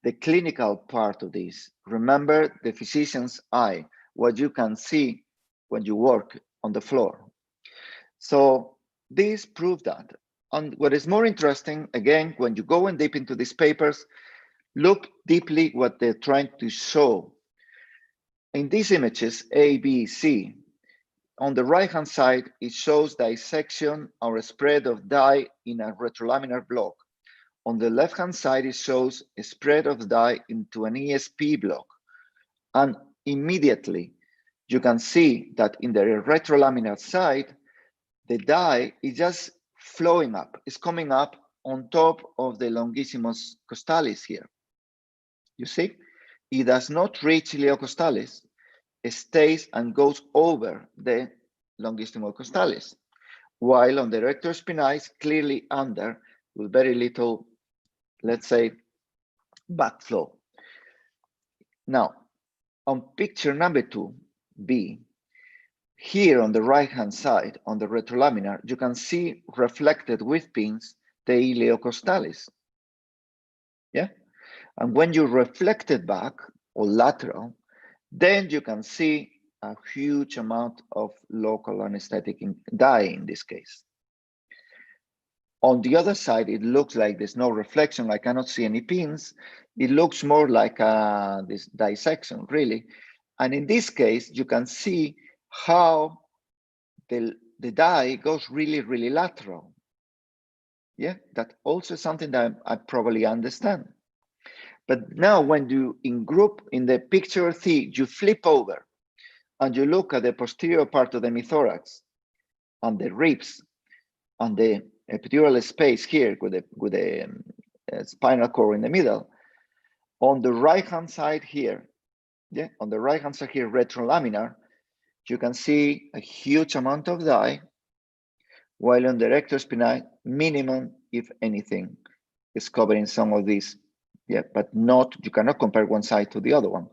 Speaker 8: the clinical part of this. Remember the physician's eye, what you can see when you work on the floor. So this proved that. And what is more interesting, again, when you go in deep into these papers, look deeply what they're trying to show. In these images, A, B, C, on the right-hand side, it shows dissection or a spread of dye in a retrolaminar block. On the left-hand side, it shows a spread of dye into an ESP block. And immediately, you can see that in the retrolaminar side, the dye is just flowing up. It's coming up on top of the longissimus costalis here. You see, it does not reach iliocostalis. It stays and goes over the longissimus costalis, while on the rectus spinae, clearly under with very little, let's say, backflow. Now, on picture number 2B, here on the right-hand side, on the retrolaminar, you can see reflected with pins the iliocostalis. Yeah, and when you reflect it back or lateral, then you can see a huge amount of local anesthetic dye in this case. On the other side, it looks like there's no reflection. I cannot see any pins. It looks more like this dissection, really. And in this case, you can see how the dye goes really, really lateral. Yeah, that also is something that I probably understand. But now when you in the picture C, you flip over and you look at the posterior part of the hemithorax and the ribs and the epidural space here with the spinal cord in the middle. On the right-hand side here, yeah, on the right-hand side here, retrolaminar, you can see a huge amount of dye, while on the rectus spinae, minimum, if anything, is covering some of these Yeah, but not, you cannot compare one side to the other one.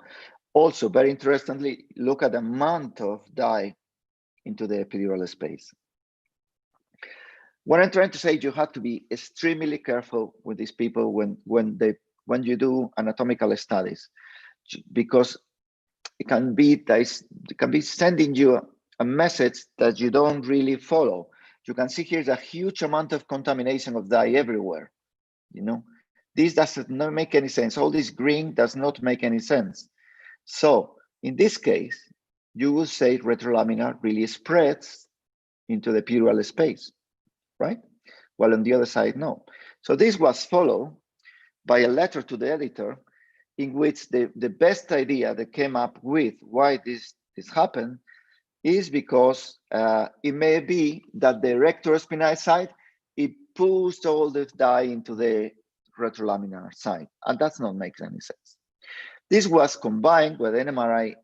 Speaker 8: Also, very interestingly, look at the amount of dye into the epidural space. What I'm trying to say, you have to be extremely careful with these people when you do anatomical studies, because it can be sending you a message that you don't really follow. You can see here's a huge amount of contamination of dye everywhere. You know, this does not make any sense. All this green does not make any sense. So in this case, you will say retrolaminar really spreads into the epidural space, right? While on the other side, no. So this was followed by a letter to the editor in which the best idea that came up with why this happened is because it may be that the rectospinal side, it pushed all the dye into the retrolaminar side, and that's not making any sense. This was combined with an MRI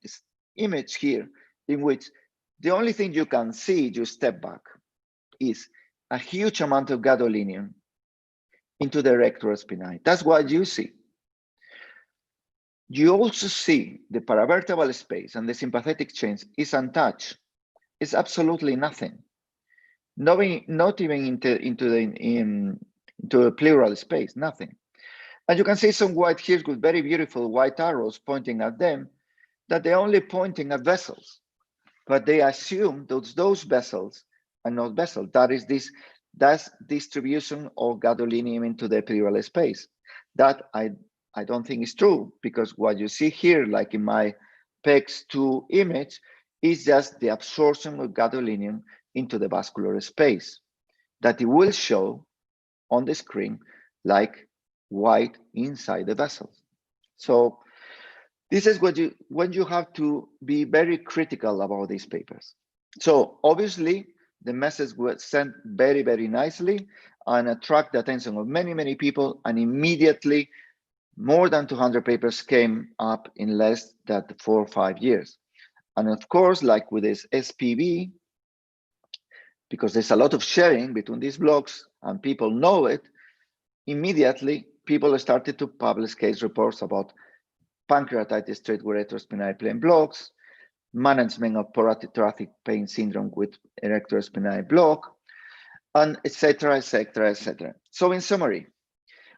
Speaker 8: image here, in which the only thing you can see, you step back, is a huge amount of gadolinium into the rectospinae. That's what you see. You also see the paravertebral space and the sympathetic chains is untouched. It's absolutely nothing. Not even into the pleural space, nothing. And you can see some white here with very beautiful white arrows pointing at them, that they're only pointing at vessels, but they assume those vessels are not vessels. That's distribution of gadolinium into the epidural space. That I don't think is true, because what you see here, like in my PEX2 image, is just the absorption of gadolinium into the vascular space, that it will show on the screen like white inside the vessels. So this is when you have to be very critical about these papers. So obviously the message was sent very, very nicely and attract the attention of many, many people, and immediately more than 200 papers came up in less than 4 or 5 years. And of course, like with this SPV, because there's a lot of sharing between these blogs and people know it, immediately people started to publish case reports about pancreatitis treated with retrospinal plane blocks, management of thoracic pain syndrome with erectorospinal block, and etc., etc., etc. So in summary,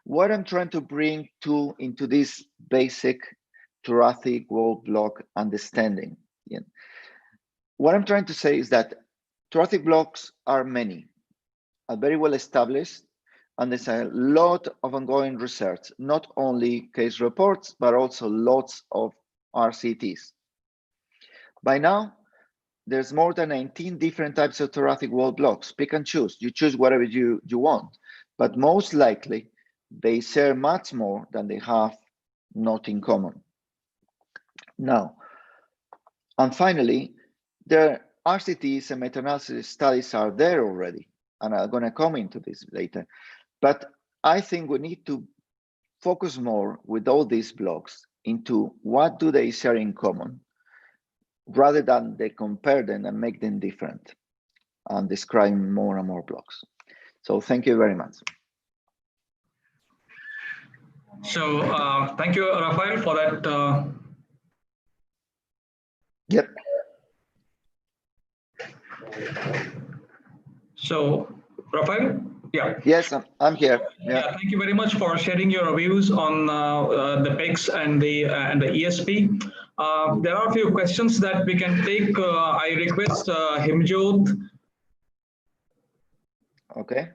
Speaker 8: what I'm trying to bring into this basic thoracic wall block understanding, what I'm trying to say is that thoracic blocks are many, are very well established, and there's a lot of ongoing research, not only case reports, but also lots of RCTs. By now, there's more than 19 different types of thoracic wall blocks. Pick and choose. You choose whatever you want, but most likely they share much more than they have not in common. Now, and finally, the RCTs and meta-analysis studies are there already, and I'm going to come into this later. But I think we need to focus more with all these blocks into what do they share in common, rather than they compare them and make them different and describe more and more blocks. So thank you very much.
Speaker 2: So thank you, Rafael, for that.
Speaker 8: Yep.
Speaker 2: So, Rafael? Yeah.
Speaker 8: Yes, I'm here. Yeah.
Speaker 2: Thank you very much for sharing your views on the PEGs and the ESP. There are a few questions that we can take. I request Himjot.
Speaker 8: Okay.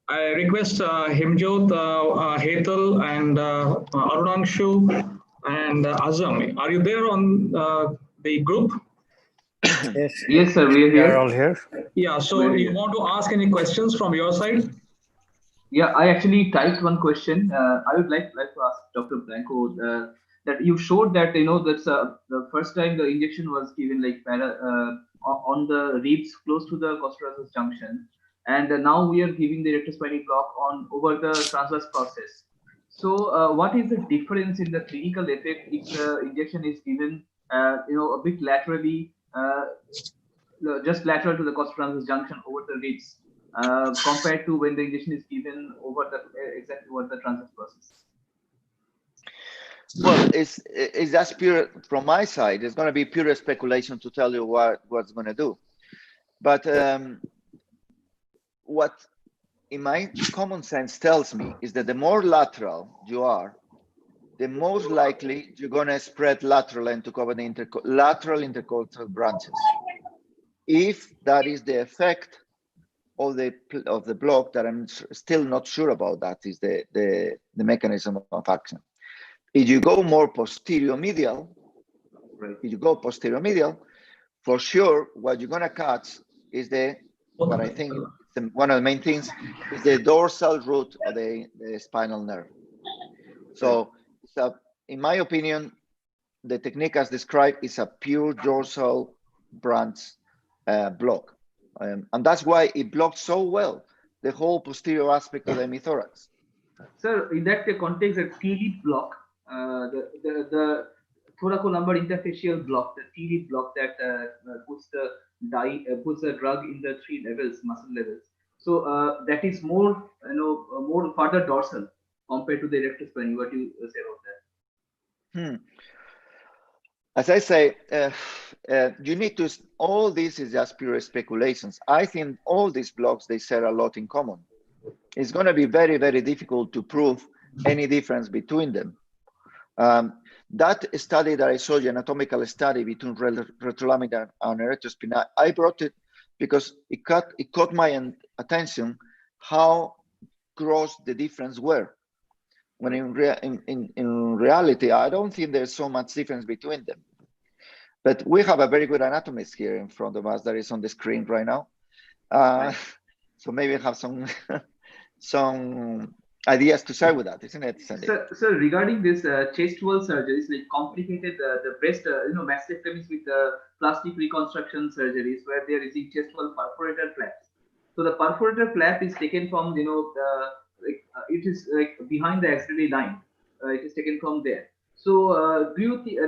Speaker 2: I request Himjot, Hetal, and Arunanshu and Azam. Are you there on the group?
Speaker 9: Yes, sir, we are here.
Speaker 10: We are all here.
Speaker 2: Yeah, so do you want to ask any questions from your side?
Speaker 9: Yeah, I actually typed one question. I would like to ask Dr. Blanco that you showed that, that's the first time the injection was given like on the ribs close to the costotrapez junction, and now we are giving the erectospinal block over the transverse process. So what is the difference in the clinical effect if the injection is given a bit laterally, just lateral to the costotrapez junction over the ribs, compared to when the injection is given over exactly what the transverse process?
Speaker 8: Well, it's just pure from my side. It's going to be pure speculation to tell you what's going to do. But what in my common sense tells me is that the more lateral you are, the most likely you're going to spread lateral and to cover the lateral intercostal branches. If that is the effect of the block, that I'm still not sure about, that is the mechanism of action. If you go more posterior medial, right? If you go posterior medial, for sure, what you're going to catch is what I think one of the main things is the dorsal root of the spinal nerve. So, in my opinion, the technique as described is a pure dorsal branch block. And that's why it blocks so well the whole posterior aspect of the hemithorax.
Speaker 9: Sir, in that context, a T-lead block, the thoracolumbar interfacial block, the T-lead block that puts the drug in the 3 levels, muscle levels. So that is more, more further dorsal compared to the erectospine. What do you say about that?
Speaker 8: As I say, you need to. All this is just pure speculations. I think all these blocks, they share a lot in common. It's going to be very, very difficult to prove any difference between them. That study that I showed you, anatomical study between retrolaminar and erectospinae, I brought it because it caught my attention how gross the difference were. When in reality, I don't think there's so much difference between them. But we have a very good anatomist here in front of us that is on the screen right now. So maybe I have some ideas to share with that, isn't it, Sandy?
Speaker 9: So regarding this chest wall surgeries, like complicated the breast, mastectomies with plastic reconstruction surgeries where they are using chest wall perforator flaps. So the perforator flap is taken from, it is like behind the axillary line. It is taken from there. So do you think,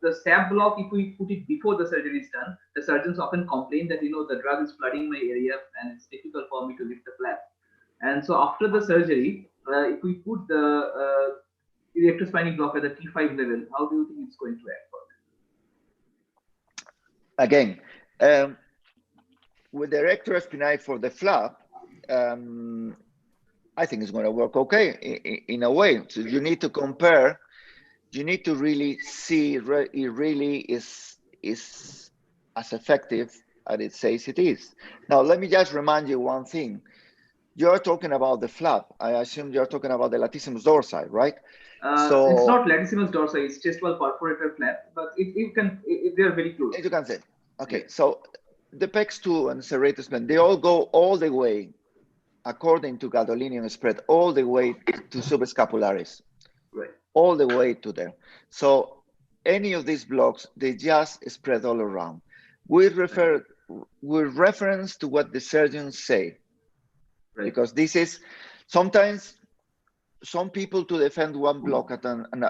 Speaker 9: the stab block, if we put it before the surgery is done, the surgeons often complain that, the drug is flooding my area and it's difficult for me to lift the flap. And so after the surgery, if we put the erectospinal block at the T5 level, how do you think it's going to act?
Speaker 8: Again, with the erectospinae for the flap, I think it's going to work okay in a way. So you need to compare. You need to really see it really is as effective as it says it is. Now, let me just remind you one thing. You're talking about the flap. I assume you're talking about the latissimus dorsi, right?
Speaker 9: So it's not latissimus dorsi, it's chest wall perforator flap, but they are very close.
Speaker 8: You can say. Okay, yeah. So the PEX 2 and serratus spine, they all go all the way, according to gadolinium spread, all the way to subscapularis.
Speaker 9: Right.
Speaker 8: All the way to there. So any of these blocks, they just spread all around. We reference to what the surgeons say. Right. Because this is sometimes some people to defend one block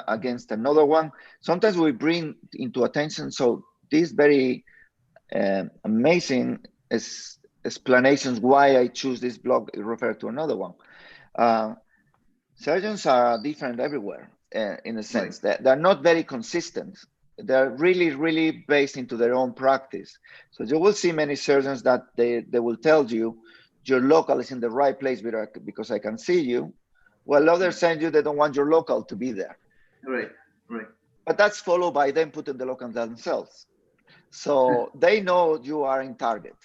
Speaker 8: against another one. Sometimes we bring into attention. So these very amazing explanations why I choose this block refer to another one. Surgeons are different everywhere in a sense. Right. They're not very consistent. They're really, really based into their own practice. So you will see many surgeons that they will tell you, your local is in the right place because I can see you. Well, others send you, they don't want your local to be there.
Speaker 9: Right, right.
Speaker 8: But that's followed by them putting the local themselves. So they know you are in target.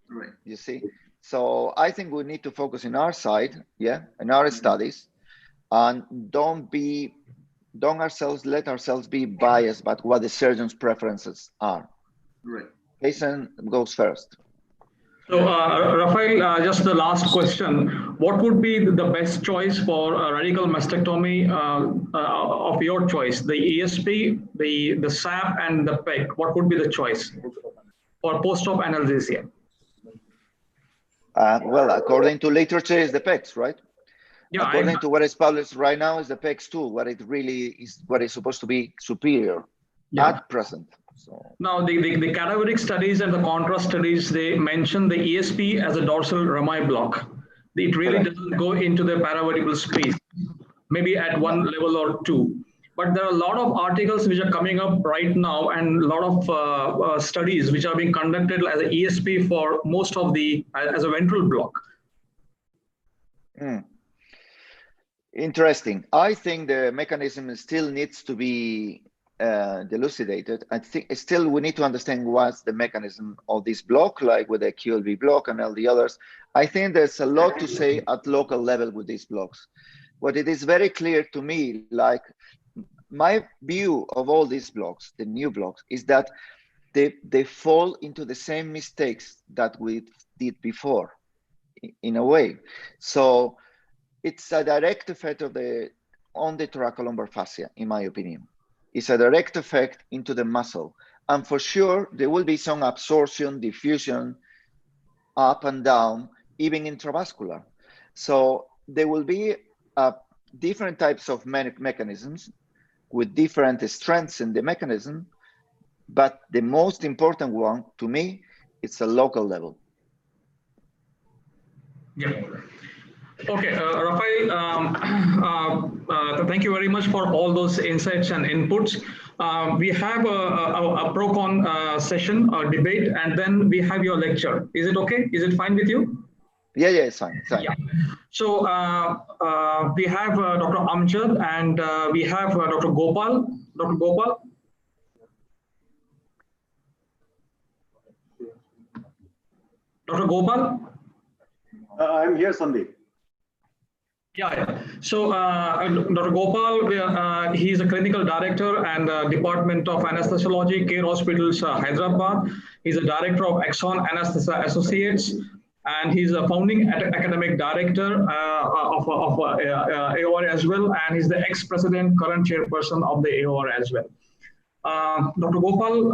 Speaker 9: Right.
Speaker 8: You see? So I think we need to focus in our side, in our studies, and let ourselves be biased by what the surgeon's preferences are.
Speaker 9: Right.
Speaker 8: Patient goes first.
Speaker 2: So, Rafael, just the last question. What would be the best choice for a radical mastectomy of your choice? The ESP, the SAP, and the PEG. What would be the choice for post-op anesthesia?
Speaker 8: Well, according to literature, is the PEGs, right?
Speaker 2: Yeah,
Speaker 8: according to what is published right now, is the PEGs too. What it really is, what is supposed to be superior at present. So
Speaker 2: now, the cadaveric studies and the contrast studies, they mention the ESP as a dorsal rami block. It really doesn't go into the paravertebral space, maybe at one level or two. But there are a lot of articles which are coming up right now and a lot of studies which are being conducted as an ESP for most of as a ventral block.
Speaker 8: Interesting. I think the mechanism still needs to be elucidated. I think still we need to understand what's the mechanism of this block, like with the QLB block and all the others. I think there's a lot to say at local level with these blocks. But it is very clear to me, like my view of all these blocks, the new blocks, is that they fall into the same mistakes that we did before, in a way. So it's a direct effect of on the thoracolumbar fascia, in my opinion. It's a direct effect into the muscle. And for sure, there will be some absorption, diffusion, up and down, even intravascular. So there will be different types of mechanisms with different strengths in the mechanism. But the most important one, to me, it's a local level.
Speaker 2: Yeah. Okay, Rafael, thank you very much for all those insights and inputs. We have a pro-con session, a debate, and then we have your lecture. Is it okay? Is it fine with you?
Speaker 8: Yeah, it's fine. It's fine.
Speaker 2: Yeah. So we have Dr. Amjad and we have Dr. Gopal. Dr. Gopal. Dr. Gopal?
Speaker 4: I'm here, Sandeep.
Speaker 2: Yeah. So Dr. Gopal, he's a clinical director and Department of Anesthesiology, Care Hospitals, Hyderabad. He's a director of Exxon Anesthesia Associates, and he's a founding academic director of AOR as well, and he's the ex-president, current chairperson of the AOR as well. Dr. Gopal,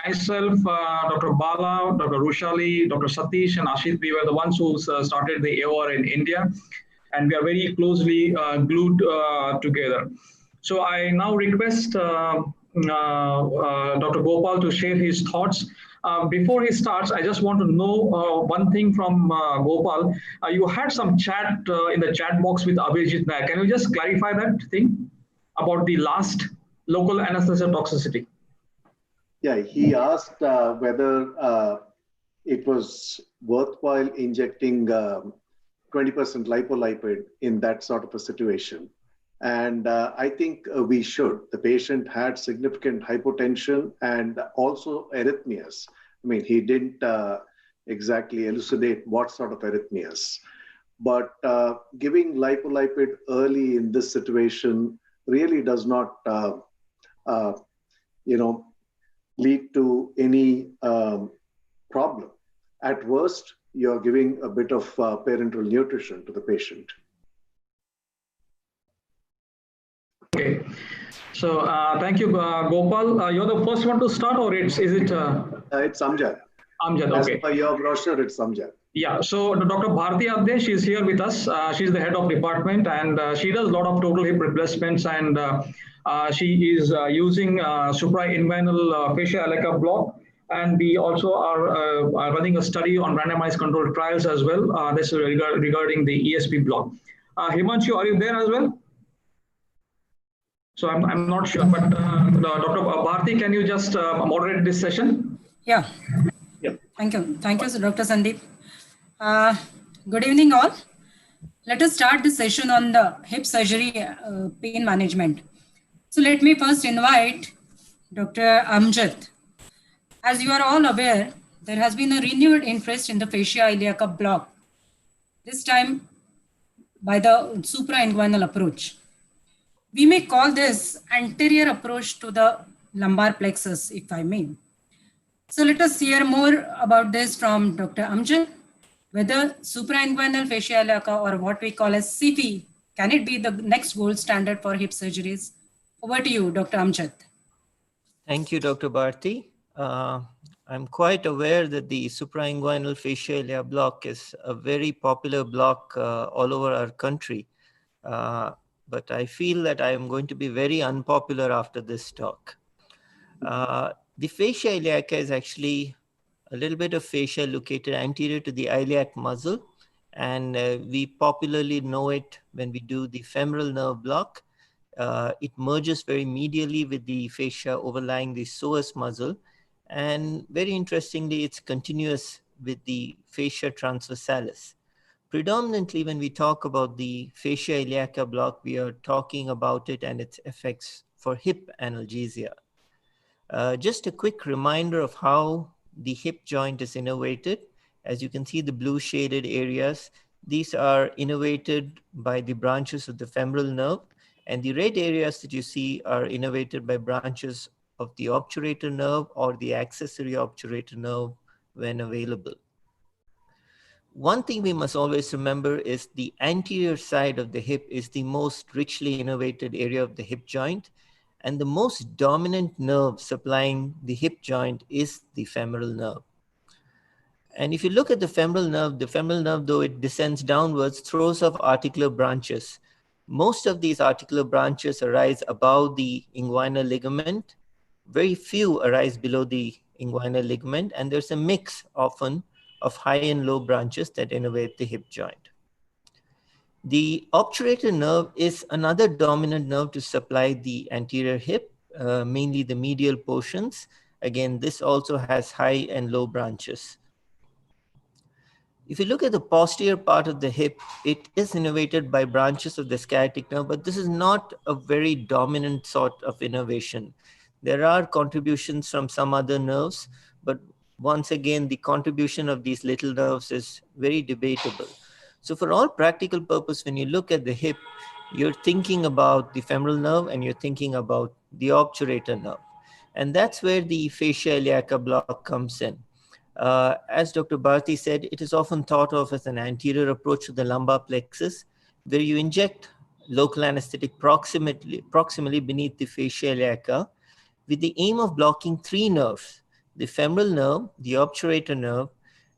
Speaker 2: myself, Dr. Bala, Dr. Rushali, Dr. Satish, and Ashit, we were the ones who started the AOR in India, and we are very closely glued together. So I now request Dr. Gopal to share his thoughts. Before he starts, I just want to know one thing from Gopal. You had some chat in the chat box with Abhijit Nayak. Can you just clarify that thing about the last local anesthesia toxicity?
Speaker 4: Yeah, he asked whether it was worthwhile injecting 20% lipolipid in that sort of a situation. And I think we should. The patient had significant hypotension and also arrhythmias. I mean, he didn't exactly elucidate what sort of arrhythmias. But giving lipolipid early in this situation really does not, lead to any problem. At worst, you're giving a bit of parenteral nutrition to the patient.
Speaker 2: Okay, so thank you, Gopal. You're the first one to start, or is it?
Speaker 4: It's Amjad.
Speaker 2: Amjad, okay.
Speaker 4: As per your brochure, it's Amjad.
Speaker 2: Yeah, so Dr. Bharti Abde, she's here with us. She's the head of department, and she does a lot of total hip replacements, and she is using suprainguinal fascia iliaca block. And we also are running a study on randomized controlled trials as well. This is regarding the ESP block. Himanshu, are you there as well? So I'm not sure, but Dr. Bharti, can you just moderate this session?
Speaker 10: Yeah. Thank you. Thank you, Dr. Sandeep. Good evening, all. Let us start the session on the hip surgery pain management. So let me first invite Dr. Amjad. As you are all aware, there has been a renewed interest in the fascia iliaca block, this time by the suprainguinal approach. We may call this anterior approach to the lumbar plexus, if I may. So let us hear more about this from Dr. Amjad, whether suprainguinal fascia iliaca, or what we call as CP, can it be the next gold standard for hip surgeries? Over to you, Dr. Amjad.
Speaker 7: Thank you, Dr. Bharti. I'm quite aware that the suprainguinal fascia iliaca block is a very popular block all over our country. But I feel that I am going to be very unpopular after this talk. The fascia iliaca is actually a little bit of fascia located anterior to the iliac muscle, and we popularly know it when we do the femoral nerve block. it merges very medially with the fascia overlying the psoas muscle. And very interestingly, it's continuous with the fascia transversalis. Predominantly, when we talk about the fascia iliaca block, we are talking about it and its effects for hip analgesia. Just a quick reminder of how the hip joint is innervated. As you can see, the blue shaded areas, these are innervated by the branches of the femoral nerve, and the red areas that you see are innervated by branches of the obturator nerve or the accessory obturator nerve when available. One thing we must always remember is the anterior side of the hip is the most richly innervated area of the hip joint, and the most dominant nerve supplying the hip joint is the femoral nerve. And if you look at the femoral nerve, though it descends downwards, throws off articular branches. Most of these articular branches arise above the inguinal ligament. Very few arise below the inguinal ligament, and there's a mix often of high and low branches that innervate the hip joint. The obturator nerve is another dominant nerve to supply the anterior hip, mainly the medial portions. Again, this also has high and low branches. If you look at the posterior part of the hip, it is innervated by branches of the sciatic nerve, but this is not a very dominant sort of innervation. There are contributions from some other nerves, but once again, the contribution of these little nerves is very debatable. So for all practical purpose, when you look at the hip, you're thinking about the femoral nerve and you're thinking about the obturator nerve. And that's where the fascia iliaca block comes in. As Dr. Bharti said, it is often thought of as an anterior approach to the lumbar plexus, where you inject local anesthetic proximally beneath the fascia iliaca with the aim of blocking three nerves: the femoral nerve, the obturator nerve,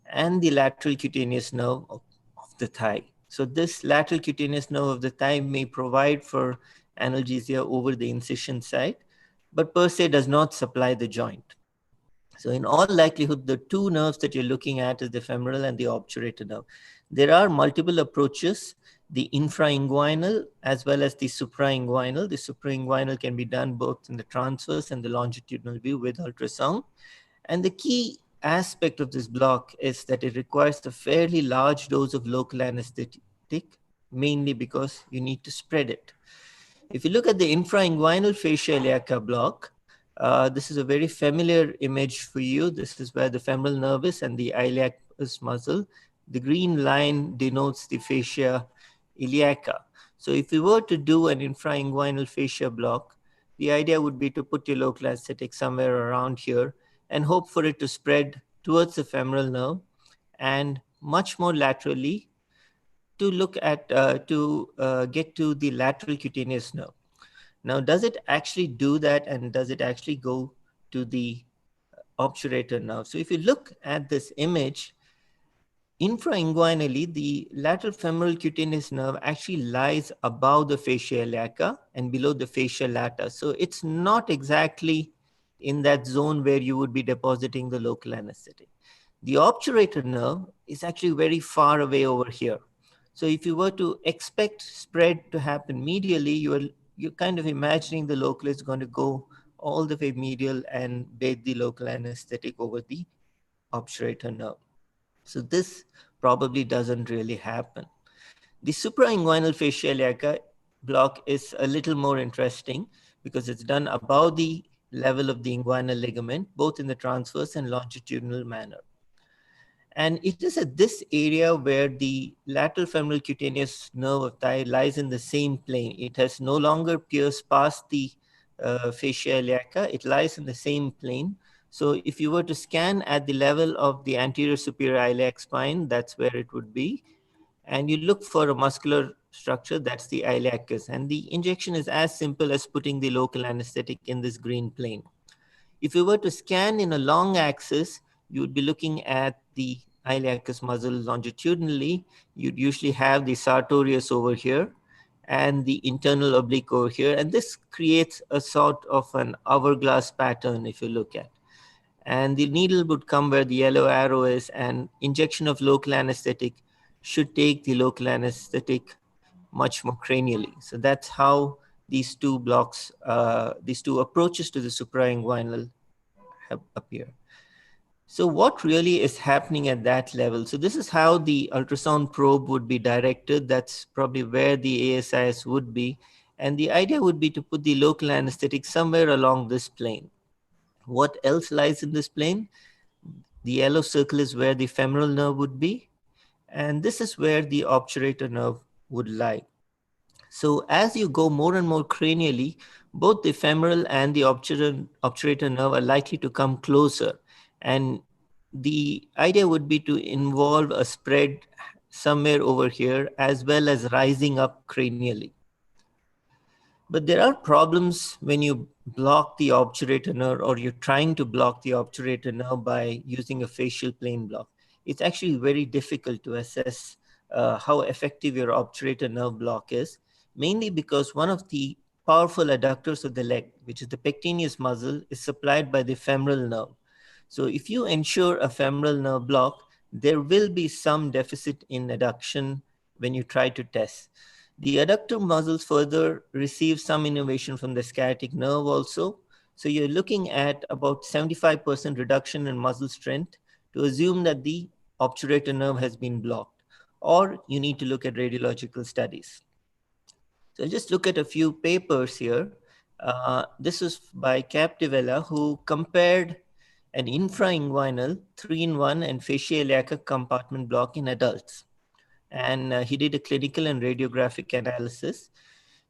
Speaker 7: and the lateral cutaneous nerve of the thigh. So this lateral cutaneous nerve of the thigh may provide for analgesia over the incision site, but per se does not supply the joint. So in all likelihood, the two nerves that you're looking at is the femoral and the obturator nerve. There are multiple approaches, the infrainguinal as well as the suprainguinal. The suprainguinal can be done both in the transverse and the longitudinal view with ultrasound. And the key aspect of this block is that it requires a fairly large dose of local anesthetic, mainly because you need to spread it. If you look at the infrainguinal fascia iliaca block, this is a very familiar image for you. This is where the femoral nerve is and the iliacus muscle. The green line denotes the fascia iliaca. So if you were to do an infrainguinal fascia block, the idea would be to put your local anesthetic somewhere around here and hope for it to spread towards the femoral nerve and much more laterally to look at, get to the lateral cutaneous nerve. Now, does it actually do that, and does it actually go to the obturator nerve? So if you look at this image, infrainguinally, the lateral femoral cutaneous nerve actually lies above the fascia iliaca and below the fascia lata. So it's not exactly in that zone where you would be depositing the local anesthetic. The obturator nerve is actually very far away over here. So if you were to expect spread to happen medially, you're kind of imagining the local is going to go all the way medial and bathe the local anesthetic over the obturator nerve. So this probably doesn't really happen. The suprainguinal fascia iliaca block is a little more interesting because it's done above the level of the inguinal ligament, both in the transverse and longitudinal manner. And it is at this area where the lateral femoral cutaneous nerve of thigh lies in the same plane. It has no longer pierced past the fascia iliaca. It lies in the same plane. So if you were to scan at the level of the anterior superior iliac spine, that's where it would be. And you look for a muscular structure, that's the iliacus. And the injection is as simple as putting the local anesthetic in this green plane. If you were to scan in a long axis, you would be looking at the iliacus muscle longitudinally. You'd usually have the sartorius over here and the internal oblique over here. And this creates a sort of an hourglass pattern if you look at. And the needle would come where the yellow arrow is, and injection of local anesthetic should take the local anesthetic much more cranially. So that's how these two blocks, these two approaches to the suprainguinal appear. So what really is happening at that level? So this is how the ultrasound probe would be directed. That's probably where the ASIS would be. And the idea would be to put the local anesthetic somewhere along this plane. What else lies in this plane? The yellow circle is where the femoral nerve would be. And this is where the obturator nerve would lie. So as you go more and more cranially, both the femoral and the obturator nerve are likely to come closer. And the idea would be to involve a spread somewhere over here, as well as rising up cranially. But there are problems when you block the obturator nerve, or you're trying to block the obturator nerve by using a facial plane block. It's actually very difficult to assess how effective your obturator nerve block is, mainly because one of the powerful adductors of the leg, which is the pectineus muscle, is supplied by the femoral nerve. So if you ensure a femoral nerve block, there will be some deficit in adduction when you try to test. The adductor muscles further receive some innervation from the sciatic nerve also. So you're looking at about 75% reduction in muscle strength to assume that the obturator nerve has been blocked, or you need to look at radiological studies. So I'll just look at a few papers here. This is by Captivella, who compared an infrainguinal 3-in-1 and fascial compartment block in adults. And he did a clinical and radiographic analysis.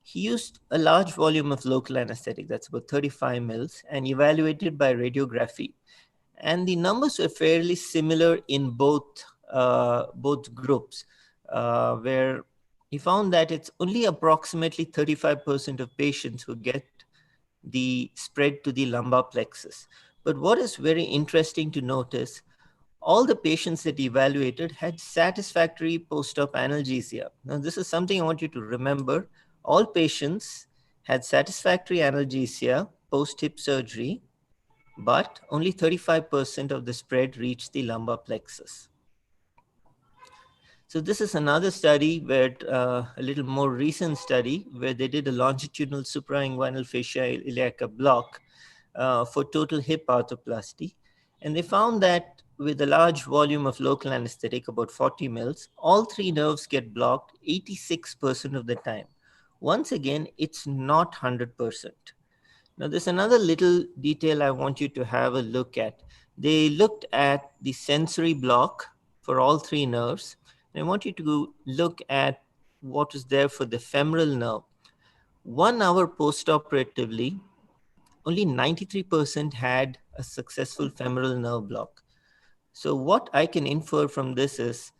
Speaker 7: He used a large volume of local anesthetic, that's about 35 mils, and evaluated by radiography. And the numbers were fairly similar in both groups, where he found that it's only approximately 35% of patients who get the spread to the lumbar plexus. But what is very interesting to notice, all the patients that evaluated had satisfactory post-op analgesia. Now, this is something I want you to remember. All patients had satisfactory analgesia post-hip surgery, but only 35% of the spread reached the lumbar plexus. So this is another study where a little more recent study where they did a longitudinal suprainguinal fascia iliaca block for total hip arthroplasty. And they found that with a large volume of local anesthetic, about 40 mils, all three nerves get blocked 86% of the time. Once again, it's not 100%. Now, there's another little detail I want you to have a look at. They looked at the sensory block for all three nerves. And I want you to look at what is there for the femoral nerve. 1 hour post-operatively, only 93% had a successful femoral nerve block. So what I can infer from this is,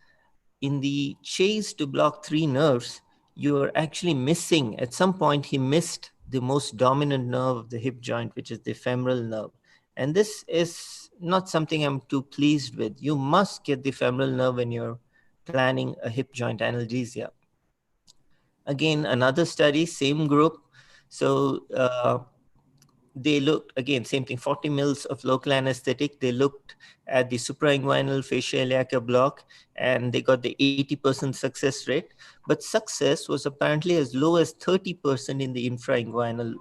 Speaker 7: in the chase to block three nerves, you're actually missing, at some point he missed the most dominant nerve of the hip joint, which is the femoral nerve. And this is not something I'm too pleased with. You must get the femoral nerve when you're planning a hip joint analgesia. Again, another study, same group. So they looked, again, same thing, 40 mils of local anesthetic. They looked at the suprainguinal fascia iliaca block, and they got the 80% success rate. But success was apparently as low as 30% in the infrainguinal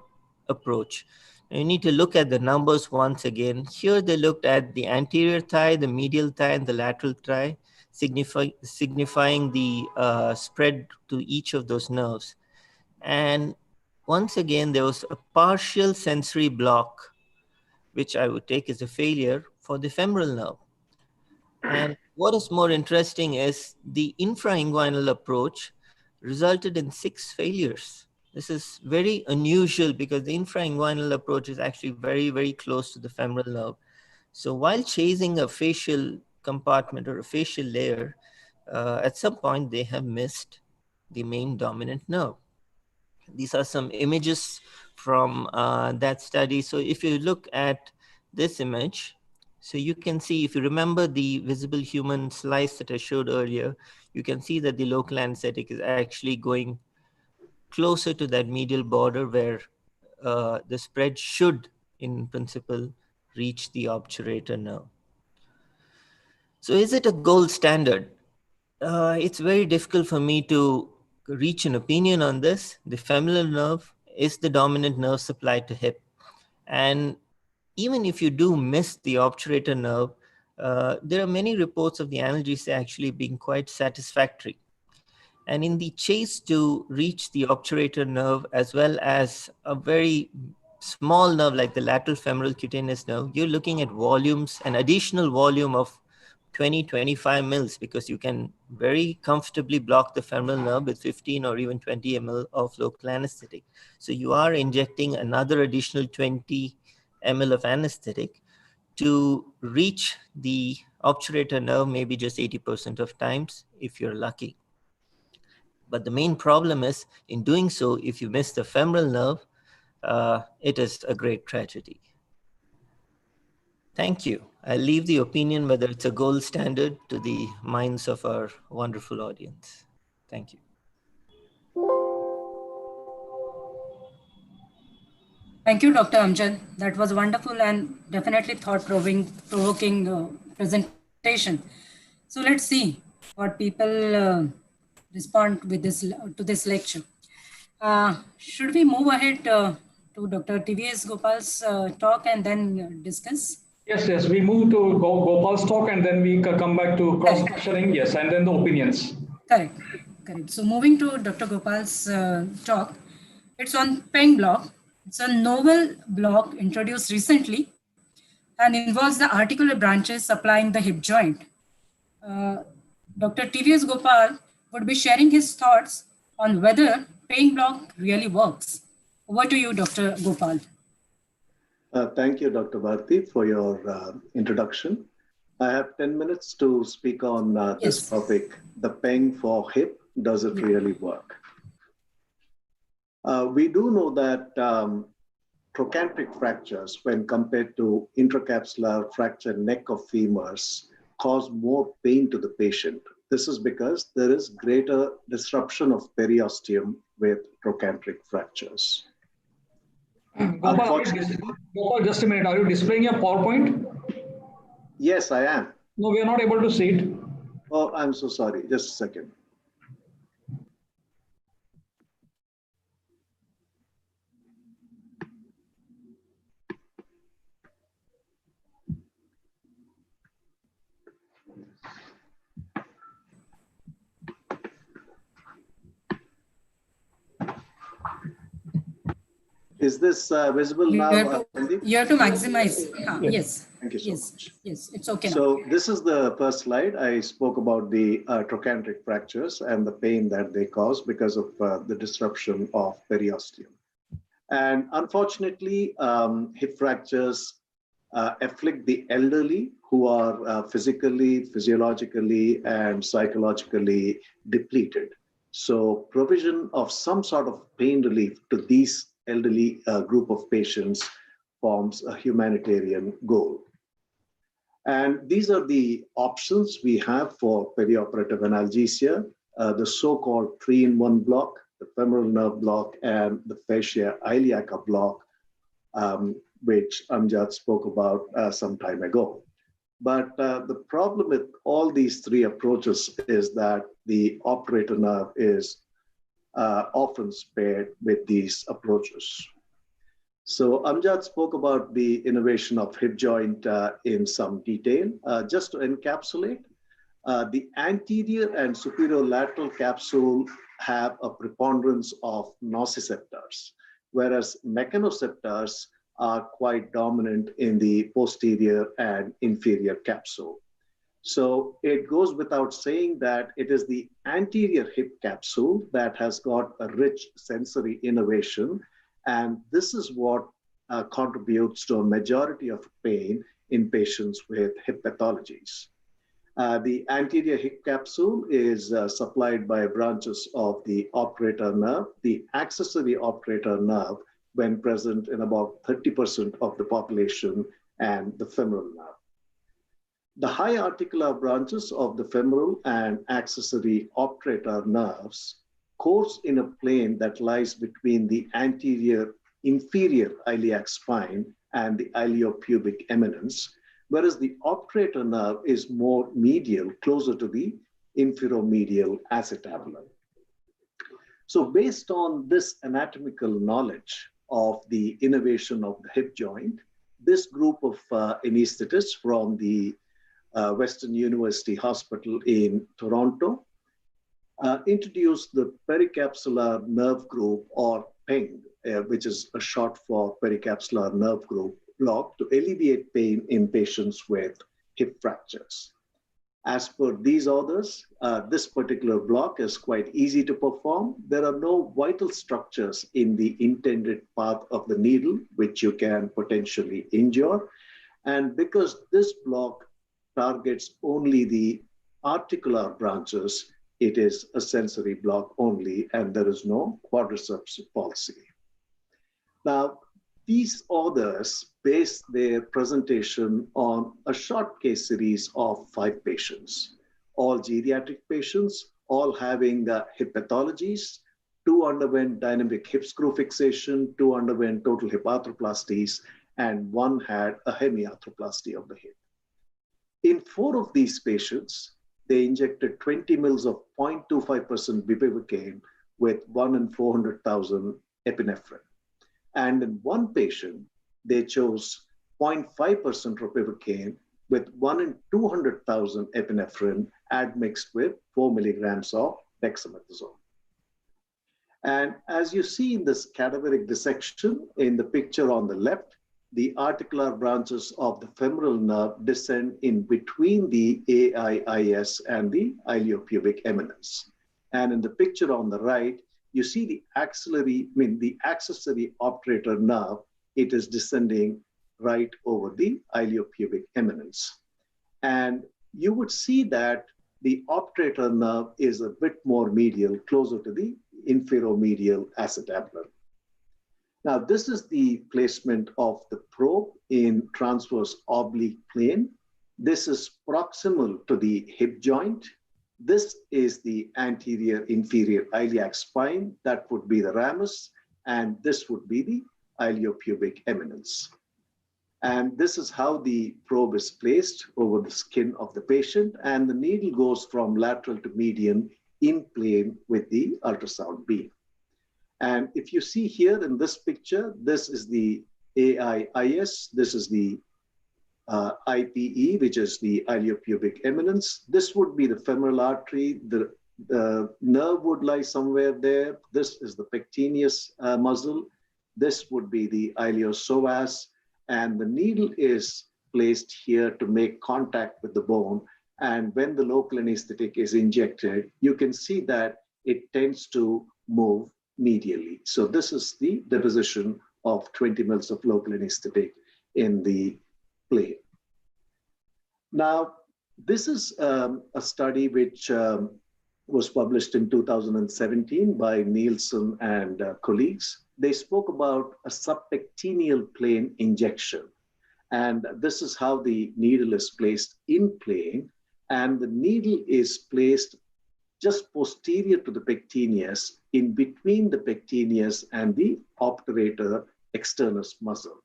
Speaker 7: approach. You need to look at the numbers once again. Here they looked at the anterior thigh, the medial thigh, and the lateral thigh, signifying the spread to each of those nerves. And once again, there was a partial sensory block, which I would take as a failure for the femoral nerve. And what is more interesting is the infrainguinal approach resulted in 6 failures. This is very unusual because the infrainguinal approach is actually very, very close to the femoral nerve. So while chasing a facial compartment or a facial layer, at some point they have missed the main dominant nerve. These are some images from that study. So if you look at this image, so you can see, if you remember the visible human slice that I showed earlier, you can see that the local anesthetic is actually going closer to that medial border where the spread should, in principle, reach the obturator nerve. So is it a gold standard? It's very difficult for me to reach an opinion on this. The femoral nerve is the dominant nerve supply to hip. And even if you do miss the obturator nerve, there are many reports of the analgesia actually being quite satisfactory. And in the chase to reach the obturator nerve, as well as a very small nerve like the lateral femoral cutaneous nerve, you're looking at volumes, an additional volume of 20-25 mils, because you can very comfortably block the femoral nerve with 15 or even 20 ml of local anesthetic. So you are injecting another additional 20 ml of anesthetic to reach the obturator nerve maybe just 80% of times if you're lucky. But the main problem is, in doing so, if you miss the femoral nerve, it is a great tragedy. Thank you. I'll leave the opinion whether it's a gold standard to the minds of our wonderful audience. Thank you.
Speaker 10: Thank you, Dr. Amjad. That was wonderful and definitely thought-provoking presentation. So let's see what people respond with to this lecture. Should we move ahead to Dr. TVS Gopal's talk and then discuss?
Speaker 2: Yes, we move to Gopal's talk and then we come back to cross-questioning, yes, and then the opinions.
Speaker 10: Correct. So moving to Dr. Gopal's talk, it's on PENG block. It's a novel block introduced recently and involves the articular branches supplying the hip joint. Dr. TVS Gopal would be sharing his thoughts on whether PENG block really works. Over to you, Dr. Gopal.
Speaker 4: Thank you, Dr. Bharti, for your introduction. I have 10 minutes to speak on this topic, the PENG for hip. Does it really work? We do know that trochanteric fractures, when compared to intracapsular fracture neck of femurs, cause more pain to the patient. This is because there is greater disruption of periosteum with trochanteric fractures.
Speaker 2: Gopal, just a minute. Are you displaying your PowerPoint?
Speaker 4: Yes, I am.
Speaker 2: No, we are not able to see it.
Speaker 4: Oh, I'm so sorry. Just a second. Is this visible now?
Speaker 10: You have to maximize. Yes.
Speaker 4: Thank you so much.
Speaker 10: Yes, it's okay.
Speaker 4: So this is the first slide. I spoke about the trochanteric fractures and the pain that they cause because of the disruption of periosteum. And unfortunately, hip fractures afflict the elderly who are physically, physiologically, and psychologically depleted. So provision of some sort of pain relief to these elderly group of patients forms a humanitarian goal. And these are the options we have for perioperative analgesia, the so-called 3-in-1 block, the femoral nerve block, and the fascia iliaca block, which Amjad spoke about some time ago. But the problem with all these three approaches is that the obturator nerve is often spared with these approaches. So Amjad spoke about the innovation of hip joint in some detail. Just to encapsulate, the anterior and superior lateral capsule have a preponderance of nociceptors, whereas mechanoceptors are quite dominant in the posterior and inferior capsule. So it goes without saying that it is the anterior hip capsule that has got a rich sensory innervation, and this is what contributes to a majority of pain in patients with hip pathologies. The anterior hip capsule is supplied by branches of the obturator nerve, the accessory obturator nerve, when present in about 30% of the population, and the femoral nerve. The high articular branches of the femoral and accessory obturator nerves course in a plane that lies between the anterior inferior iliac spine and the iliopubic eminence, whereas the obturator nerve is more medial, closer to the inferomedial acetabulum. So based on this anatomical knowledge of the innervation of the hip joint, this group of anesthetists from the Western University Hospital in Toronto introduced the pericapsular nerve group, or PENG, which is a short for pericapsular nerve group block, to alleviate pain in patients with hip fractures. As per these authors, this particular block is quite easy to perform. There are no vital structures in the intended path of the needle, which you can potentially injure. And because this block targets only the articular branches, it is a sensory block only, and there is no quadriceps palsy. Now, these authors based their presentation on a short case series of 5 patients, all geriatric patients, all having hip pathologies. 2 underwent dynamic hip screw fixation, 2 underwent total hip arthroplasties, and 1 had a hemiarthroplasty of the hip. In 4 of these patients, they injected 20 mils of 0.25% bupivacaine with 1 in 400,000 epinephrine. And in 1 patient, they chose 0.5% ropivacaine with 1 in 200,000 epinephrine admixed with 4 milligrams of dexamethasone. And as you see in this cadaveric dissection in the picture on the left, the articular branches of the femoral nerve descend in between the AIIS and the iliopubic eminence. And in the picture on the right, you see the the accessory obturator nerve. It is descending right over the iliopubic eminence. And you would see that the obturator nerve is a bit more medial, closer to the inferomedial acetabulum. Now, this is the placement of the probe in transverse oblique plane. This is proximal to the hip joint. This is the anterior inferior iliac spine. That would be the ramus, and this would be the iliopubic eminence. And this is how the probe is placed over the skin of the patient, and the needle goes from lateral to median in plane with the ultrasound beam. And if you see here in this picture, this is the AIIS, this is the IPE, which is the iliopubic eminence. This would be the femoral artery. The nerve would lie somewhere there. This is the pectineus muscle. This would be the iliopsoas. And the needle is placed here to make contact with the bone. And when the local anesthetic is injected, you can see that it tends to move medially. So this is the deposition of 20 mils of local anesthetic in the plane. Now, this is a study which was published in 2017 by Nielsen and colleagues. They spoke about a subpectineal plane injection. And this is how the needle is placed in plane. And the needle is placed just posterior to the pectineus, in between the pectineus and the obturator externus muscle.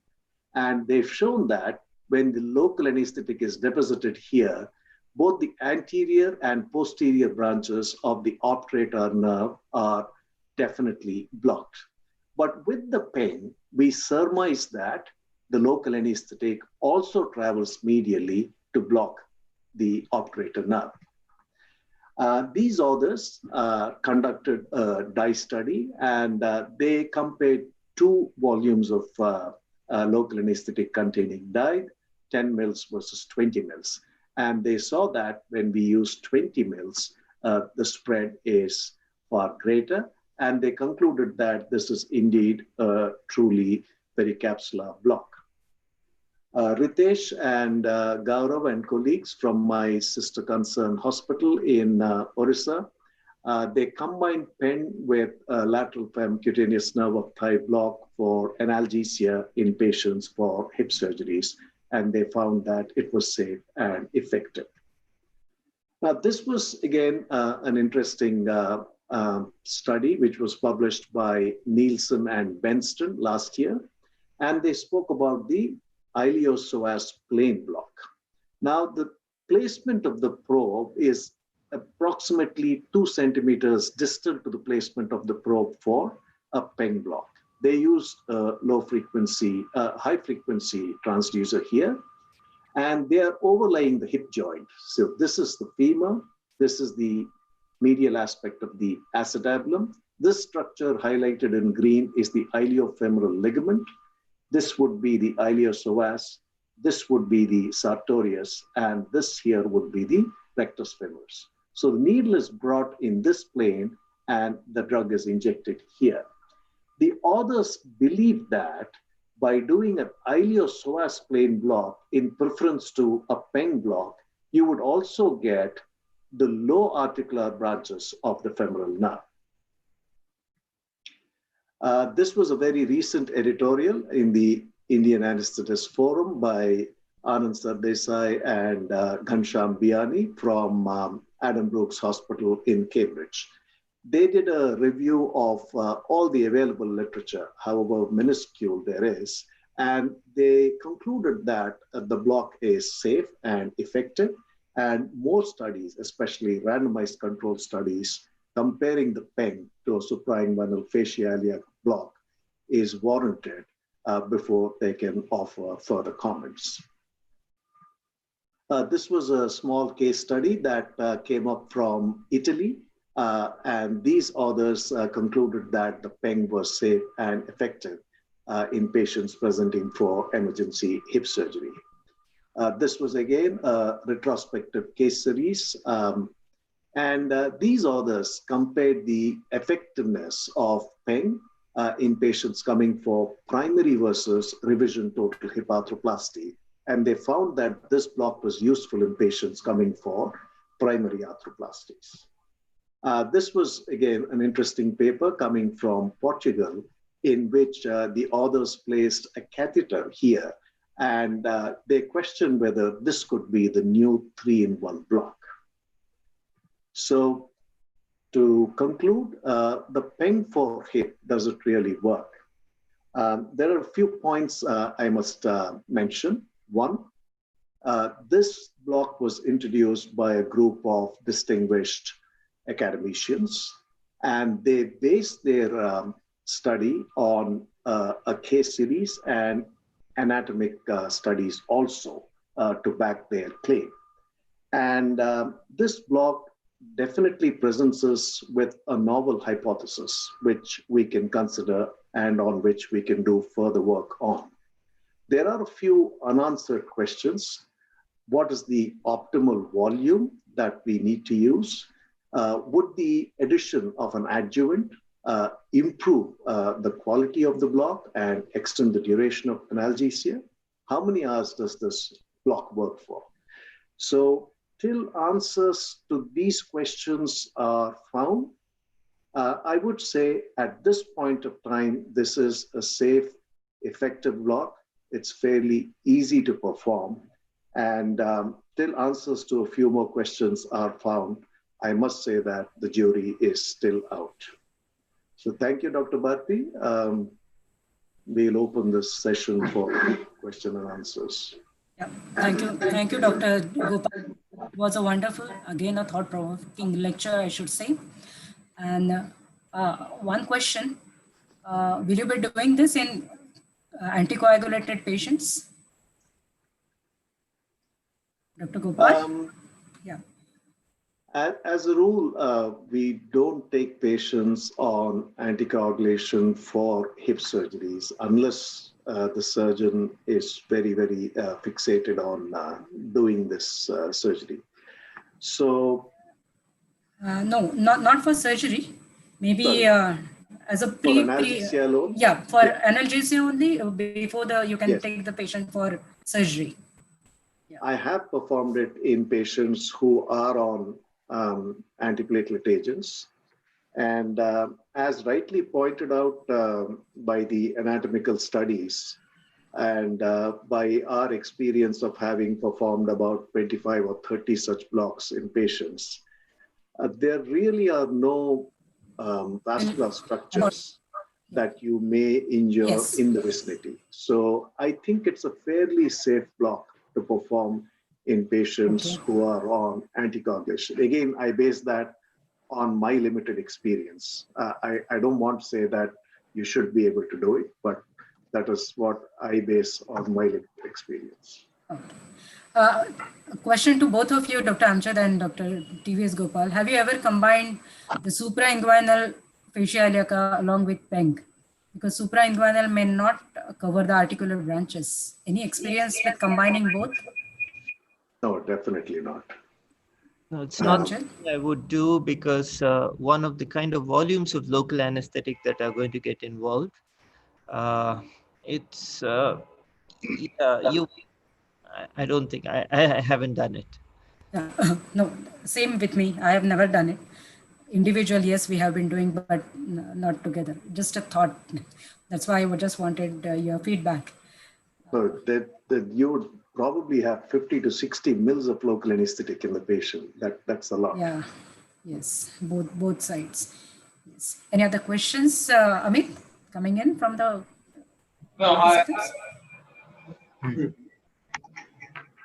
Speaker 4: And they've shown that when the local anesthetic is deposited here, both the anterior and posterior branches of the obturator nerve are definitely blocked. But with the PENG, we surmise that the local anesthetic also travels medially to block the obturator nerve. These authors conducted a dye study, and they compared 2 volumes of local anesthetic containing dye, 10 mils versus 20 mils. And they saw that when we use 20 mils, the spread is far greater. And they concluded that this is indeed a truly pericapsular block. Ritesh and Gaurav and colleagues from my sister concern hospital in Orissa, they combined PENG with lateral cutaneous nerve of thigh block for analgesia in patients for hip surgeries, and they found that it was safe and effective. Now, this was again an interesting study which was published by Nielsen and Benston last year, and they spoke about the iliopsoas plane block. Now, the placement of the probe is approximately 2 centimeters distal to the placement of the probe for a PENG block. They used a high frequency transducer here, and they are overlaying the hip joint. So this is the femur, this is the medial aspect of the acetabulum. This structure highlighted in green is the iliofemoral ligament. This would be the iliopsoas, this would be the sartorius, and this here would be the rectus femoris. So the needle is brought in this plane and the drug is injected here. The authors believe that by doing an iliopsoas plane block in preference to a PENG block, you would also get the low articular branches of the femoral nerve. This was a very recent editorial in the Indian Anesthetist Forum by Anand Sardesai and Ghanshyam Biani from Adam Brooks Hospital in Cambridge. They did a review of all the available literature, however minuscule there is, and they concluded that the block is safe and effective, and more studies, especially randomized control studies, comparing the PENG to a suprainguinal fascialia block is warranted before they can offer further comments. This was a small case study that came up from Italy, and these authors concluded that the PENG was safe and effective in patients presenting for emergency hip surgery. This was again a retrospective case series, and these authors compared the effectiveness of PENG in patients coming for primary versus revision total hip arthroplasty. And they found that this block was useful in patients coming for primary arthroplasties. This was, again, an interesting paper coming from Portugal, in which the authors placed a catheter here, and they questioned whether this could be the new 3-in-1 block. So to conclude, the PENG for hip, does it really work? There are a few points I must mention. One, this block was introduced by a group of distinguished academicians, and they based their study on a case series and anatomic studies also to back their claim. And this block definitely presents us with a novel hypothesis, which we can consider and on which we can do further work on. There are a few unanswered questions. What is the optimal volume that we need to use? Would the addition of an adjuvant improve the quality of the block and extend the duration of analgesia? How many hours does this block work for? So till answers to these questions are found, I would say at this point of time, this is a safe, effective block. It's fairly easy to perform. And till answers to a few more questions are found, I must say that the jury is still out. So thank you, Dr. Bharti. We'll open this session for question and answers.
Speaker 10: Yeah, thank you, Dr. Gopal. It was a wonderful, again, a thought-provoking lecture, I should say. And one question, will you be doing this in anticoagulated patients? Dr. Gopal? Yeah.
Speaker 4: As a rule, we don't take patients on anticoagulation for hip surgeries unless the surgeon is very, very fixated on doing this surgery.
Speaker 10: So, no, not for surgery. Maybe as a
Speaker 4: for analgesia alone.
Speaker 10: Yeah, for analgesia only. Before you can take the patient for surgery. Yeah.
Speaker 4: I have performed it in patients who are on antiplatelet agents, and as rightly pointed out by the anatomical studies and by our experience of having performed about 25 or 30 such blocks in patients, there really are no vascular structures that you may injure in the vicinity. So I think it's a fairly safe block to perform in patients who are on anticoagulation. Again, I base that on my limited experience. I don't want to say that you should be able to do it, but that is what I base on my limited experience.
Speaker 10: A question to both of you, Dr. Amjad and Dr. TVS Gopal. Have you ever combined the suprainguinal fascia iliaca along with PENG? Because suprainguinal may not cover the articular branches. Any experience with combining both?
Speaker 4: No, definitely not.
Speaker 7: No, it's not something I would do because one of the kind of volumes of local anesthetic that are going to get involved, it's I don't think I haven't done it.
Speaker 10: Yeah, no, same with me. I have never done it. Individual, yes, we have been doing, but not together. Just a thought. That's why I just wanted your feedback.
Speaker 4: So that you would probably have 50 to 60 mils of local anesthetic in the patient. That's a lot.
Speaker 10: Yeah, yes, both sides. Yes. Any other questions, Amit, coming in from the participants?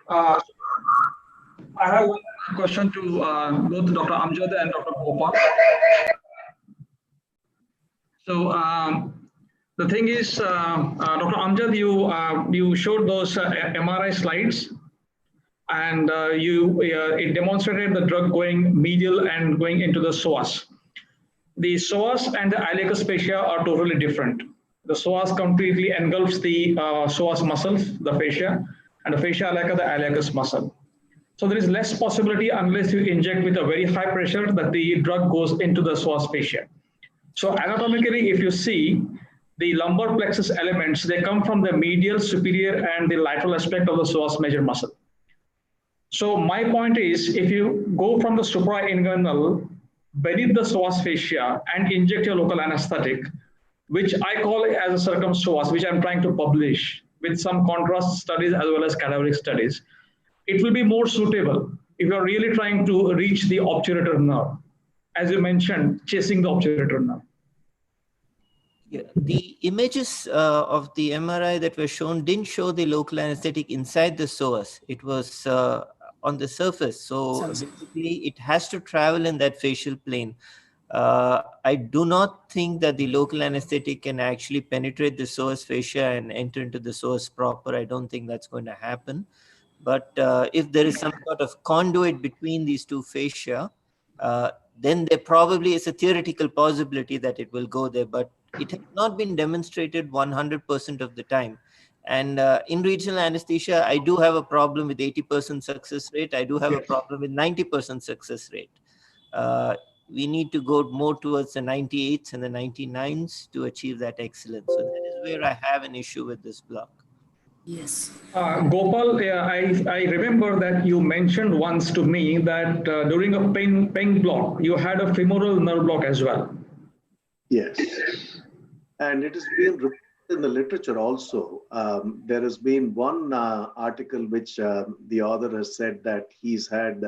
Speaker 2: I have one question to both Dr. Amjad and Dr. Gopal. So the thing is, Dr. Amjad, you showed those MRI slides, and it demonstrated the drug going medial and going into the psoas. The psoas and the iliacus fascia are totally different. The psoas completely engulfs the psoas muscles, the fascia, and the fascia iliaca, the iliacus muscle. So there is less possibility unless you inject with a very high pressure that the drug goes into the psoas fascia. So anatomically, if you see the lumbar plexus elements, they come from the medial, superior, and the lateral aspect of the psoas major muscle. So my point is, if you go from the suprainguinal beneath the psoas fascia and inject your local anesthetic, which I call it as a circumpsoas, which I'm trying to publish with some contrast studies as well as cadaveric studies, it will be more suitable if you're really trying to reach the obturator nerve, as you mentioned, chasing the obturator nerve.
Speaker 7: Yeah, the images of the MRI that were shown didn't show the local anesthetic inside the psoas. It was on the surface. So basically, it has to travel in that facial plane. I do not think that the local anesthetic can actually penetrate the psoas fascia and enter into the psoas proper. I don't think that's going to happen. But if there is some sort of conduit between these two fascia, then there probably is a theoretical possibility that it will go there, but it has not been demonstrated 100% of the time. And in regional anesthesia, I do have a problem with 80% success rate. I do have a problem with 90% success rate. We need to go more towards the 98s and the 99s to achieve that excellence. So that is where I have an issue with this block.
Speaker 10: Yes.
Speaker 2: Gopal, I remember that you mentioned once to me that during a PENG block, you had a femoral nerve block as well.
Speaker 4: Yes. And it has been reported in the literature also. There has been one article which the author has said that he's had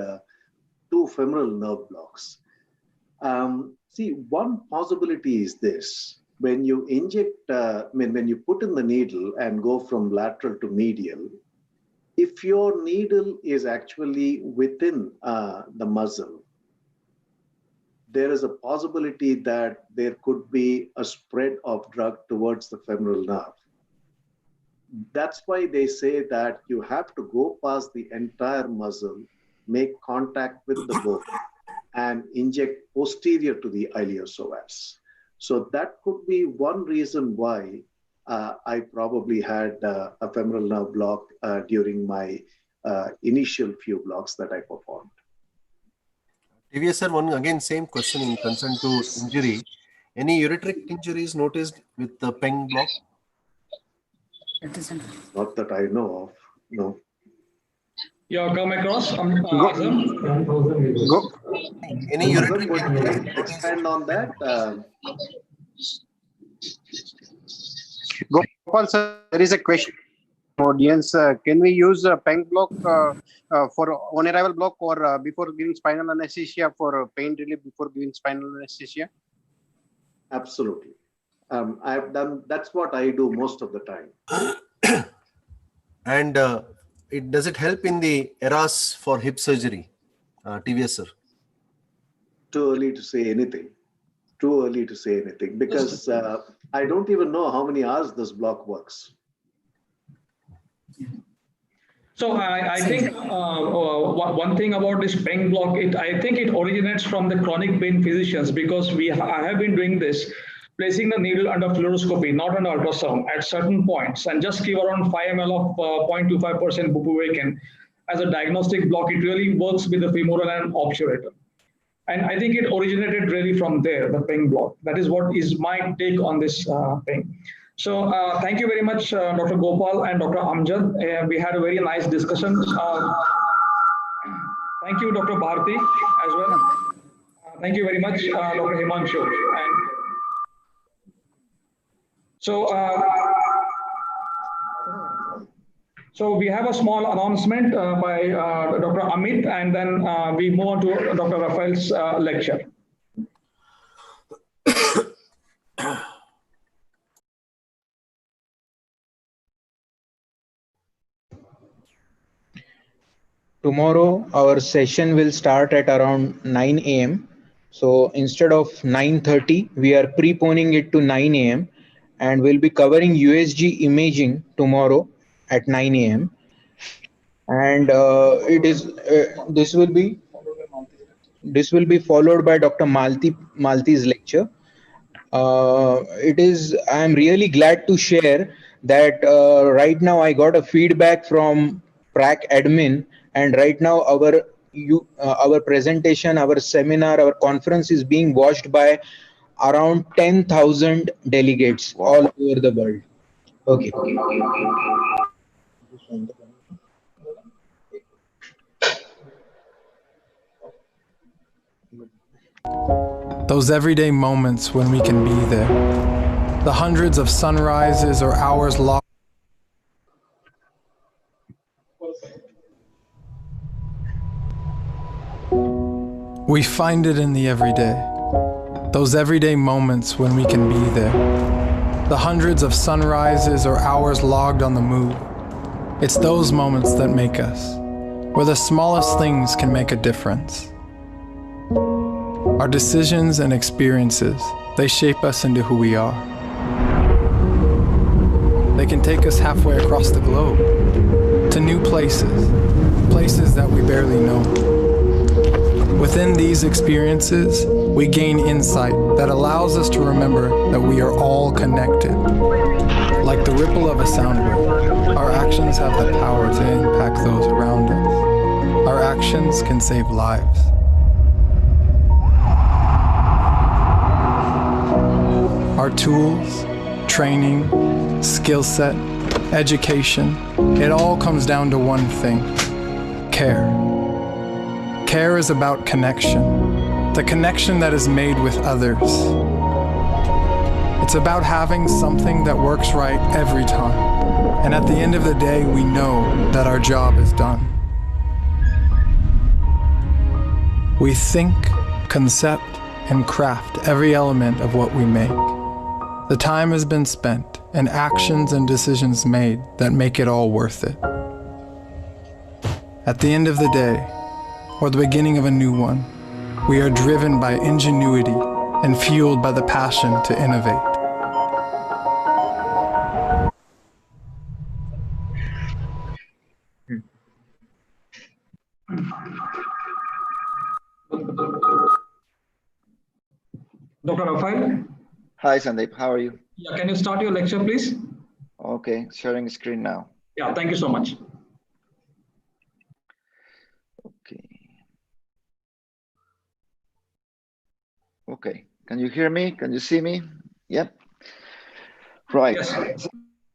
Speaker 4: 2 femoral nerve blocks. See, one possibility is this. When you inject, when you put in the needle and go from lateral to medial, if your needle is actually within the muzzle, there is a possibility that there could be a spread of drug towards the femoral nerve. That's why they say that you have to go past the entire muzzle, make contact with the bone, and inject posterior to the iliopsoas. So that could be one reason why I probably had a femoral nerve block during my initial few blocks that I performed.
Speaker 11: TVS sir, one again same question in concern to injury. Any ureteric injuries noticed with the PENG block?
Speaker 4: Not that I know of, no.
Speaker 2: You have come across?
Speaker 11: Any ureteric
Speaker 4: expand on that?
Speaker 12: Gopal sir, there is a question. Audience, can we use a PENG block for on-arrival block or before giving spinal anesthesia for pain relief before giving spinal anesthesia?
Speaker 4: Absolutely. I've done, that's what I do most of the time.
Speaker 11: And does it help in the eras for hip surgery, TVS sir?
Speaker 4: Too early to say anything. Too early to say anything because I don't even know how many hours this block works.
Speaker 2: So I think one thing about this PENG block, I think it originates from the chronic pain physicians because I have been doing this, placing the needle under fluoroscopy, not under ultrasound, at certain points, and just give around 5 ml of 0.25% bupivacaine as a diagnostic block. It really works with the femoral and obturator. And I think it originated really from there, the PENG block. That is what is my take on this PENG. So thank you very much, Dr. Gopal and Dr. Amjad. We had a very nice discussion. Thank you, Dr. Bharti, as well. Thank you very much, Dr. Himanshu. And so we have a small announcement by Dr. Amit, and then we move on to Dr. Rafael's lecture.
Speaker 1: Tomorrow, our session will start at around 9 a.m. So instead of 9:30, we are preponing it to 9 a.m. and we'll be covering USG imaging tomorrow at 9 a.m. And this will be followed by Dr. Malti's lecture. I am really glad to share that right now I got a feedback from PRAC admin, and right now our presentation, our seminar, our conference is being watched by around 10,000 delegates all over the world. Okay.
Speaker 13: Those everyday moments when we can be there. The hundreds of sunrises or hours lost. We find it in the everyday. Those everyday moments when we can be there. The hundreds of sunrises or hours logged on the move. It's those moments that make us, where the smallest things can make a difference. Our decisions and experiences, they shape us into who we are. They can take us halfway across the globe, to new places, places that we barely know. Within these experiences, we gain insight that allows us to remember that we are all connected. Like the ripple of a sound wave, our actions have the power to impact those around us. Our actions can save lives. Our tools, training, skill set, education, it all comes down to one thing: care. Care is about connection, the connection that is made with others. It's about having something that works right every time. And at the end of the day, we know that our job is done. We think, concept, and craft every element of what we make. The time has been spent and actions and decisions made that make it all worth it. At the end of the day, or the beginning of a new one, we are driven by ingenuity and fueled by the passion to innovate.
Speaker 2: Dr. Rafael?
Speaker 8: Hi, Sandeep. How are you?
Speaker 2: Yeah, can you start your lecture, please?
Speaker 8: Okay, sharing screen now.
Speaker 2: Yeah, thank you so much.
Speaker 8: Okay, can you hear me? Can you see me? Yep. Right. Yes.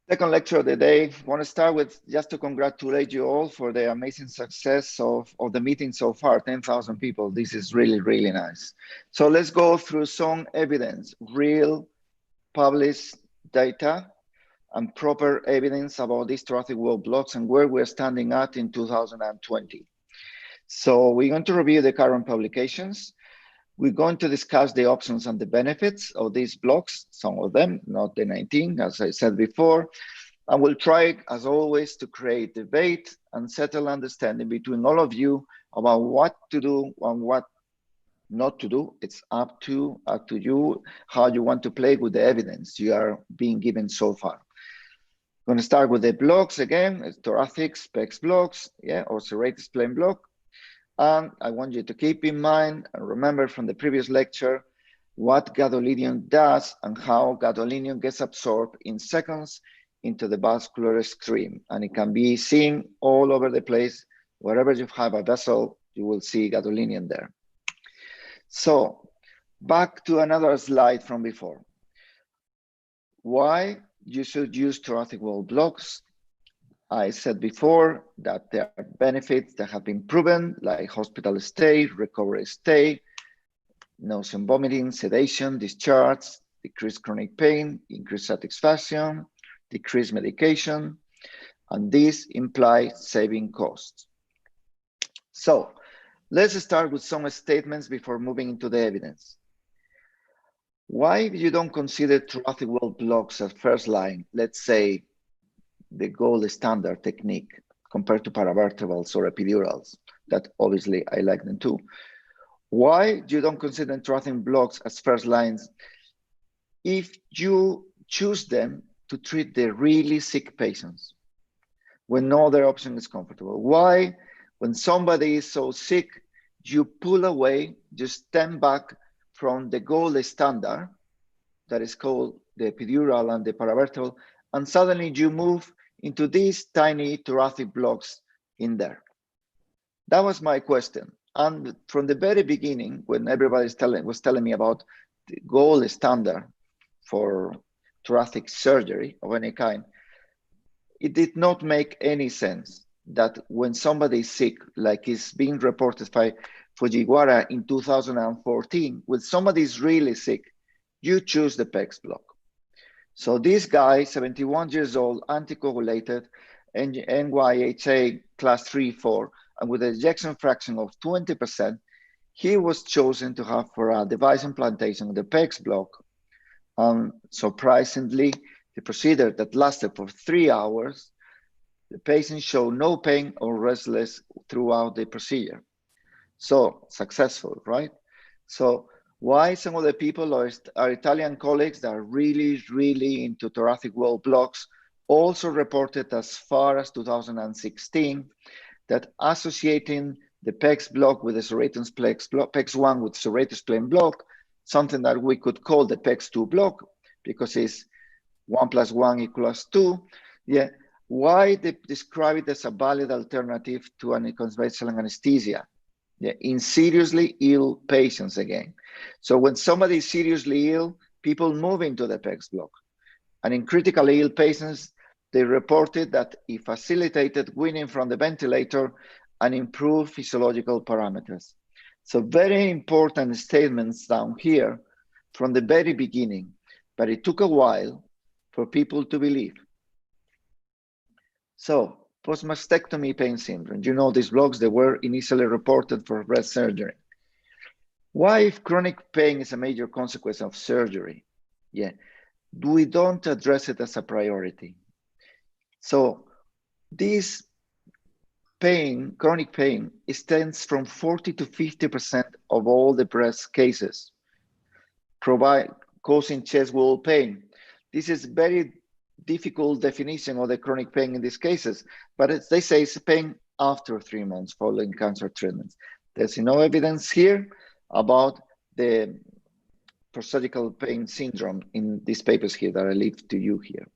Speaker 8: Second lecture of the day. Want to start with just to congratulate you all for the amazing success of the meeting so far, 10,000 people. This is really, really nice. So let's go through some evidence, real published data and proper evidence about these thoracic wall blocks and where we're standing at in 2020. So we're going to review the current publications. We're going to discuss the options and the benefits of these blocks, some of them, not the 19, as I said before. I will try, as always, to create debate and settle understanding between all of you about what to do and what not to do. It's up to you how you want to play with the evidence you are being given so far. I'm going to start with the blocks again. It's thoracic, PEX blocks, yeah, or serrated spleen block. And I want you to keep in mind and remember from the previous lecture what gadolinium does and how gadolinium gets absorbed in seconds into the vascular stream. And it can be seen all over the place. Wherever you have a vessel, you will see gadolinium there. So back to another slide from before. Why you should use thoracic wall blocks? I said before that there are benefits that have been proven, like hospital stay, recovery stay, nausea and vomiting, sedation, discharge, decreased chronic pain, increased satisfaction, decreased medication, and this implies saving costs. So let's start with some statements before moving into the evidence. Why you don't consider thoracic wall blocks as first line, let's say the gold standard technique compared to paravertebrals or epidurals, that obviously I like them too. Why you don't consider thoracic blocks as first lines if you choose them to treat the really sick patients when no other option is comfortable? Why, when somebody is so sick, you pull away, you stand back from the gold standard that is called the epidural and the paravertebral, and suddenly you move into these tiny thoracic blocks in there? That was my question. And from the very beginning, when everybody was telling me about the gold standard for thoracic surgery of any kind, it did not make any sense that when somebody is sick, like is being reported by Fujiwara in 2014, when somebody is really sick, you choose the PEX block. So this guy, 71 years old, anticoagulated, NYHA class 3-4, and with an ejection fraction of 20%, he was chosen to have for a device implantation of the PEX block. Surprisingly, the procedure that lasted for 3 hours, the patient showed no pain or restless throughout the procedure. So successful, right? So why some of the people, our Italian colleagues that are really, really into thoracic wall blocks, also reported as far as 2016 that associating the PEX block with the serrated PEX block, PEX1 with serrated spleen block, something that we could call the PEX2 block because it's 1 + 1 = 2. Yeah, why they describe it as a valid alternative to an conventional anesthesia? Yeah, in seriously ill patients again. So when somebody is seriously ill, people move into the PEX block. And in critically ill patients, they reported that it facilitated weaning from the ventilator and improved physiological parameters. So very important statements down here from the very beginning, but it took a while for people to believe. So post-mastectomy pain syndrome, you know these blocks that were initially reported for breast surgery. Why, if chronic pain is a major consequence of surgery, yeah, we don't address it as a priority? So this pain, chronic pain, extends from 40 to 50% of all the breast cases, causing chest wall pain. This is very difficult definition of the chronic pain in these cases, but they say it's pain after 3 months following cancer treatments. There's no evidence here about the post-surgical pain syndrome in these papers here that I leave to you here.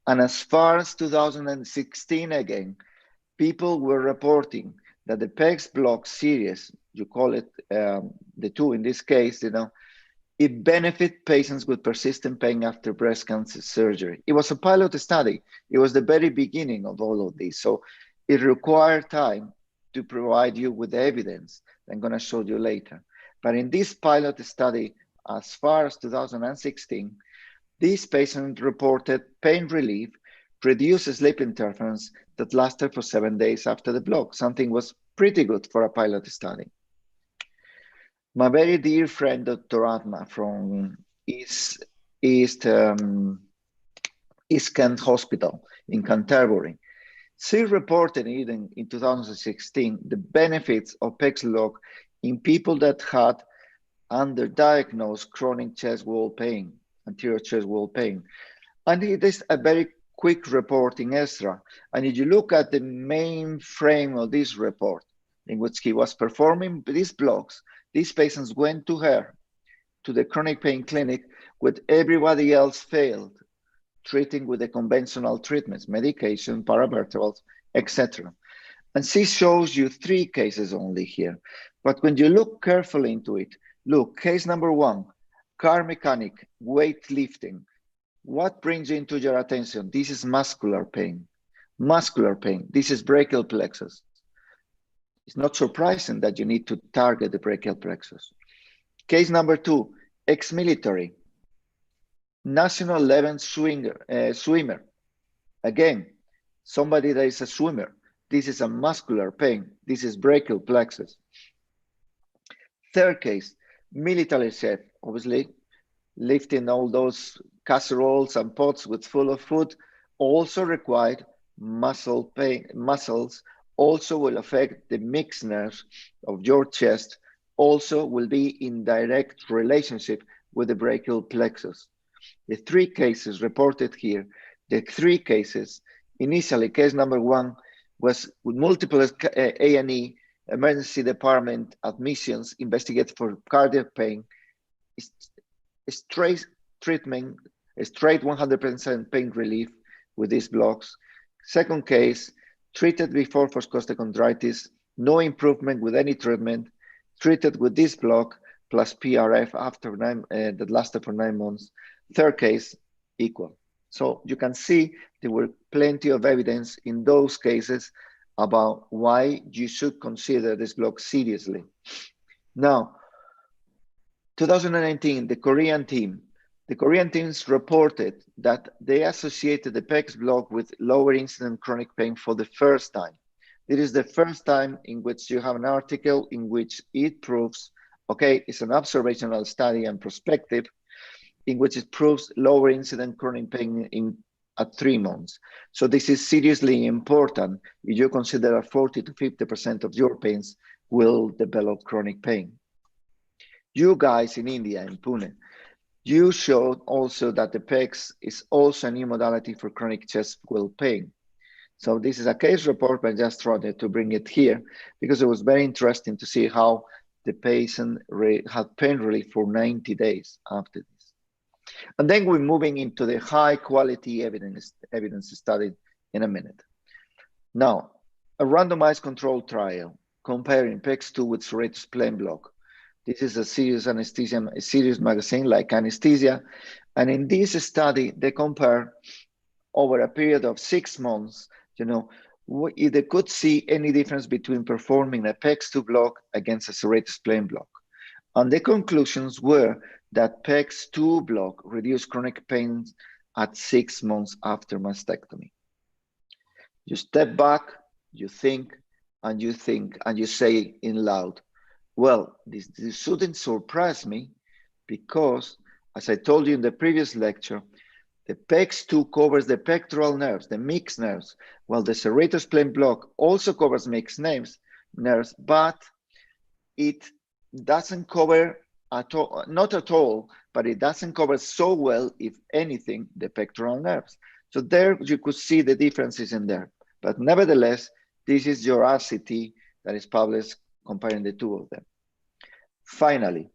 Speaker 8: And as far as 2016 again, people were reporting that the PEX block series, you call it the two in this case, you know, it benefit patients with persistent pain after breast cancer surgery. It was a pilot study. It was the very beginning of all of this. So it required time to provide you with the evidence I'm going to show you later. But in this pilot study, as far as 2016, these patients reported pain relief, reduced sleep interference that lasted for 7 days after the block. Something was pretty good for a pilot study. My very dear friend, Dr. Atma from East East Kent Hospital in Canterbury. She reported even in 2016 the benefits of PEX block in people that had underdiagnosed chronic chest wall pain, anterior chest wall pain. And it is a very quick report in ESRA. And if you look at the main frame of this report, in which he was performing these blocks, these patients went to her, to the chronic pain clinic, with everybody else failed, treating with the conventional treatments, medication, paravertebrals, etc. And she shows you 3 cases only here. But when you look carefully into it, look, case number 1, car mechanic, weightlifting. What brings into your attention? This is muscular pain. Muscular pain. This is brachial plexus. It's not surprising that you need to target the brachial plexus. Case number 2, ex-military, national level swimmer. Again, somebody that is a swimmer. This is a muscular pain. This is brachial plexus. Third case, military chef, obviously, lifting all those casseroles and pots with full of food, also required muscle pain. Muscles also will affect the mixed nerves of your chest, also will be in direct relationship with the brachial plexus. The 3 cases reported here, the 3 cases, initially case number 1 was with multiple A&E, emergency department admissions, investigated for cardiac pain, straight treatment, straight 100% pain relief with these blocks. Second case, treated before for costochondritis, no improvement with any treatment, treated with this block plus PRF after that lasted for 9 months. Third case, equal. So you can see there were plenty of evidence in those cases about why you should consider this block seriously. Now, 2019, the Korean teams reported that they associated the PEX block with lower incident chronic pain for the first time. It is the first time in which you have an article in which it proves, okay, it's an observational study and prospective, in which it proves lower incident chronic pain at 3 months. So this is seriously important if you consider that 40 to 50% of your pains will develop chronic pain. You guys in India, in Pune, you showed also that the PEX is also a new modality for chronic chest wall pain. So this is a case report, but I just tried to bring it here because it was very interesting to see how the patient had pain relief for 90 days after this. And then we're moving into the high quality evidence study in a minute. Now, a randomized controlled trial comparing PEX2 with serratus plane block. This is a serious anesthesia, a serious magazine like Anaesthesia. And in this study, they compare over a period of 6 months, if they could see any difference between performing a PEX2 block against a serratus plane block. And the conclusions were that PEX2 block reduced chronic pain at 6 months after mastectomy. You step back, you think, and you say in loud, well, this shouldn't surprise me because, as I told you in the previous lecture, the PEX2 covers the pectoral nerves, the mixed nerves, while the serratus plane block also covers mixed nerves, but it doesn't cover at all, not at all, but it doesn't cover so well, if anything, the pectoral nerves. So there you could see the differences in there. But nevertheless, this is your RCT that is published comparing the 2 of them. Finally,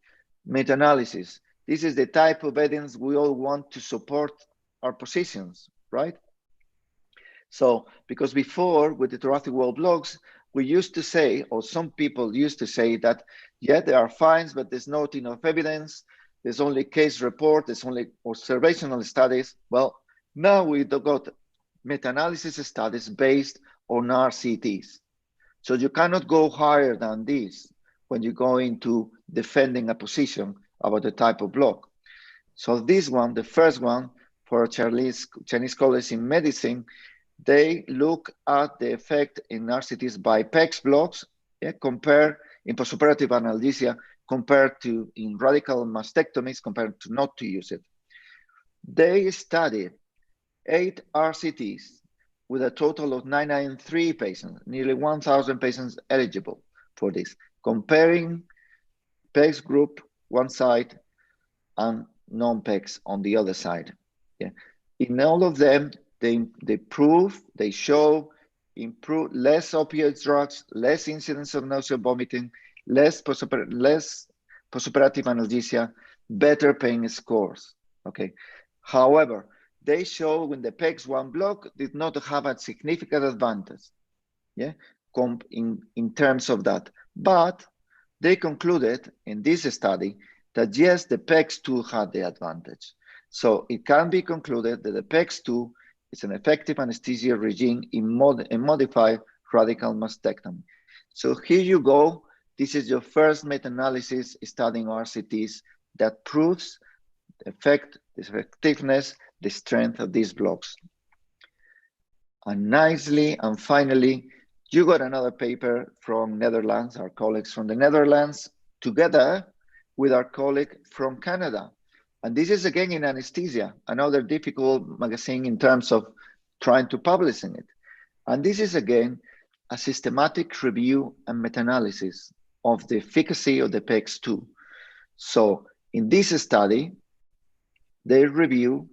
Speaker 8: meta-analysis. This is the type of evidence we all want to support our positions, right? So, because before with the thoracic wall blocks, we used to say, or some people used to say that, yeah, there are fines, but there's not enough evidence. There's only case report, there's only observational studies. Well, now we've got meta-analysis studies based on RCTs. So you cannot go higher than this when you go into defending a position about the type of block. So this one, the first one, for Chinese colleagues in medicine, they look at the effect in RCTs by PEX blocks, compare in postoperative analgesia, compared to in radical mastectomies, compared to not to use it. They studied 8 RCTs with a total of 993 patients, nearly 1,000 patients eligible for this, comparing PEGs group one side and non-PEGs on the other side. Yeah. In all of them, they show improve less opioid drugs, less incidence of nausea, vomiting, less postoperative analgesia, better pain scores. Okay. However, they show when the PEGs 1 block did not have a significant advantage, yeah, in terms of that. But they concluded in this study that yes, the PEGs 2 had the advantage. So it can be concluded that the PEGs 2 is an effective anesthesia regime in modified radical mastectomy. So here you go. This is your first meta-analysis studying RCTs that proves the effect, the effectiveness, the strength of these blocks. And nicely, and finally, you got another paper from Netherlands, our colleagues from the Netherlands, together with our colleague from Canada. And this is again in Anesthesia, another difficult magazine in terms of trying to publish in it. And this is again a systematic review and meta-analysis of the efficacy of the PEGs 2. So in this study, they review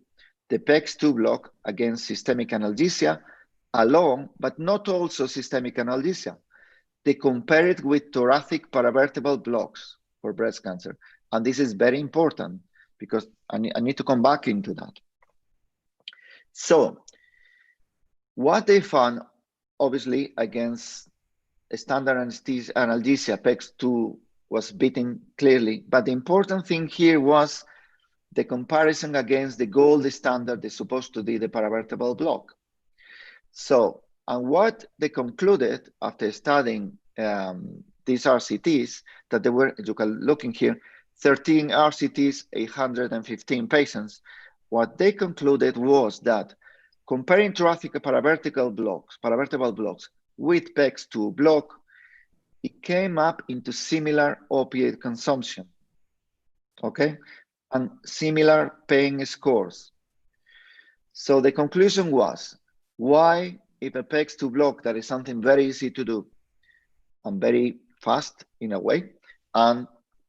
Speaker 8: the PEGs 2 block against systemic analgesia alone, but not also systemic analgesia. They compare it with thoracic paravertebral blocks for breast cancer. And this is very important because I need to come back into that. So what they found, obviously, against standard anesthesia, analgesia, PEGs 2 was beaten clearly. But the important thing here was the comparison against the gold standard is supposed to be the paravertebral block. So, and what they concluded after studying these RCTs, that they were, you can look in here, 13 RCTs, 815 patients. What they concluded was that comparing thoracic paravertebral blocks with PEGs 2 block, it came up into similar opioid consumption, okay? And similar pain scores. So the conclusion was, why, if a PEGs 2 block, that is something very easy to do and very fast in a way, and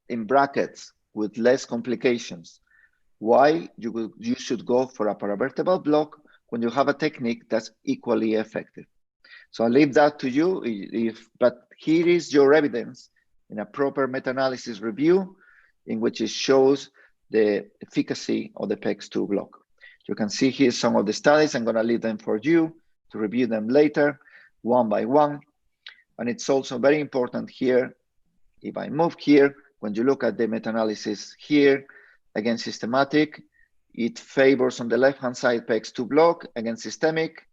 Speaker 8: in brackets with less complications, why you should go for a paravertebral block when you have a technique that's equally effective? So I'll leave that to you, but here is your evidence in a proper meta-analysis review in which it shows the efficacy of the PEGs 2 block. You can see here some of the studies. I'm going to leave them for you to review them later, one by one. And it's also very important here, if I move here, when you look at the meta-analysis here, again, systematic, it favors on the left-hand side PEGs 2 block against systemic.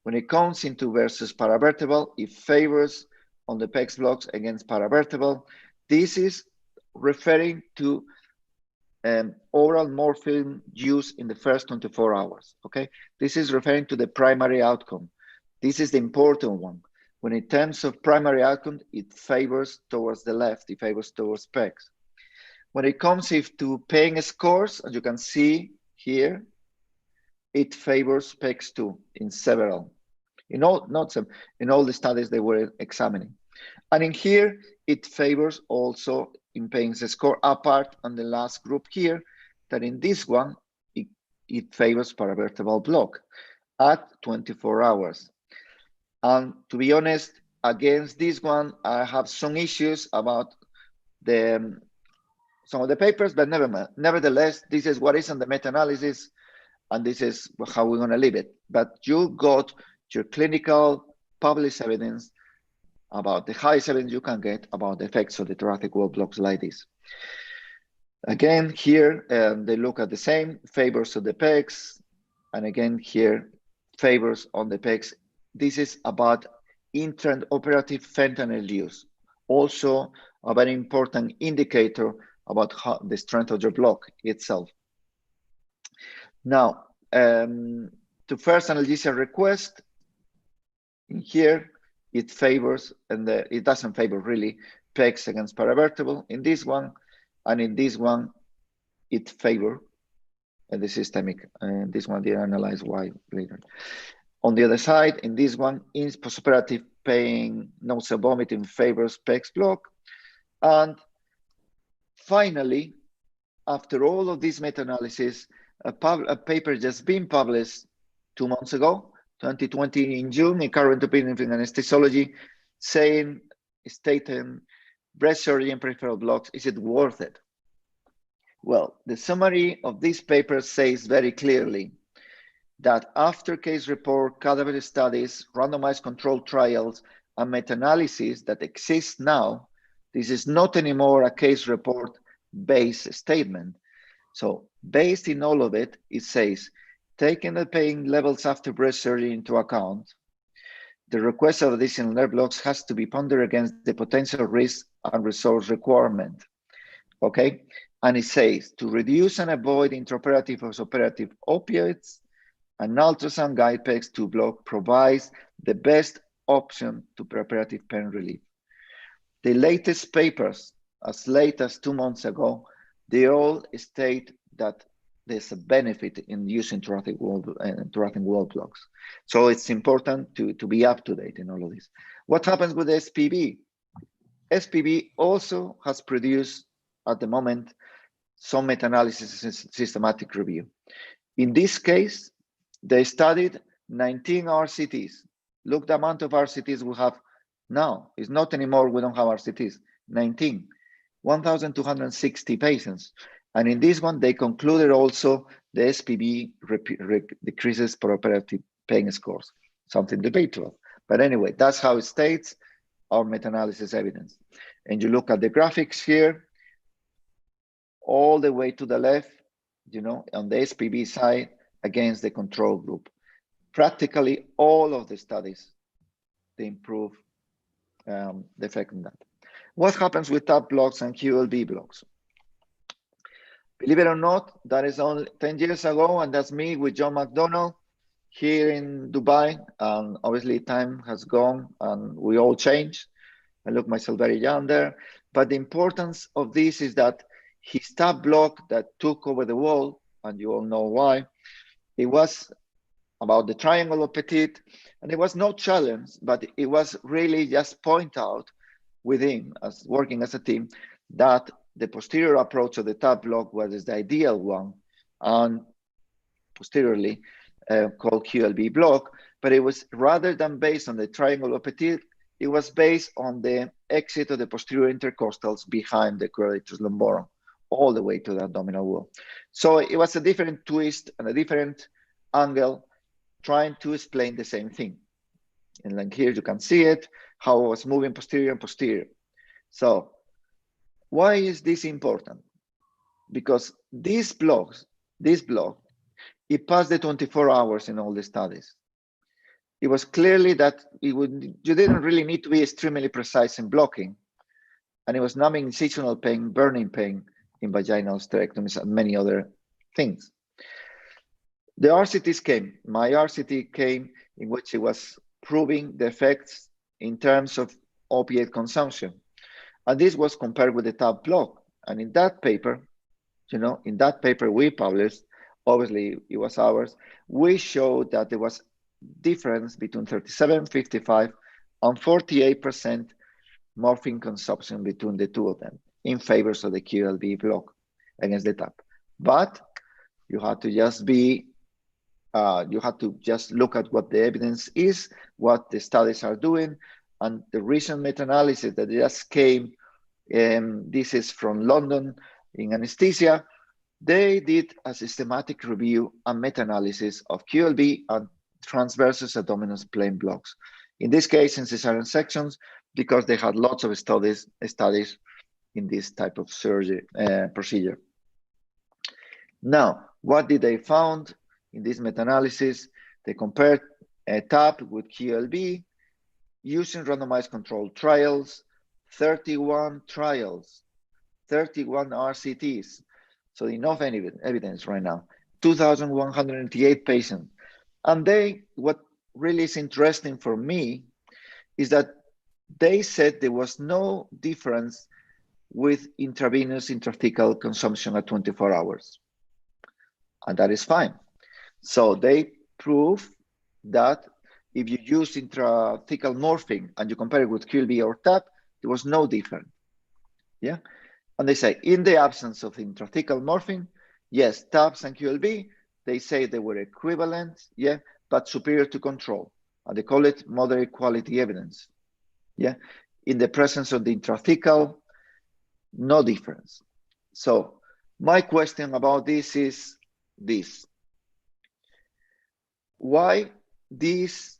Speaker 8: When it comes into versus paravertebral, it favors on the PEGs blocks against paravertebral. This is referring to oral morphine use in the first 24 hours, okay? This is referring to the primary outcome. This is the important one. When in terms of primary outcome, it favors towards the left, it favors towards PEGs. When it comes to pain scores, as you can see here, it favors PEGs 2 in several, in all, not some, in all the studies they were examining. And in here, it favors also in pain score apart on the last group here, that in this one, it favors paravertebral block at 24 hours. And to be honest, against this one, I have some issues about some of the papers, but nevertheless, this is what is in the meta-analysis, and this is how we're going to leave it. But you got your clinical published evidence about the highest evidence you can get about the effects of the thoracic wall blocks like this. Again, here, they look at the same favors of the PEGs, and again, here, favors on the PEGs. This is about intraoperative fentanyl use. Also, a very important indicator about how the strength of your block itself. Now, to first analgesia request, in here, it favors, and it doesn't favor really PEGs against paravertebral in this one, and in this one, it favor the systemic. And this one, they analyze why later. On the other side, in this one, in postoperative pain, nausea, vomiting favors PEX block. And finally, after all of this meta-analysis, a paper just been published 2 months ago, 2020 in June, in Current Opinion in Anesthesiology, stating breast surgery and peripheral blocks, is it worth it? Well, the summary of this paper says very clearly that after case report, cadaver studies, randomized controlled trials, and meta-analysis that exist now, this is not anymore a case report based statement. So based in all of it, it says, taking the pain levels after breast surgery into account, the request of additional nerve blocks has to be pondered against the potential risk and resource requirement. Okay, and it says to reduce and avoid intraoperative or postoperative opioids, an ultrasound guide PEX2 block provides the best option to preoperative pain relief. The latest papers, as late as 2 months ago, they all state that there's a benefit in using thoracic wall blocks. So it's important to be up to date in all of this. What happens with the SPB? SPB also has produced, at the moment, some meta-analysis and systematic review. In this case, they studied 19 RCTs. Look the amount of RCTs we have now. It's not anymore, we don't have RCTs, 19. 1,260 patients. And in this one, they concluded also the SPB decreases preoperative pain scores, something debatable. But anyway, that's how it states our meta-analysis evidence. And you look at the graphics here, all the way to the left, you know, on the SPB side against the control group. Practically all of the studies, they improve the effect on that. What happens with TAP blocks and QLB blocks? Believe it or not, that is only 10 years ago, and that's me with John McDonald here in Dubai. And obviously time has gone and we all changed. I look myself very young there. But the importance of this is that his TAP block that took over the world, and you all know why, it was about the triangle of Petit, and it was no challenge, but it was really just point out with him, as working as a team, that the posterior approach of the TAP block was the ideal one, and posteriorly called QLB block, but it was rather than based on the triangle of Petit, it was based on the exit of the posterior intercostals behind the quadratus lumborum, all the way to the abdominal wall. So it was a different twist and a different angle, trying to explain the same thing. And like here you can see it, how it was moving posterior and posterior. So why is this important? Because this block, it passed the 24 hours in all the studies. It was clearly that you didn't really need to be extremely precise in blocking. And it was numbing incisional pain, burning pain in vaginal hysterectomies and many other things. The RCTs came, my RCT came in which it was proving the effects in terms of opiate consumption. And this was compared with the TAP block. And in that paper, you know, in that paper we published, obviously it was ours, we showed that there was difference between 37, 55, and 48% morphine consumption between the two of them in favor of the QLB block against the TAP. But you had to just be, you had to just look at what the evidence is, what the studies are doing, and the recent meta-analysis that just came, this is from London in Anaesthesia, they did a systematic review and meta-analysis of QLB and transversus abdominal plane blocks. In this case, in cesarean sections, because they had lots of studies in this type of surgery procedure. Now, what did they found in this meta-analysis? They compared TAP with QLB using randomized controlled trials, 31 trials, 31 RCTs. So enough evidence right now, 2,188 patients. And what really is interesting for me is that they said there was no difference with intravenous intrathecal consumption at 24 hours. and that is fine. So they prove that if you use intrathecal morphine and you compare it with QLB or TAP, there was no difference. Yeah, and they say in the absence of intrathecal morphine, yes, TAPs and QLB, they say they were equivalent, yeah, but superior to control. And they call it moderate quality evidence. Yeah, in the presence of the intrathecal, no difference. So my question about this is this. Why there's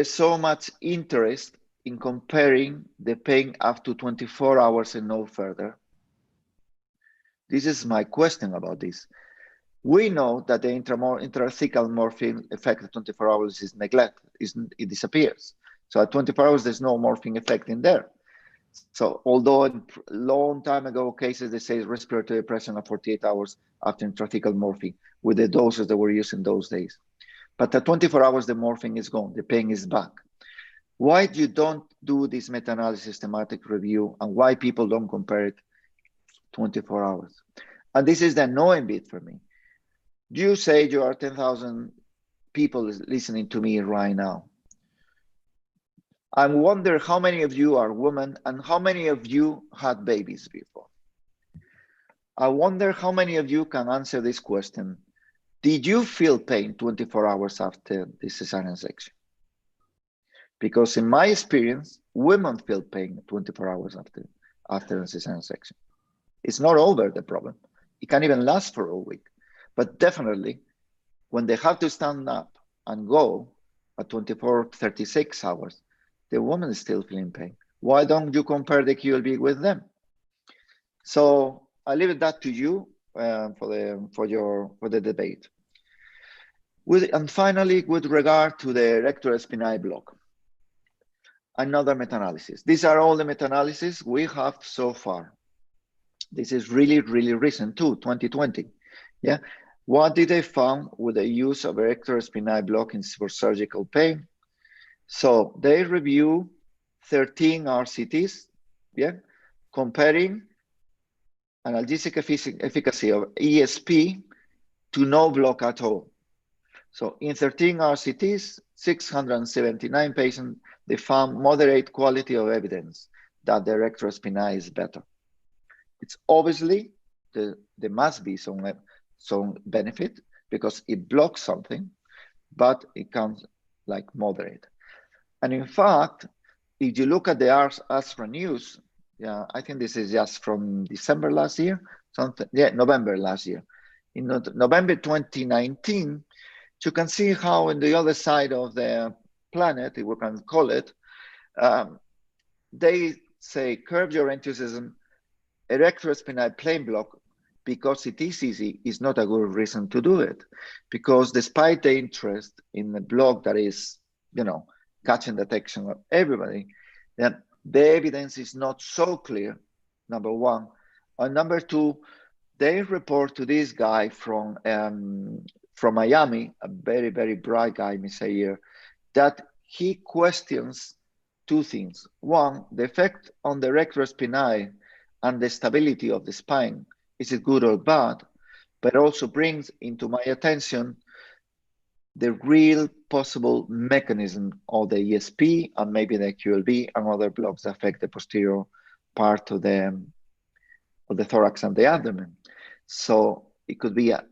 Speaker 8: so much interest in comparing the PENG up to 24 hours and no further? This is my question about this. We know that the intrathecal morphine effect at 24 hours is neglected, it disappears. So at 24 hours, there's no morphine effect in there. So although in long time ago cases, they say respiratory depression at 48 hours after intrathecal morphine with the doses that were used in those days. But at 24 hours, the morphine is gone, the pain is back. Why you don't do this meta-analysis systematic review, and why people don't compare it 24 hours? And this is the annoying bit for me. You say you are 10,000 people listening to me right now. I wonder how many of you are women and how many of you had babies before. I wonder how many of you can answer this question. Did you feel pain 24 hours after the cesarean section? Because in my experience, women feel pain 24 hours after a cesarean section. It's not over the problem. It can even last for a week. But definitely, when they have to stand up and go at 24, 36 hours, the woman is still feeling pain. Why don't you compare the QLB with them? So I leave that to you for the debate. And finally, with regard to the rectus spinae block, another meta-analysis. These are all the meta-analysis we have so far. This is really, really recent too, 2020. Yeah. What did they find with the use of a rectus spinae block for surgical pain? So they review 13 RCTs, yeah, comparing analgesic efficacy of ESP to no block at all. So in 13 RCTs, 679 patients, they found moderate quality of evidence that the rectus spinae is better. It's obviously, there must be some benefit because it blocks something, but it comes like moderate. And in fact, if you look at the Astra news, yeah, I think this is just from December last year, November last year. In November 2019, you can see how on the other side of the planet, if we can call it, they say curb your enthusiasm, a rectus spinae plain block, because it is easy, is not a good reason to do it. Because despite the interest in the block that is, catching the attention of everybody, then the evidence is not so clear, number one. And number two, they report to this guy from Miami, a very, very bright guy, Mr. Ayer, that he questions two things. One, the effect on the rectus spinae and the stability of the spine, is it good or bad? But also brings into my attention the real possible mechanism of the ESP and maybe the QLB and other blocks that affect the posterior part of the thorax and the abdomen. So it could be a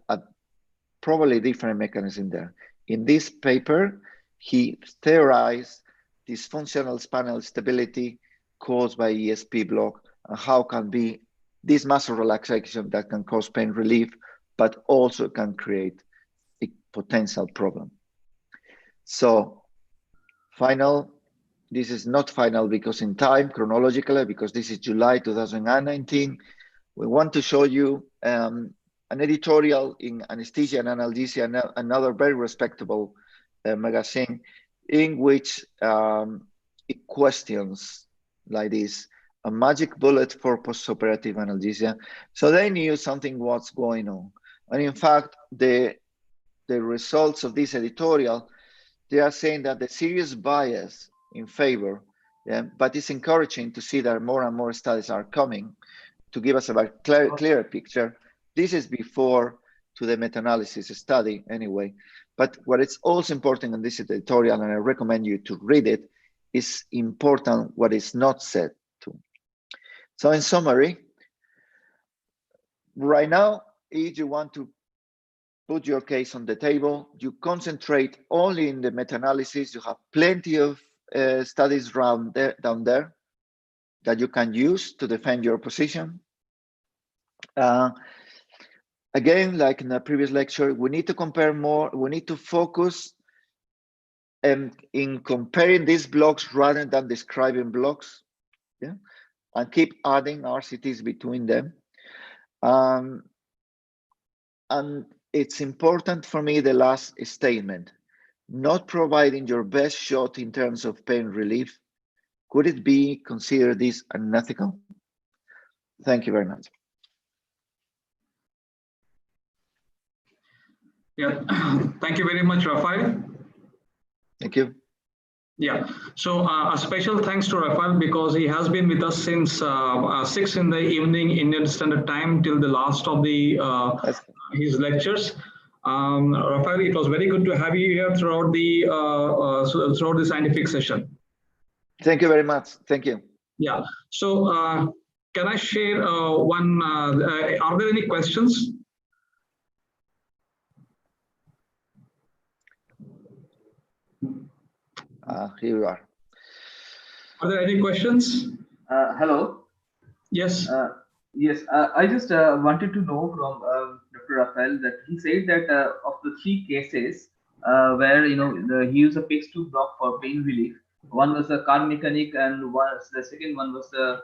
Speaker 8: probably different mechanism there. In this paper, he theorized dysfunctional spinal stability caused by ESP block and how can be this muscle relaxation that can cause pain relief, but also can create a potential problem. So this is not final because in time, chronologically, because this is July 2019, we want to show you an editorial in Anesthesia and Analgesia, another very respectable magazine, in which it questions like this, a magic bullet for postoperative analgesia. So they knew something was going on. And in fact, the results of this editorial, they are saying that the serious bias in favor, but it's encouraging to see that more and more studies are coming to give us a clearer picture. This is before to the meta-analysis study anyway. But what is also important in this editorial, and I recommend you to read it, is important what is not said too. So in summary, right now, if you want to put your case on the table, you concentrate only in the meta-analysis. You have plenty of studies down there that you can use to defend your position. Again, like in the previous lecture, we need to compare more. We need to focus in comparing these blocks rather than describing blocks, yeah, and keep adding RCTs between them. And it's important for me, the last statement, not providing your best shot in terms of pain relief. Could it be considered this unethical? Thank you very much.
Speaker 2: Yeah, thank you very much, Rafael.
Speaker 8: Thank you.
Speaker 2: Yeah, so a special thanks to Rafael because he has been with us since 6 in the evening Indian Standard Time till the last of the his lectures. Rafael, it was very good to have you here throughout the scientific session.
Speaker 8: Thank you very much. Thank you.
Speaker 2: Yeah. So can I share one? Are there any questions?
Speaker 8: Here you are.
Speaker 2: Are there any questions?
Speaker 9: Hello.
Speaker 2: Yes.
Speaker 9: Yes. I just wanted to know from Dr. Rafael that he said that of the 3 cases where he used a PEX2 block for pain relief. One was a car mechanic, and the second one was a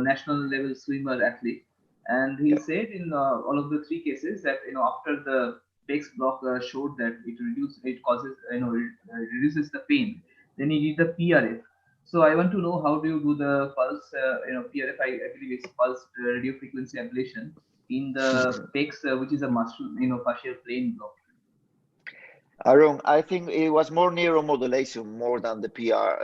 Speaker 9: national level swimmer athlete. And he said in all of the 3 cases that after the PEX block showed that it causes reduces the pain. Then he did the PRF. So I want to know, how do you do the pulse, PRF, I believe it's pulse radio frequency ablation in the PEX, which is a muscle, fascial plane block.
Speaker 8: Arun, I think it was more neuromodulation more than the PR.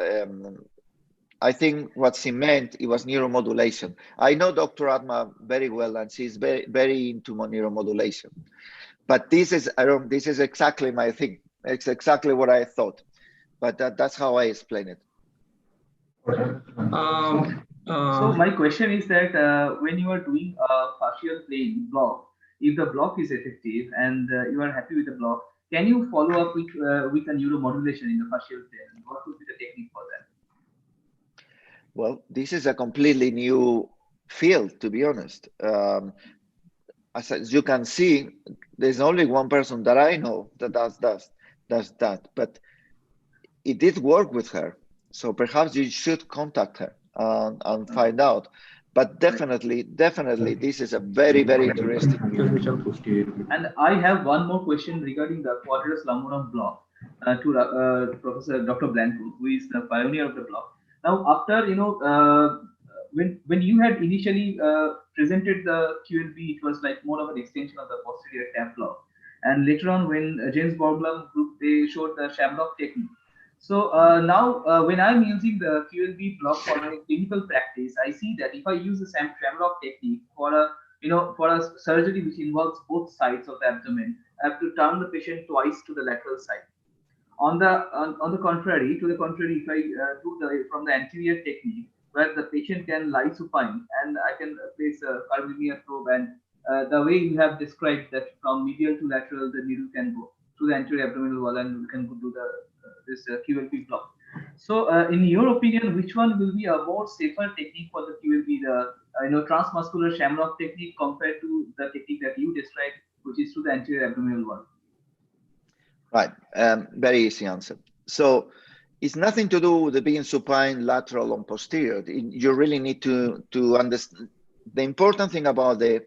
Speaker 8: I think what she meant, it was neuromodulation. I know Dr. Atma very well, and she's very, very into neuromodulation. But this is, Arun, this is exactly my thing. It's exactly what I thought. But that's how I explain it.
Speaker 9: So my question is that when you are doing a fascial plane block, if the block is effective and you are happy with the block, can you follow up with a neuromodulation in the fascial plane? What would be the technique for that?
Speaker 8: Well, this is a completely new field, to be honest. As you can see, there's only one person that I know that does that, but it did work with her. So perhaps you should contact her and find out. But definitely, this is a very, very interesting field.
Speaker 9: And I have one more question regarding the quadratus lumborum block to Professor Dr. Blanco, who is the pioneer of the block. Now, after when you had initially presented the QLB, it was like more of an extension of the posterior tap block. And later on, when James Borglum group, they showed the Shamrock technique. So now, when I'm using the QLB block for my clinical practice, I see that if I use the Shamrock technique for a surgery which involves both sides of the abdomen, I have to turn the patient twice to the lateral side. On the contrary, if I do from the anterior technique, where the patient can lie supine and I can place a curvilinear probe, and the way you have described that from medial to lateral, the needle can go to the anterior abdominal wall and we can do this QLB block. So, in your opinion, which one will be a more safer technique for the QLB, the transmuscular Shamrock technique compared to the technique that you described, which is to the anterior abdominal wall?
Speaker 8: Right, very easy answer. So it's nothing to do with the being supine, lateral, or posterior. You really need to understand. The important thing about the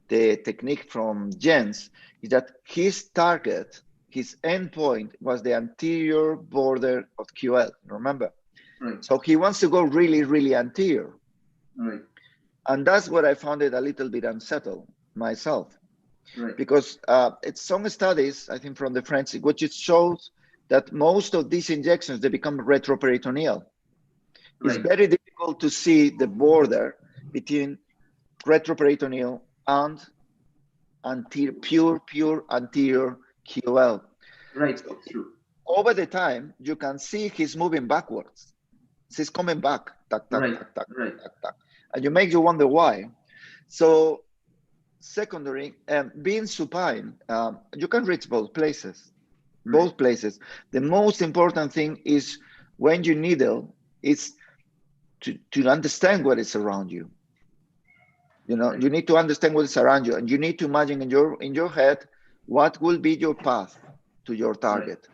Speaker 8: technique from Jens is that his target, his endpoint, was the anterior border of QL, remember?
Speaker 9: Right.
Speaker 8: So he wants to go really, really anterior.
Speaker 9: Right.
Speaker 8: And that's what I found it a little bit unsettled myself.
Speaker 9: Right.
Speaker 8: Because it's some studies, I think from the French, which it shows that most of these injections, they become retroperitoneal. Right. It's very difficult to see the border between retroperitoneal and pure anterior QL.
Speaker 9: Right, true.
Speaker 8: Over the time, you can see he's moving backwards. He's coming back, tack, tack,
Speaker 9: Right,
Speaker 8: tack, tack,
Speaker 9: right.
Speaker 8: tack, tack. And you make you wonder why. So secondary, being supine, you can reach both places. Both places. The most important thing is when you needle, is to understand what is around you. You know, you need to understand what is around you, and you need to imagine in your head what will be your path to your target.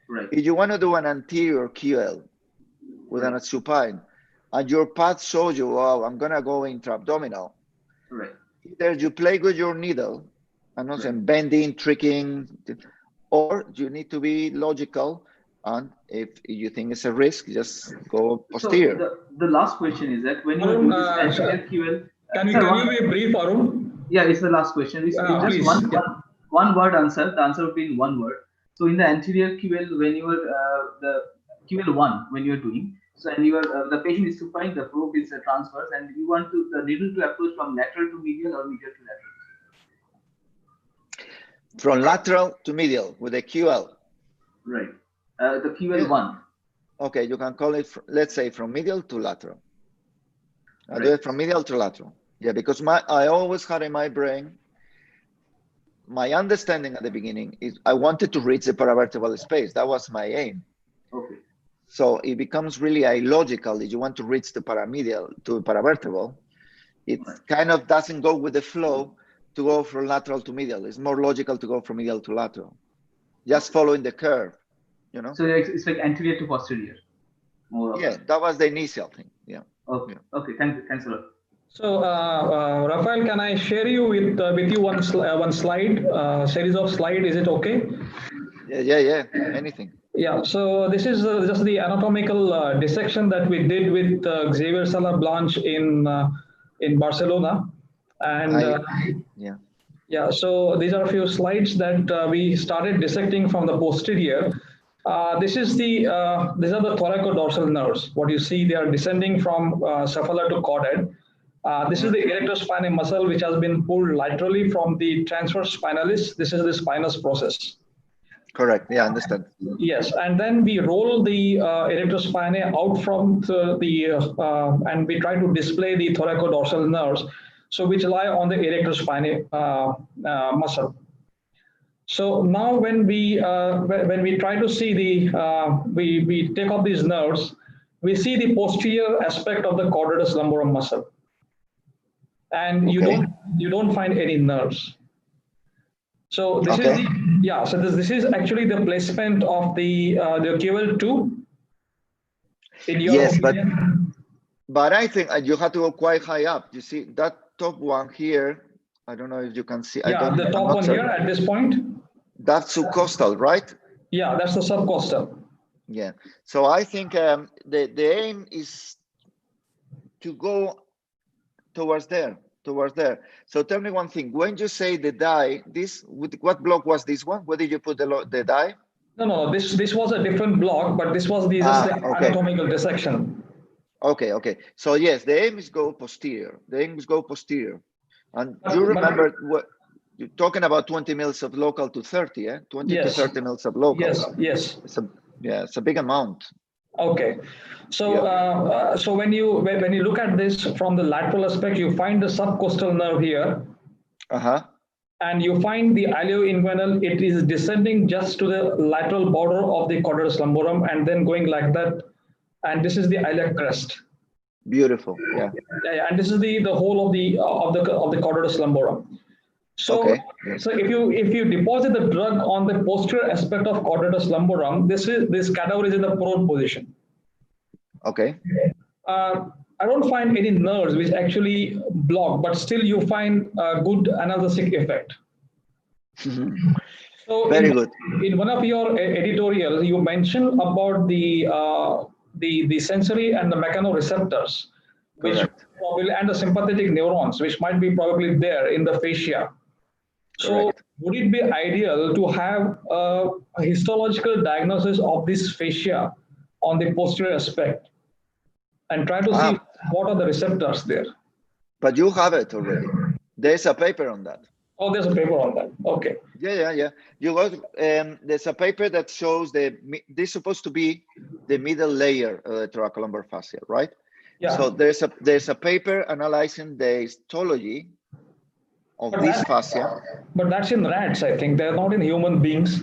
Speaker 9: Right.
Speaker 8: If you want to do an anterior QL with a supine, and your path shows you, oh, I'm gonna go intra-abdominal.
Speaker 9: Right.
Speaker 8: Either you play with your needle, I'm not saying bending, tricking, or you need to be logical, and if you think it's a risk, just go posterior.
Speaker 9: So the last question is that when you do this anterior QL,
Speaker 2: can you be brief, Arun?
Speaker 9: Yeah, it's the last question. It's just one word answer. The answer will be in one word. So in the anterior QL, when you are the QL1, when you are doing, so and you are the patient is supine, the probe is transverse, and you want the needle to approach from lateral to medial or medial to lateral.
Speaker 8: From lateral to medial with a QL.
Speaker 9: Right. The QL1.
Speaker 8: Okay, you can call it, let's say, from medial to lateral. I do it from medial to lateral. Yeah, because I always had in my brain, my understanding at the beginning is I wanted to reach the paravertebral space. That was my aim.
Speaker 9: Okay.
Speaker 8: So it becomes really illogical if you want to reach the paramedial to paravertebral. It kind of doesn't go with the flow to go from lateral to medial. It's more logical to go from medial to lateral. Just following the curve, you know?
Speaker 9: So it's like anterior to posterior.
Speaker 8: Yeah, that was the initial thing. Yeah.
Speaker 9: Okay. Okay. Thanks a lot.
Speaker 2: So, Rafael, can I share you with you one slide, series of slide? Is it okay?
Speaker 8: Yeah. Anything.
Speaker 2: Yeah. So this is just the anatomical dissection that we did with Xavier Sala Blanche in Barcelona, and yeah. So these are a few slides that we started dissecting from the posterior. These are the thoracodorsal nerves. What you see, they are descending from cephala to caudate. This is the erectospinae muscle, which has been pulled laterally from the transverse spinalis. This is the spinous process.
Speaker 8: Correct. Yeah, I understand.
Speaker 2: Yes, and then we roll the erectospinae out from and we try to display the thoracodorsal nerves, so which lie on the erectospinae muscle. So now when we try to see we take off these nerves, we see the posterior aspect of the caudatus lumborum muscle, and you don't find any nerves. So this is this is actually the placement of the QL2.
Speaker 8: Yes, but I think you have to go quite high up. You see that top one here. I don't know if you can see.
Speaker 2: Yeah, the top one here at this point.
Speaker 8: That's subcostal, right?
Speaker 2: Yeah, that's the subcostal.
Speaker 8: Yeah. So I think the aim is to go towards there. So tell me one thing. When you say the dye, what block was this one? Where did you put the dye?
Speaker 2: No. This was a different block, but this was the anatomical dissection.
Speaker 8: Okay. So yes, the aim is go posterior. And you remember what you're talking about 20 mils of local to 30, eh? 20 to 30 mils of local.
Speaker 2: Yes.
Speaker 8: It's a big amount.
Speaker 2: Okay, so so when you look at this from the lateral aspect, you find the subcostal nerve here, and you find the ilioinguinal. It is descending just to the lateral border of the caudatus lumborum, and then going like that. And this is the iliac crest.
Speaker 8: Beautiful, yeah.
Speaker 2: And this is the whole of the caudatus lumborum. So, so if you deposit the drug on the posterior aspect of caudatus lumborum, this cadaver is in the prone position.
Speaker 8: Okay.
Speaker 2: I don't find any nerves which actually block, but still you find a good analgesic effect. So
Speaker 8: very good.
Speaker 2: In one of your editorials, you mentioned about the sensory and the mechanoreceptors, which probably, and the sympathetic neurons, which might be probably there in the fascia. So would it be ideal to have a histological diagnosis of this fascia on the posterior aspect and try to see what are the receptors there?
Speaker 8: But you have it already. There's a paper on that.
Speaker 2: Oh, there's a paper on that. Okay.
Speaker 8: Yeah. You got there's a paper that shows this is supposed to be the middle layer of the thoracolumbar fascia, right?
Speaker 2: Yeah.
Speaker 8: So there's a paper analyzing the histology of this fascia.
Speaker 2: But that's in rats, I think. They're not in human beings.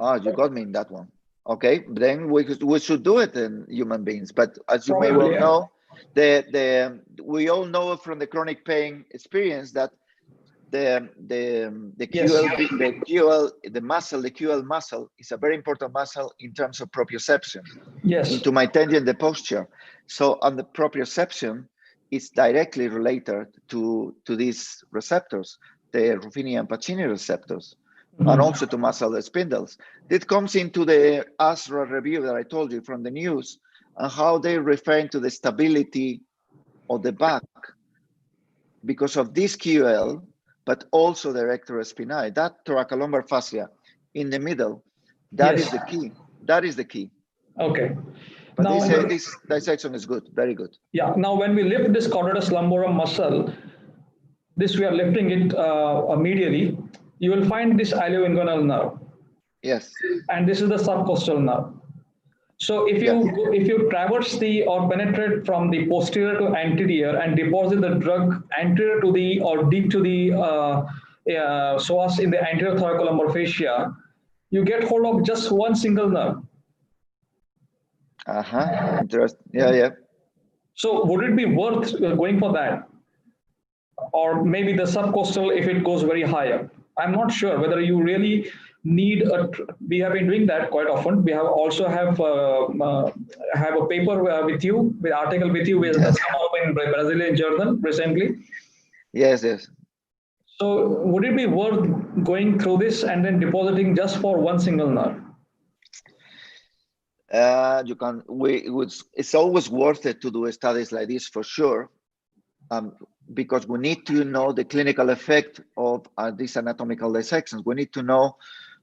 Speaker 8: Ah, you got me in that one. Okay, then we should do it in human beings. But as you may well know, we all know from the chronic pain experience that the QL muscle is a very important muscle in terms of proprioception.
Speaker 2: Yes.
Speaker 8: Into maintaining the posture. So on the proprioception is directly related to these receptors, the Ruffini and Pacini receptors, and also to muscle spindles. This comes into the ASRA review that I told you from the news, and how they refer to the stability of the back because of this QL, but also the rector spinae, that thoracolumbar fascia in the middle. That is the key. That is the key.
Speaker 2: Okay.
Speaker 8: But
Speaker 2: now,
Speaker 8: this dissection is good, very good.
Speaker 2: Yeah. Now, when we lift this chordatus lumborum muscle, this we are lifting it medially. You will find this ilioinguinal nerve.
Speaker 8: Yes.
Speaker 2: And this is the subcostal nerve. So if you traverse or penetrate from the posterior to anterior and deposit the drug anterior to the or deep to the psoas in the anterior thoracolumbar fascia, you get hold of just one single nerve.
Speaker 8: Interesting. Yeah.
Speaker 2: So would it be worth going for that? Or maybe the subcostal if it goes very high? I'm not sure whether you really need we have been doing that quite often. We have also have a paper with you, with article with you, which has come up in Brazilian journal recently.
Speaker 8: Yes.
Speaker 2: So would it be worth going through this and then depositing just for one single nerve?
Speaker 8: You can. It's always worth it to do studies like this for sure, because we need to know the clinical effect of these anatomical dissections. We need to know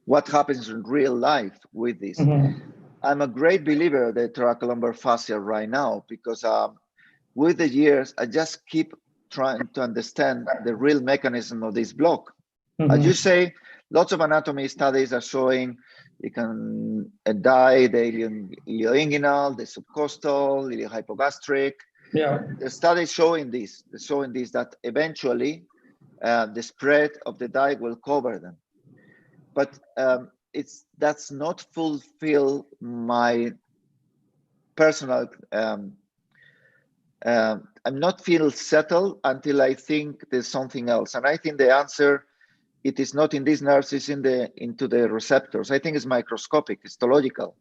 Speaker 8: what happens in real life with this. I'm a great believer of the thoracolumbar fascia right now because with the years, I just keep trying to understand the real mechanism of this block. As you say, lots of anatomy studies are showing you can die the ilioinguinal, the subcostal, iliohypogastric.
Speaker 2: Yeah.
Speaker 8: The studies showing this, that eventually the spread of the dye will cover them. But that's not fulfill my personal. I'm not feel settled until I think there's something else, and I think the answer it is not in these nerves; it's into the receptors. I think it's microscopic, histological.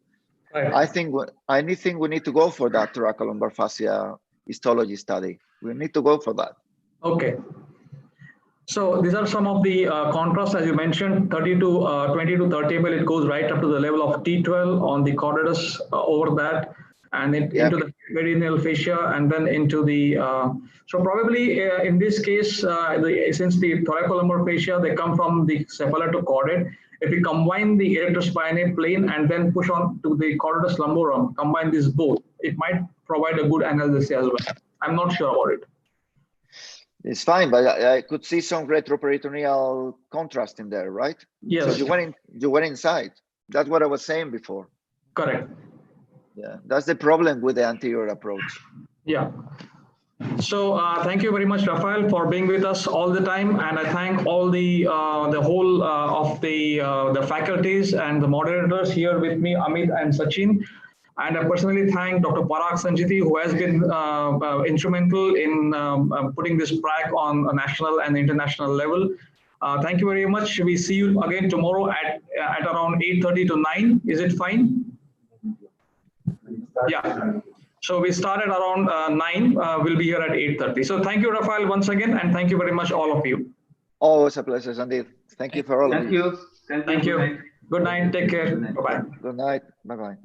Speaker 2: Right.
Speaker 8: I think we need to go for that thoracolumbar fascia histology study. We need to go for that.
Speaker 2: Okay. So these are some of the contrasts, as you mentioned, 20 to 30 mil, it goes right up to the level of T12 on the chordatus over that, and into the perineal fascia, and then into the, so probably in this case, since the thoracolumbar fascia, they come from the cephala to chordate. If we combine the erectospinate plane and then push on to the chordatus lumborum, combine these both, it might provide a good analgesia as well. I'm not sure about it.
Speaker 8: It's fine, but I could see some retroperitoneal contrast in there, right?
Speaker 2: Yes.
Speaker 8: So you went inside. That's what I was saying before.
Speaker 2: Correct.
Speaker 8: Yeah, that's the problem with the anterior approach.
Speaker 2: Yeah. So thank you very much, Rafael, for being with us all the time, and I thank all the whole of the faculties and the moderators here with me, Amit and Sachin. And I personally thank Dr. PRAC Sanjiti, who has been instrumental in putting this PRAC on a national and international level. Thank you very much. We see you again tomorrow at around 8:30 to 9. Is it fine? Yeah. So we start at around 9. We'll be here at 8:30. So thank you, Rafael, once again, and thank you very much, all of you.
Speaker 8: Always a pleasure, Sandeep. Thank you for all of you.
Speaker 2: Thank you. Good night. Take care. Bye-bye.
Speaker 8: Good night. Bye-bye.